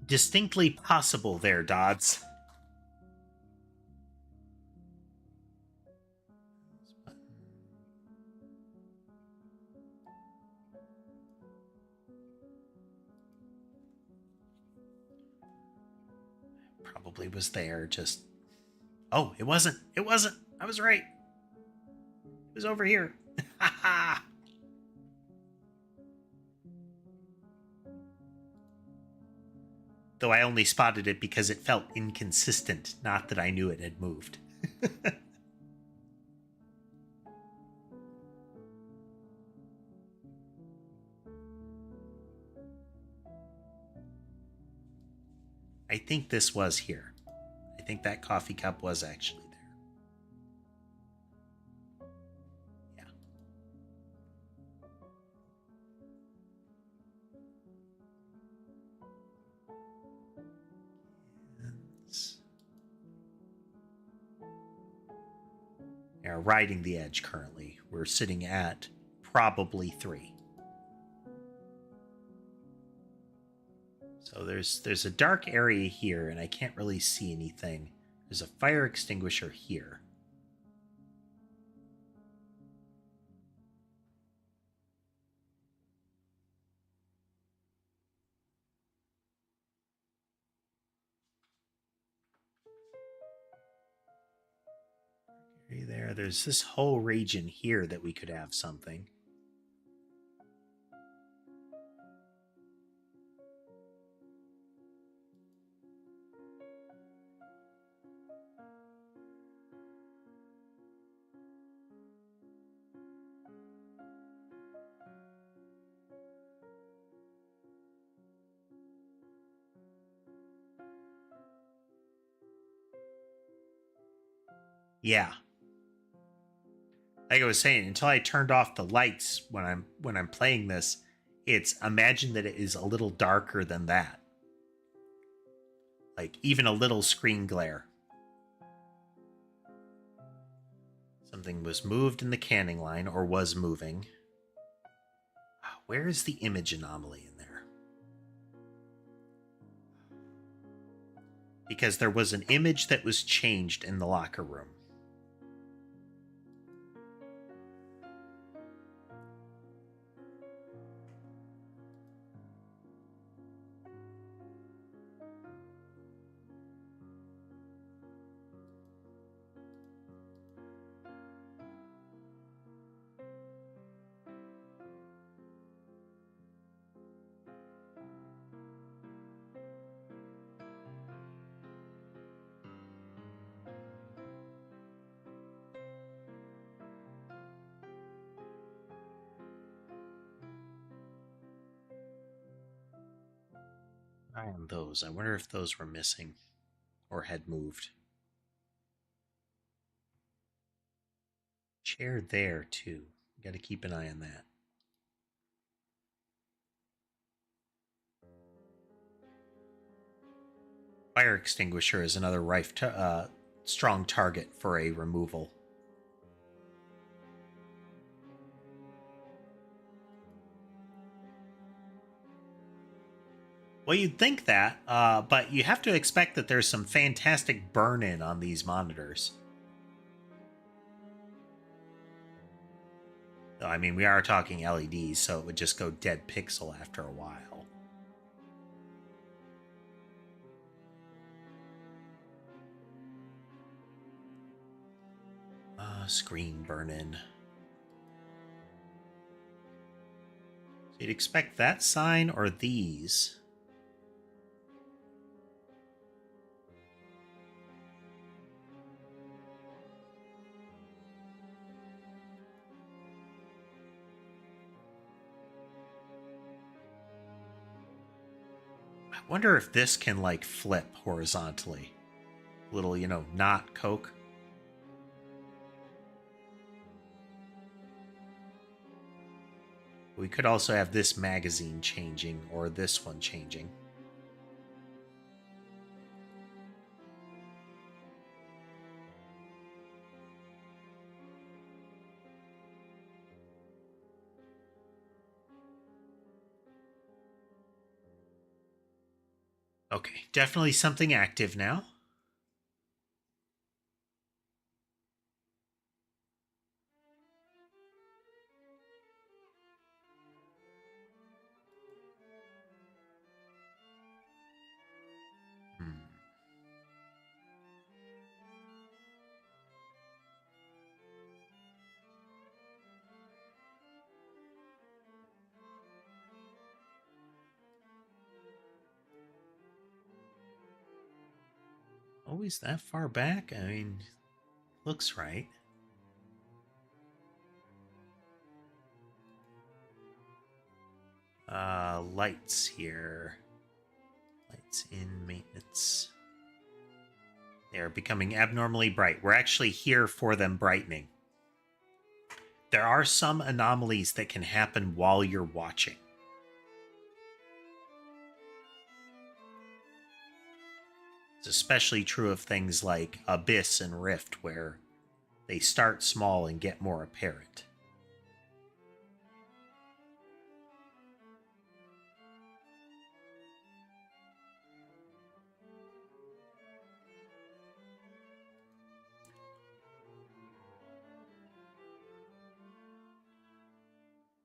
Distinctly possible there, Dodds. Probably was there, just... Oh, it wasn't. It wasn't. I was right. It was over here. Ha ha! Though I only spotted it because it felt inconsistent, not that I knew it had moved. I think this was here. I think that coffee cup was actually there. Yeah. We are riding the edge currently. We're sitting at probably 3. So there's a dark area here, and I can't really see anything. There's a fire extinguisher here. There's this whole region here that we could have something. Yeah. Like I was saying, until I turned off the lights when I'm playing this, it's imagine that it is a little darker than that. Like even a little screen glare. Something was moved in the canning line, or was moving. Where is the image anomaly in there? Because there was an image that was changed in the locker room. Eye on those. I wonder if those were missing or had moved. Chair there too. Got to keep an eye on that. Fire extinguisher is another strong target for a removal. Well, you'd think that, but you have to expect that there's some fantastic burn-in on these monitors. I mean, we are talking LEDs, so it would just go dead pixel after a while. Screen burn-in. So you'd expect that sign or these. I wonder if this can, like, flip horizontally. Little, not Coke. We could also have this magazine changing, or this one changing. Okay, definitely something active now. Hmm. Always that far back? I mean, looks right. Lights here. Lights in maintenance. They're becoming abnormally bright. We're actually here for them brightening. There are some anomalies that can happen while you're watching. It's especially true of things like Abyss and Rift, where they start small and get more apparent.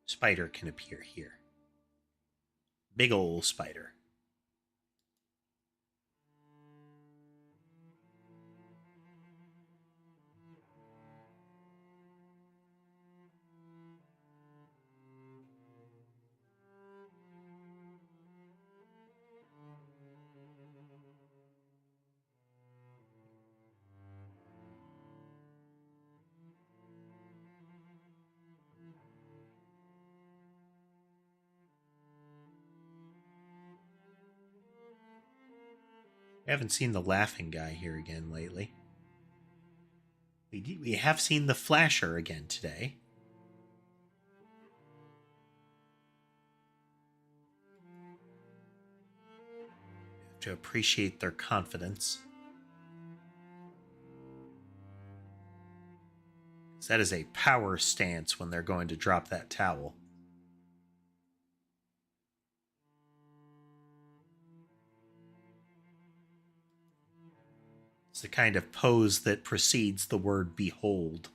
Spider can appear here. Big ol' spider. I haven't seen the laughing guy here again lately. We have seen the flasher again today. Have to appreciate their confidence. That is a power stance when they're going to drop that towel. It's the kind of pose that precedes the word behold.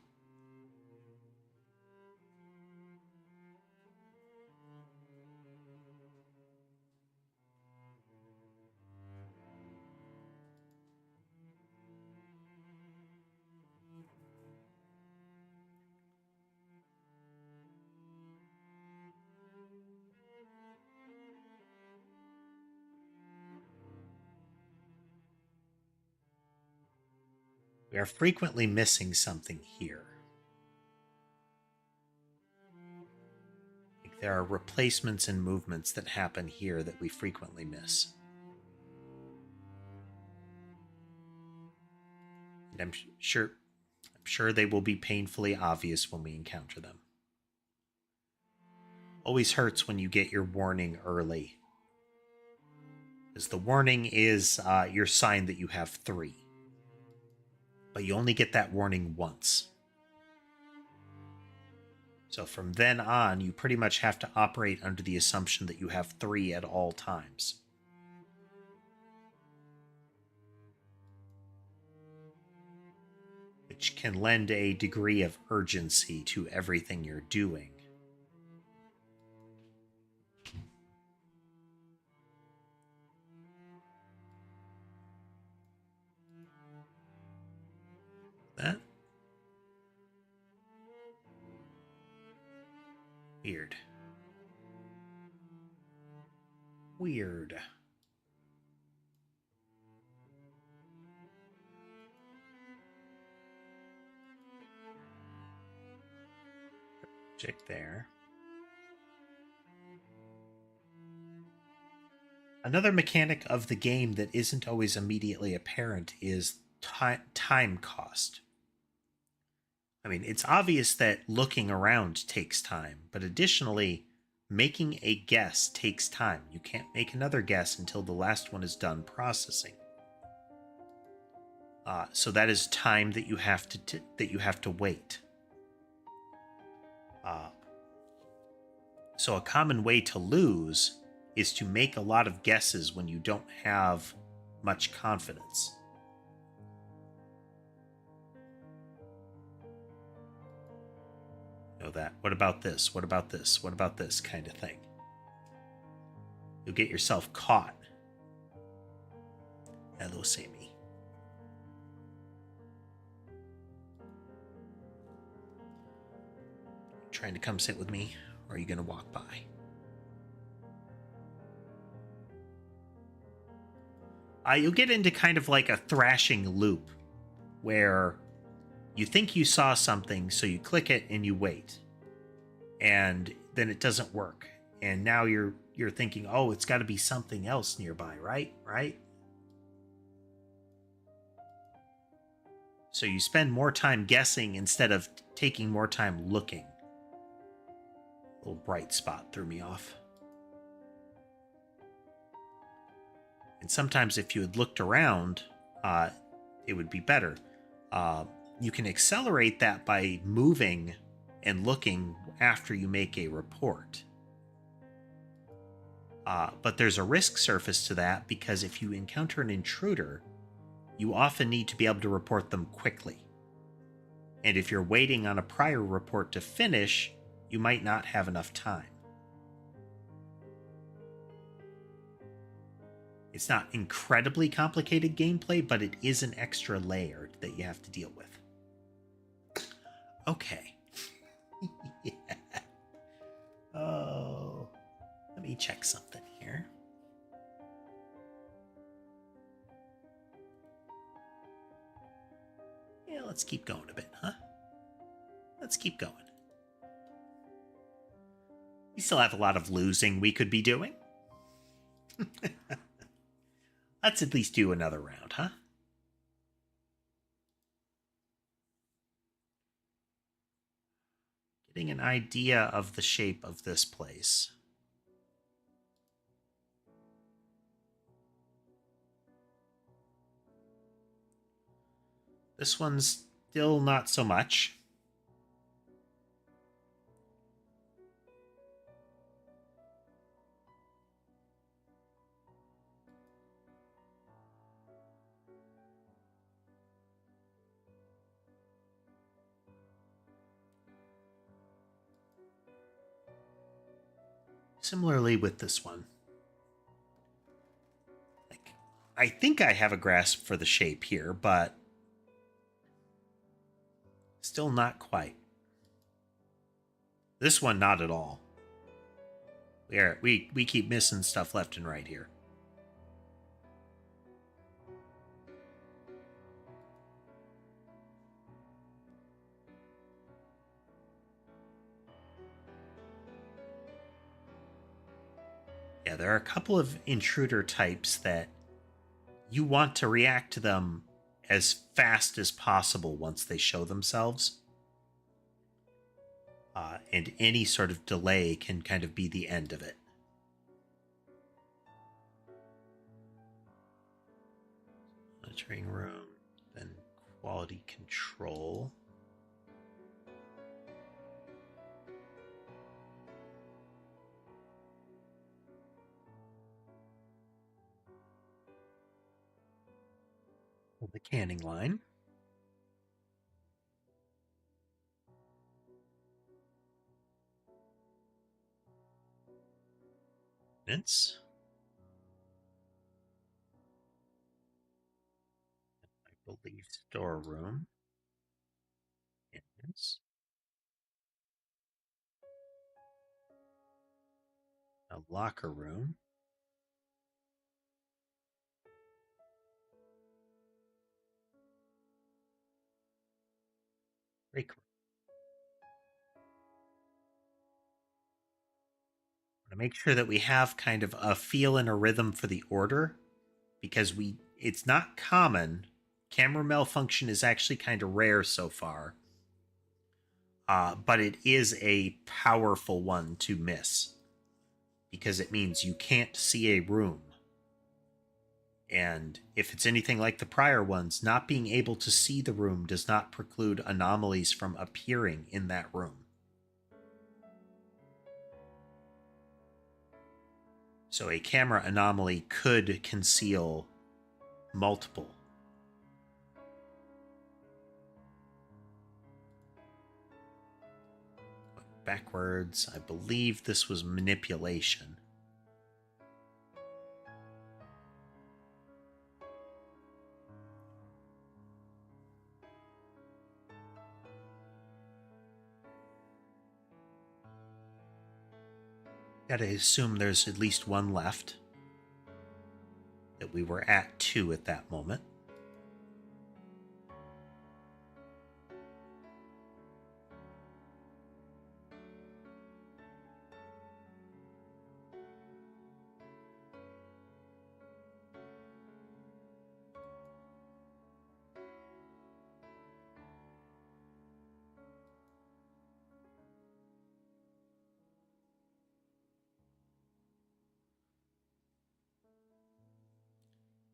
We are frequently missing something here. Like there are replacements and movements that happen here that we frequently miss. And I'm sure they will be painfully obvious when we encounter them. Always hurts when you get your warning early. Because the warning is your sign that you have 3. But you only get that warning once. So from then on, you pretty much have to operate under the assumption that you have 3 at all times. Which can lend a degree of urgency to everything you're doing. That? Weird. Weird. Check there. Another mechanic of the game that isn't always immediately apparent is time cost. I mean, it's obvious that looking around takes time, but additionally, making a guess takes time. You can't make another guess until the last one is done processing. So that is time that you have to wait. So a common way to lose is to make a lot of guesses when you don't have much confidence. You know that, what about this? What about this? What about this kind of thing? You'll get yourself caught. Hello, Sammy. Trying to come sit with me, or are you going to walk by? You'll get into kind of like a thrashing loop where you think you saw something, so you click it and you wait, and then it doesn't work, and now you're thinking, oh, it's got to be something else nearby, right? So you spend more time guessing instead of taking more time looking. A little bright spot threw me off. And sometimes if you had looked around, it would be better. You can accelerate that by moving and looking after you make a report. But there's a risk surface to that, because if you encounter an intruder, you often need to be able to report them quickly. And if you're waiting on a prior report to finish, you might not have enough time. It's not incredibly complicated gameplay, but it is an extra layer that you have to deal with. Okay. Yeah. Oh, let me check something here. Yeah, let's keep going a bit, huh? Let's keep going. We still have a lot of losing we could be doing. Let's at least do another round, huh? Getting an idea of the shape of this place. This one's still not so much. Similarly with this one. I think I have a grasp for the shape here, but still not quite. This one, not at all. We keep missing stuff left and right here. Yeah, there are a couple of intruder types that you want to react to them as fast as possible once they show themselves. And any sort of delay can kind of be the end of it. Monitoring room, then quality control. The canning line. Minutes. I believe storeroom. Minutes. A locker room. Break room. To make sure that we have kind of a feel and a rhythm for the order, because it's not common. Camera malfunction is actually kind of rare so far, but it is a powerful one to miss, because it means you can't see a room. And if it's anything like the prior ones, not being able to see the room does not preclude anomalies from appearing in that room. So a camera anomaly could conceal multiple. Backwards, I believe this was manipulation. Gotta assume there's at least one left. That we were at 2 at that moment.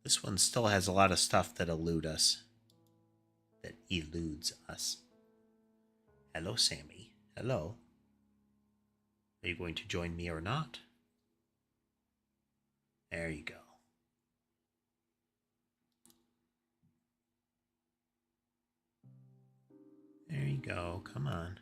This one still has a lot of stuff that eludes us. Hello, Sammy. Hello. Are you going to join me or not? There you go. There you go. Come on.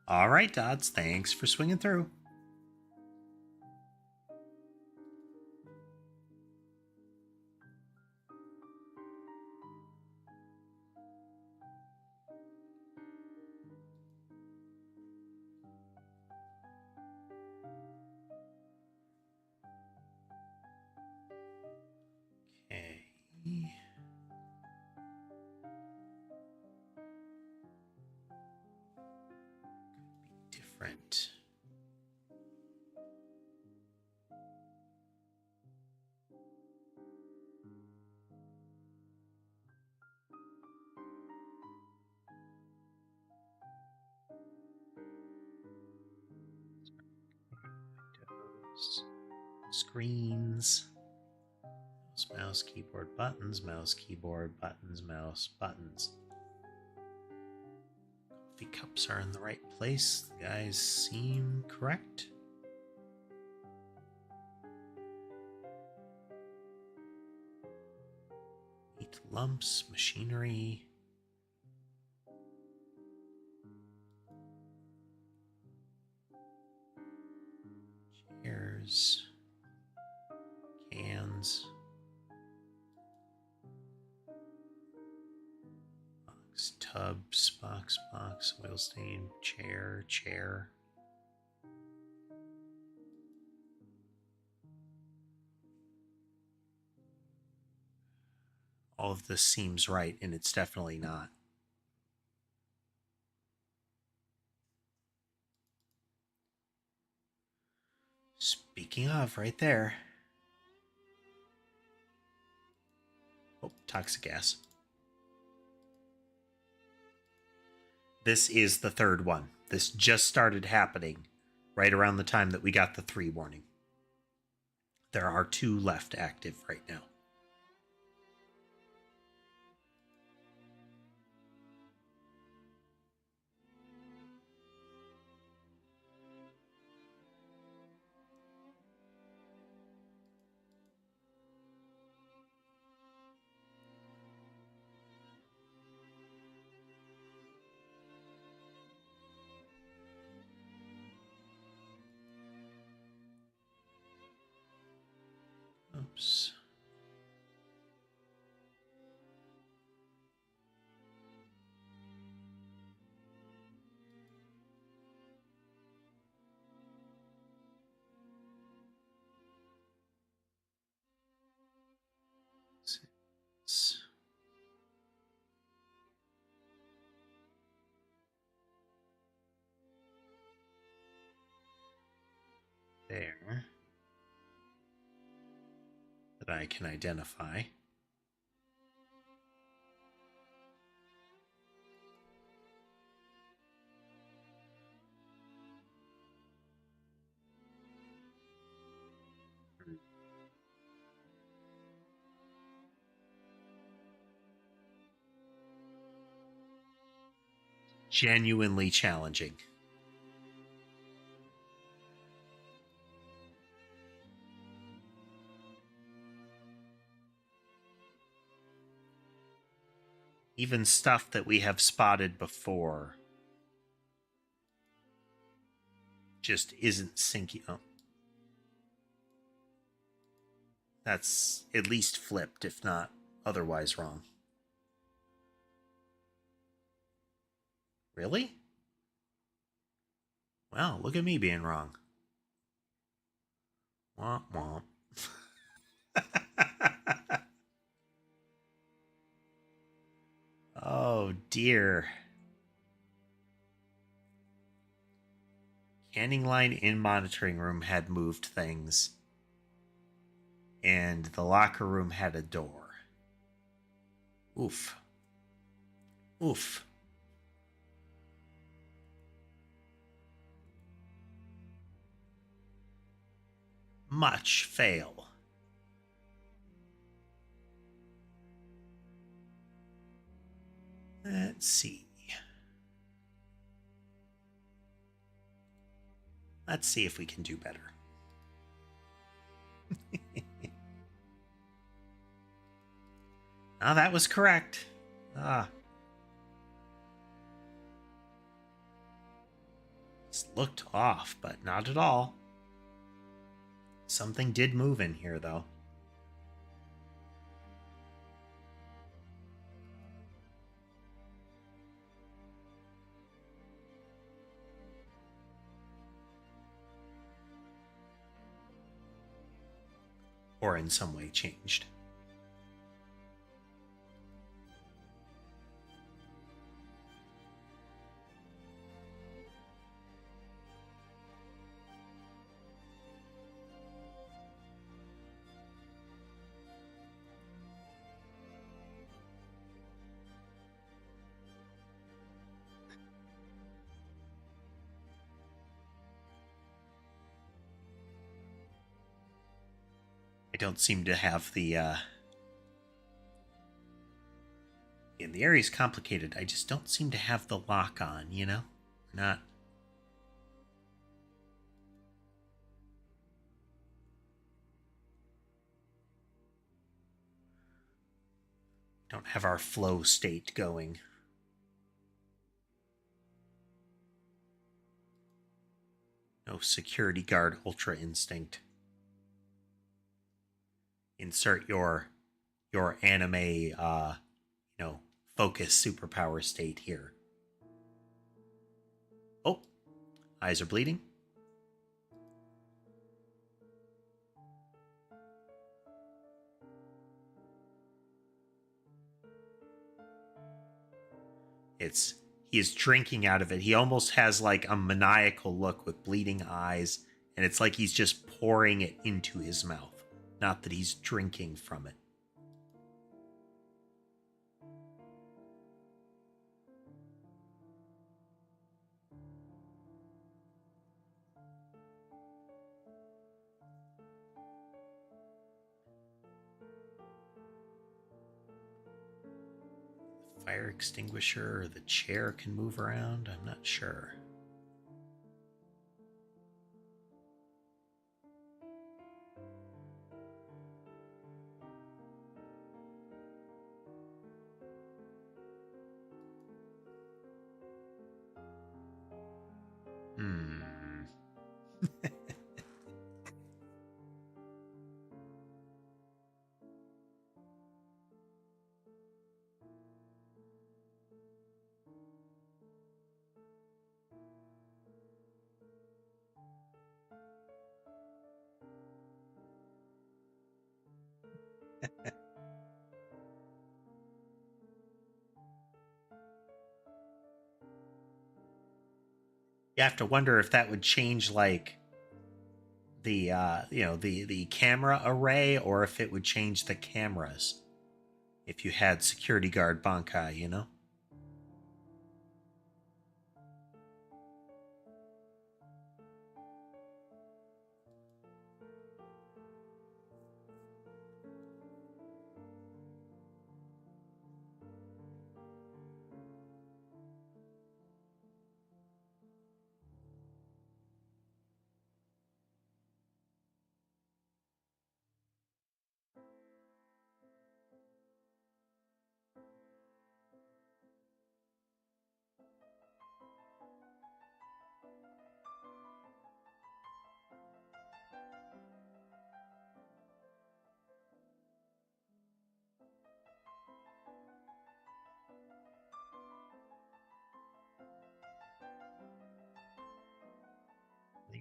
All right, Dodds. Thanks for swinging through. Okay. Different. Screens. Mouse, keyboard, buttons, mouse, keyboard, buttons, mouse, buttons. Coffee cups are in the right place. The guys seem correct. Meat lumps, machinery. Chairs. Cans. Box, tubs, box, oil stain, chair. All of this seems right, and it's definitely not. Speaking of, right there. Oh, toxic gas. This is the third one. This just started happening right around the time that we got the 3 warning. There are 2 left active right now. Oops. There. That I can identify. genuinely challenging. Even stuff that we have spotted before just isn't sinking. Oh. That's at least flipped, if not otherwise wrong. Really? Well, look at me being wrong. Womp womp. Oh dear. Canning line in monitoring room had moved things. And the locker room had a door. Oof. Oof. Much fail. Let's see. Let's see if we can do better. Ah, that was correct. Ah. This looked off, but not at all. Something did move in here, though. Or in some way changed. I don't seem to have the and the area's complicated. I just don't seem to have the lock on, you know? Not don't have our flow state going. No security guard ultra instinct. Insert your anime focus superpower state here. Oh, eyes are bleeding. He is drinking out of it. He almost has like a maniacal look with bleeding eyes, and it's like he's just pouring it into his mouth, not that he's drinking from it. Fire extinguisher or the chair can move around. I'm not sure. You have to wonder if that would change like the the camera array, or if it would change the cameras if you had security guard Bankai, you know?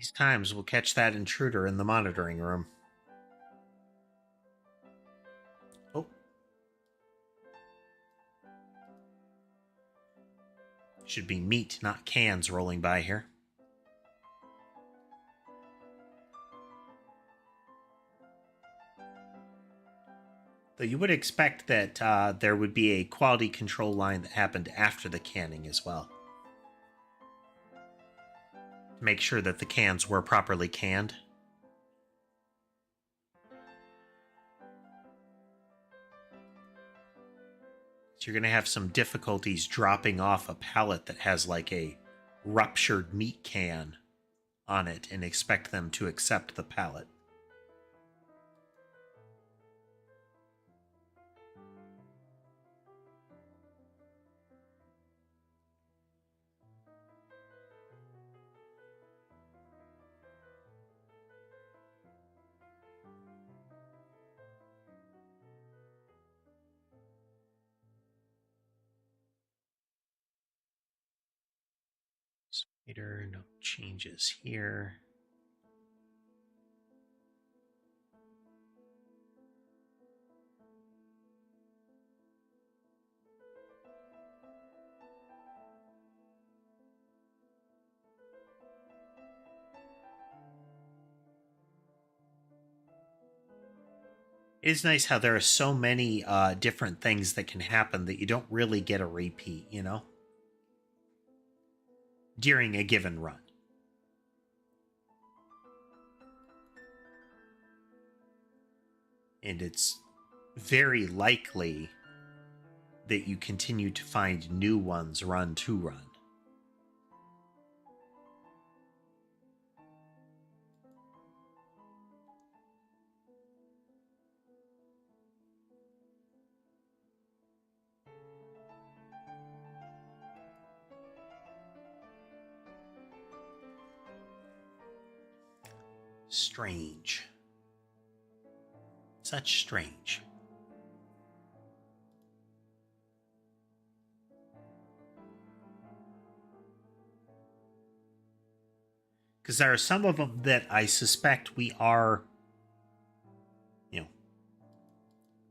These times we'll catch that intruder in the monitoring room. Oh. Should be meat, not cans, rolling by here. Though you would expect that there would be a quality control line that happened after the canning as well. To make sure that the cans were properly canned. So you're going to have some difficulties dropping off a pallet that has like a ruptured meat can on it and expect them to accept the pallet. Spider, no changes here. It is nice how there are so many different things that can happen that you don't really get a repeat, you know? During a given run. And it's very likely that you continue to find new ones run to run. Strange. Such strange. Because there are some of them that I suspect we are,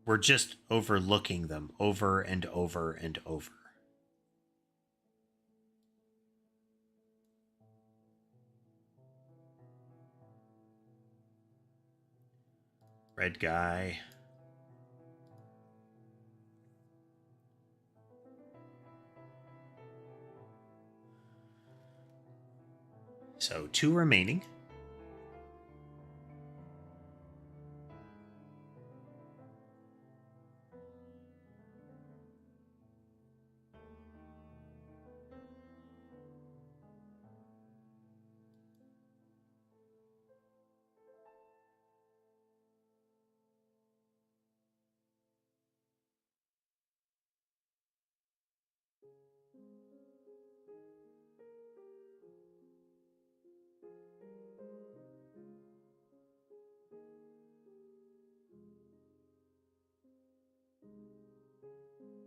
we're just overlooking them over and over and over. Red guy. So 2 remaining.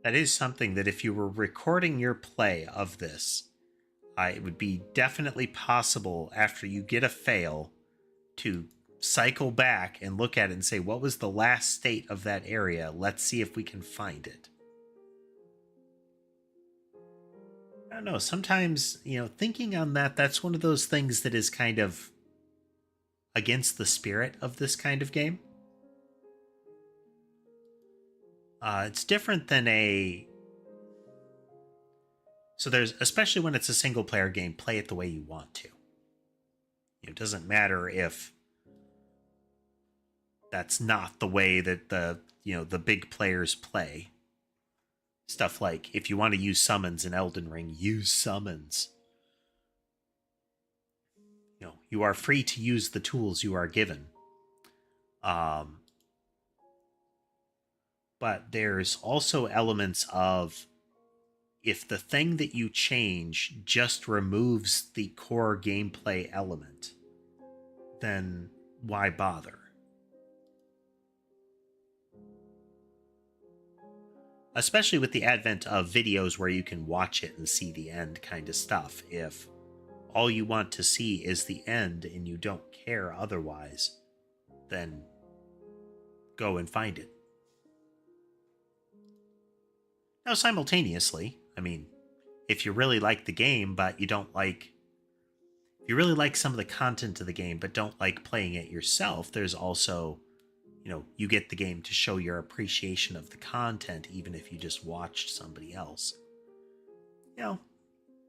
That is something that if you were recording your play of this, it would be definitely possible after you get a fail to cycle back and look at it and say, what was the last state of that area? Let's see if we can find it. I don't know. Sometimes, thinking on that, that's one of those things that is kind of against the spirit of this kind of game. It's different than so there's, especially when it's a single player game, play it the way you want to. It doesn't matter if that's not the way that the big players play. Stuff like, if you want to use summons in Elden Ring, use summons. You are free to use the tools you are given. But there's also elements of, if the thing that you change just removes the core gameplay element, then why bother? Especially with the advent of videos where you can watch it and see the end kind of stuff. If all you want to see is the end and you don't care otherwise, then go and find it. Now, simultaneously, I mean, if you really like the game, but you don't like, if you really like some of the content of the game, but don't like playing it yourself, there's also, you get the game to show your appreciation of the content, even if you just watched somebody else.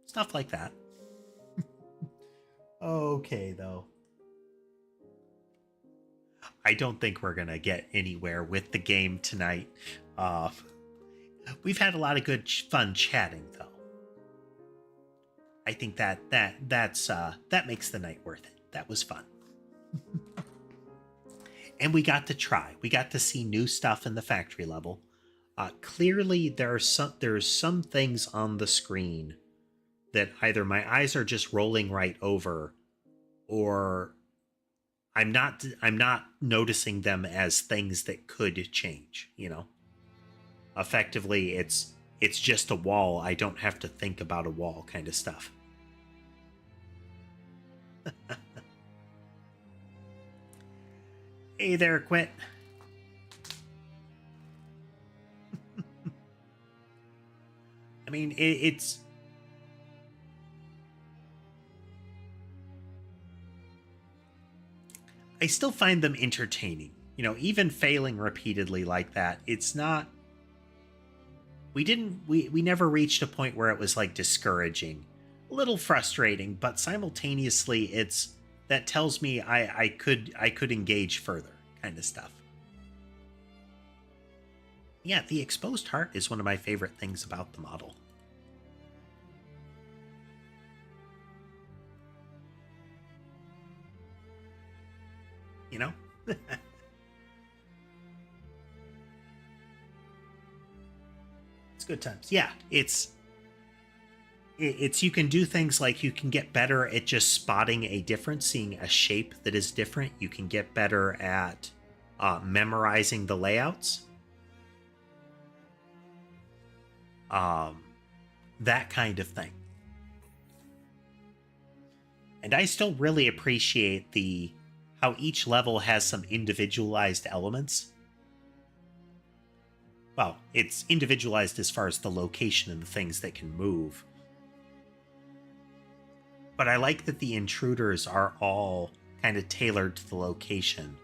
Stuff like that. Okay, though. I don't think we're going to get anywhere with the game tonight. We've had a lot of good fun chatting, though. I think that makes the night worth it. That was fun. And we got to try. We got to see new stuff in the factory level. Clearly, there's some things on the screen that either my eyes are just rolling right over, or I'm not noticing them as things that could change. Effectively, it's just a wall. I don't have to think about a wall, kind of stuff. Hey there, Quit. I mean, it's... I still find them entertaining. Even failing repeatedly like that, it's not... We never reached a point where it was, like, discouraging. A little frustrating, but simultaneously that tells me I could engage further, kind of stuff. Yeah, the exposed heart is one of my favorite things about the model. It's good times. Yeah, it's you can do things like you can get better at just spotting a difference, seeing a shape that is different. You can get better at memorizing the layouts. That kind of thing. And I still really appreciate how each level has some individualized elements. Well, it's individualized as far as the location and the things that can move. But I like that the intruders are all kind of tailored to the location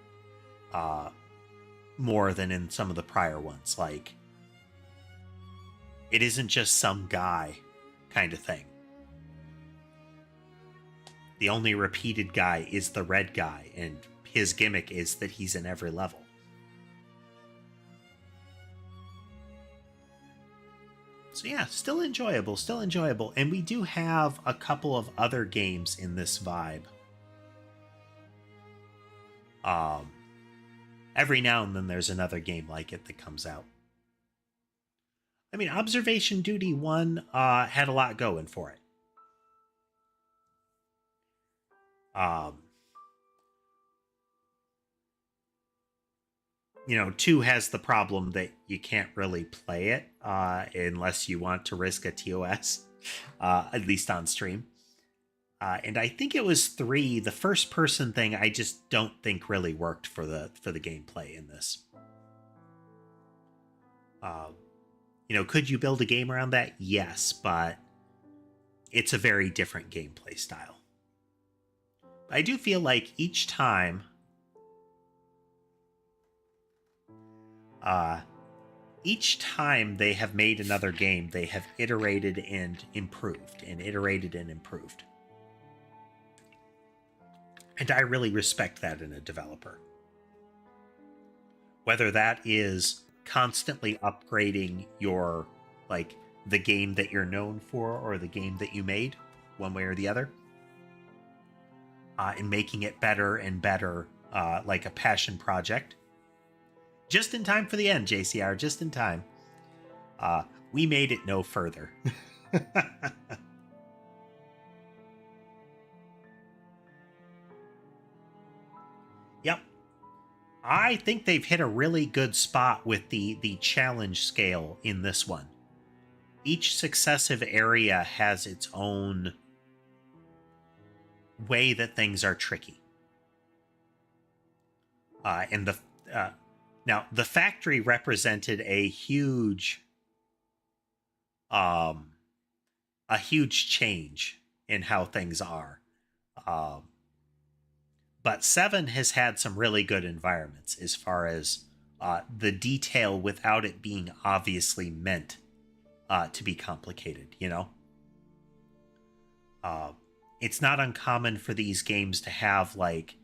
more than in some of the prior ones. Like, it isn't just some guy kind of thing. The only repeated guy is the red guy, and his gimmick is that he's in every level. So yeah, still enjoyable. And we do have a couple of other games in this vibe. Every now and then there's another game like it that comes out. I mean, Observation Duty 1 had a lot going for it. 2 has the problem that you can't really play it unless you want to risk a TOS, at least on stream. And I think it was 3, the first person thing, I just don't think really worked for the gameplay in this. Could you build a game around that? Yes, but it's a very different gameplay style. I do feel like each time they have made another game, they have iterated and improved. And I really respect that in a developer. Whether that is constantly upgrading your, like, the game that you're known for or the game that you made, one way or the other, and making it better and better, like a passion project. Just in time for the end, JCR, just in time. We made it no further. Yep. I think they've hit a really good spot with the challenge scale in this one. Each successive area has its own way that things are tricky. And now the factory represented um, a huge change in how things are. Um, but 7 has had some really good environments as far as the detail without it being obviously meant to be complicated, you know? Uh, it's not uncommon for these games to have, like,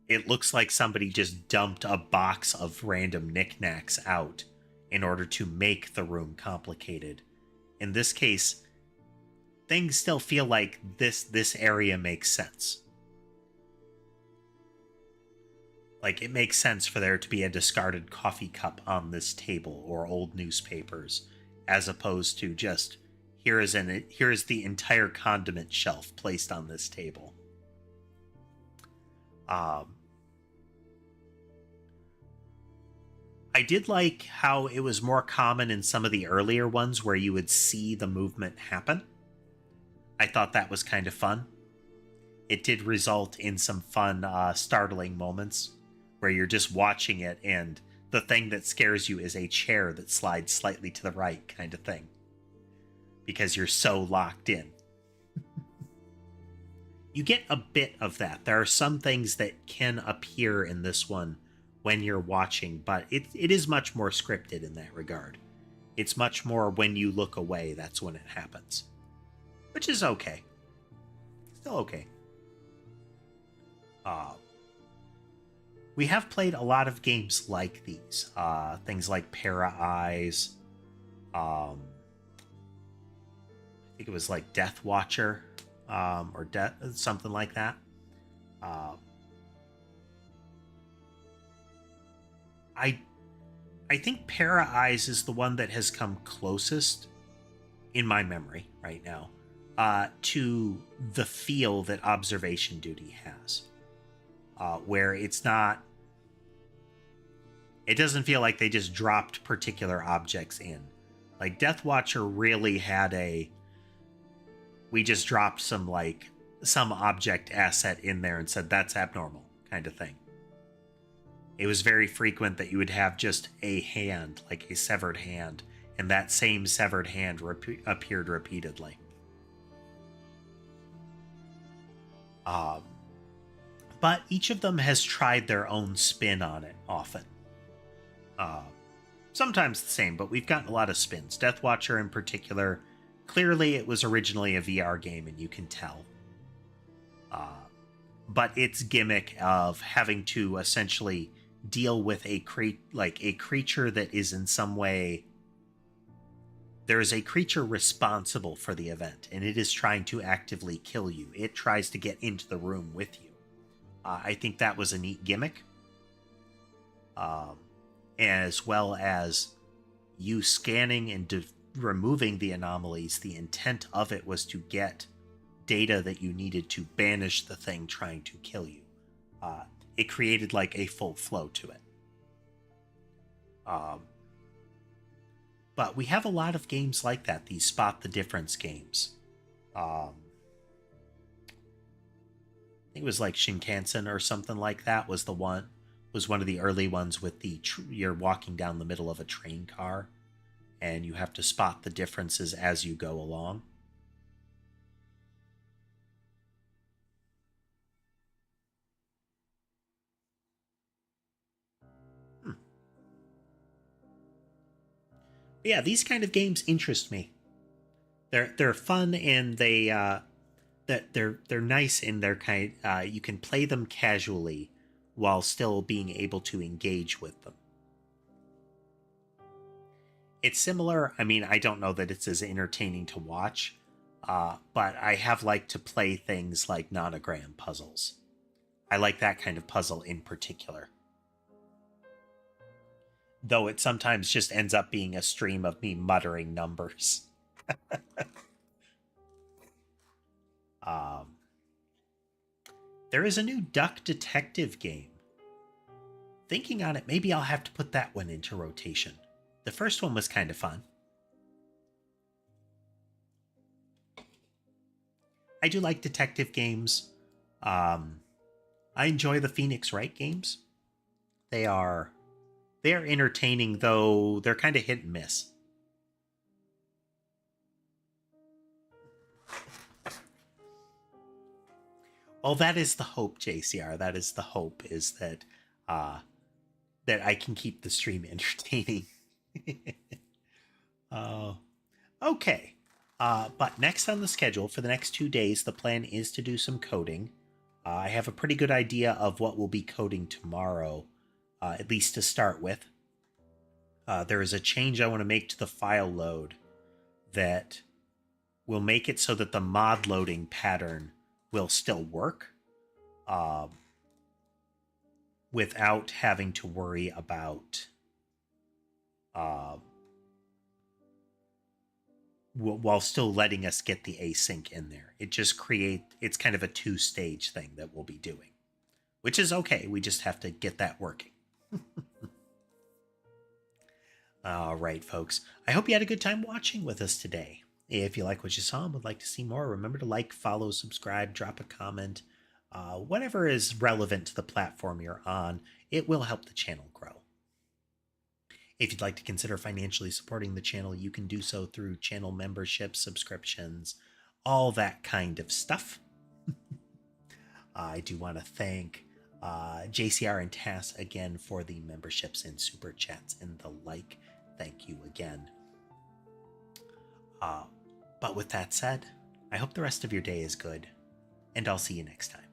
it looks like somebody just dumped a box of random knickknacks out in order to make the room complicated. In this case, things still feel like this area makes sense. Like, it makes sense for there to be a discarded coffee cup on this table or old newspapers, as opposed to just here is the entire condiment shelf placed on this table. I did like how it was more common in some of the earlier ones where you would see the movement happen. I thought that was kind of fun. It did result in some fun, startling moments where you're just watching it and the thing that scares you is a chair that slides slightly to the right kind of thing. Because you're so locked in. You get a bit of that. There are some things that can appear in this one when you're watching, but it is much more scripted in that regard. It's much more when you look away, that's when it happens. Which is okay. Still okay. We have played a lot of games like these. Things like Para Eyes. I think it was like Death Watcher, or something like that. I think Para Eyes is the one that has come closest in my memory right now to the feel that Observation Duty has, where it doesn't feel like they just dropped particular objects in. Like Death Watcher really had we just dropped some object asset in there and said that's abnormal kind of thing. It was very frequent that you would have just a hand, like a severed hand, and that same severed hand appeared repeatedly. But each of them has tried their own spin on it often. Sometimes the same, but we've gotten a lot of spins. Death Watcher in particular, clearly it was originally a VR game, and you can tell. But its gimmick of having to essentially deal with a creature that is in some way, there is a creature responsible for the event, and it is trying to actively kill you. It tries to get into the room with you. I think that was a neat gimmick. As well as you scanning and removing the anomalies. The intent of it was to get data that you needed to banish the thing trying to kill you. It created like a full flow to it. But we have a lot of games like that, these spot the difference games. I think it was like Shinkansen or something like that was one of the early ones with you're walking down the middle of a train car and you have to spot the differences as you go along. Yeah, these kind of games interest me. They're fun and they're nice in their kind. You can play them casually while still being able to engage with them. It's similar. I mean, I don't know that it's as entertaining to watch, but I have liked to play things like nonogram puzzles. I like that kind of puzzle in particular. Though it sometimes just ends up being a stream of me muttering numbers. There is a new Duck Detective game. Thinking on it, maybe I'll have to put that one into rotation. The first one was kind of fun. I do like detective games. I enjoy the Phoenix Wright games. They're entertaining, though they're kind of hit and miss. Well, that is the hope, JCR. That is the hope, is that that I can keep the stream entertaining. uh, okay. But next on the schedule for the next 2 days, the plan is to do some coding. I have a pretty good idea of what we'll be coding tomorrow, at least to start with. There is a change I want to make to the file load that will make it so that the mod loading pattern will still work without having to worry about while still letting us get the async in there. It's kind of a 2-stage thing that we'll be doing, which is okay. We just have to get that working. All right, folks. I hope you had a good time watching with us today. If you like what you saw and would like to see more, remember to like, follow, subscribe, drop a comment. Whatever is relevant to the platform you're on, it will help the channel grow. If you'd like to consider financially supporting the channel, you can do so through channel memberships, subscriptions, all that kind of stuff. I do want to thank JCR and Tass again for the memberships and super chats and the like. Thank you again. But with that said, I hope the rest of your day is good, and I'll see you next time.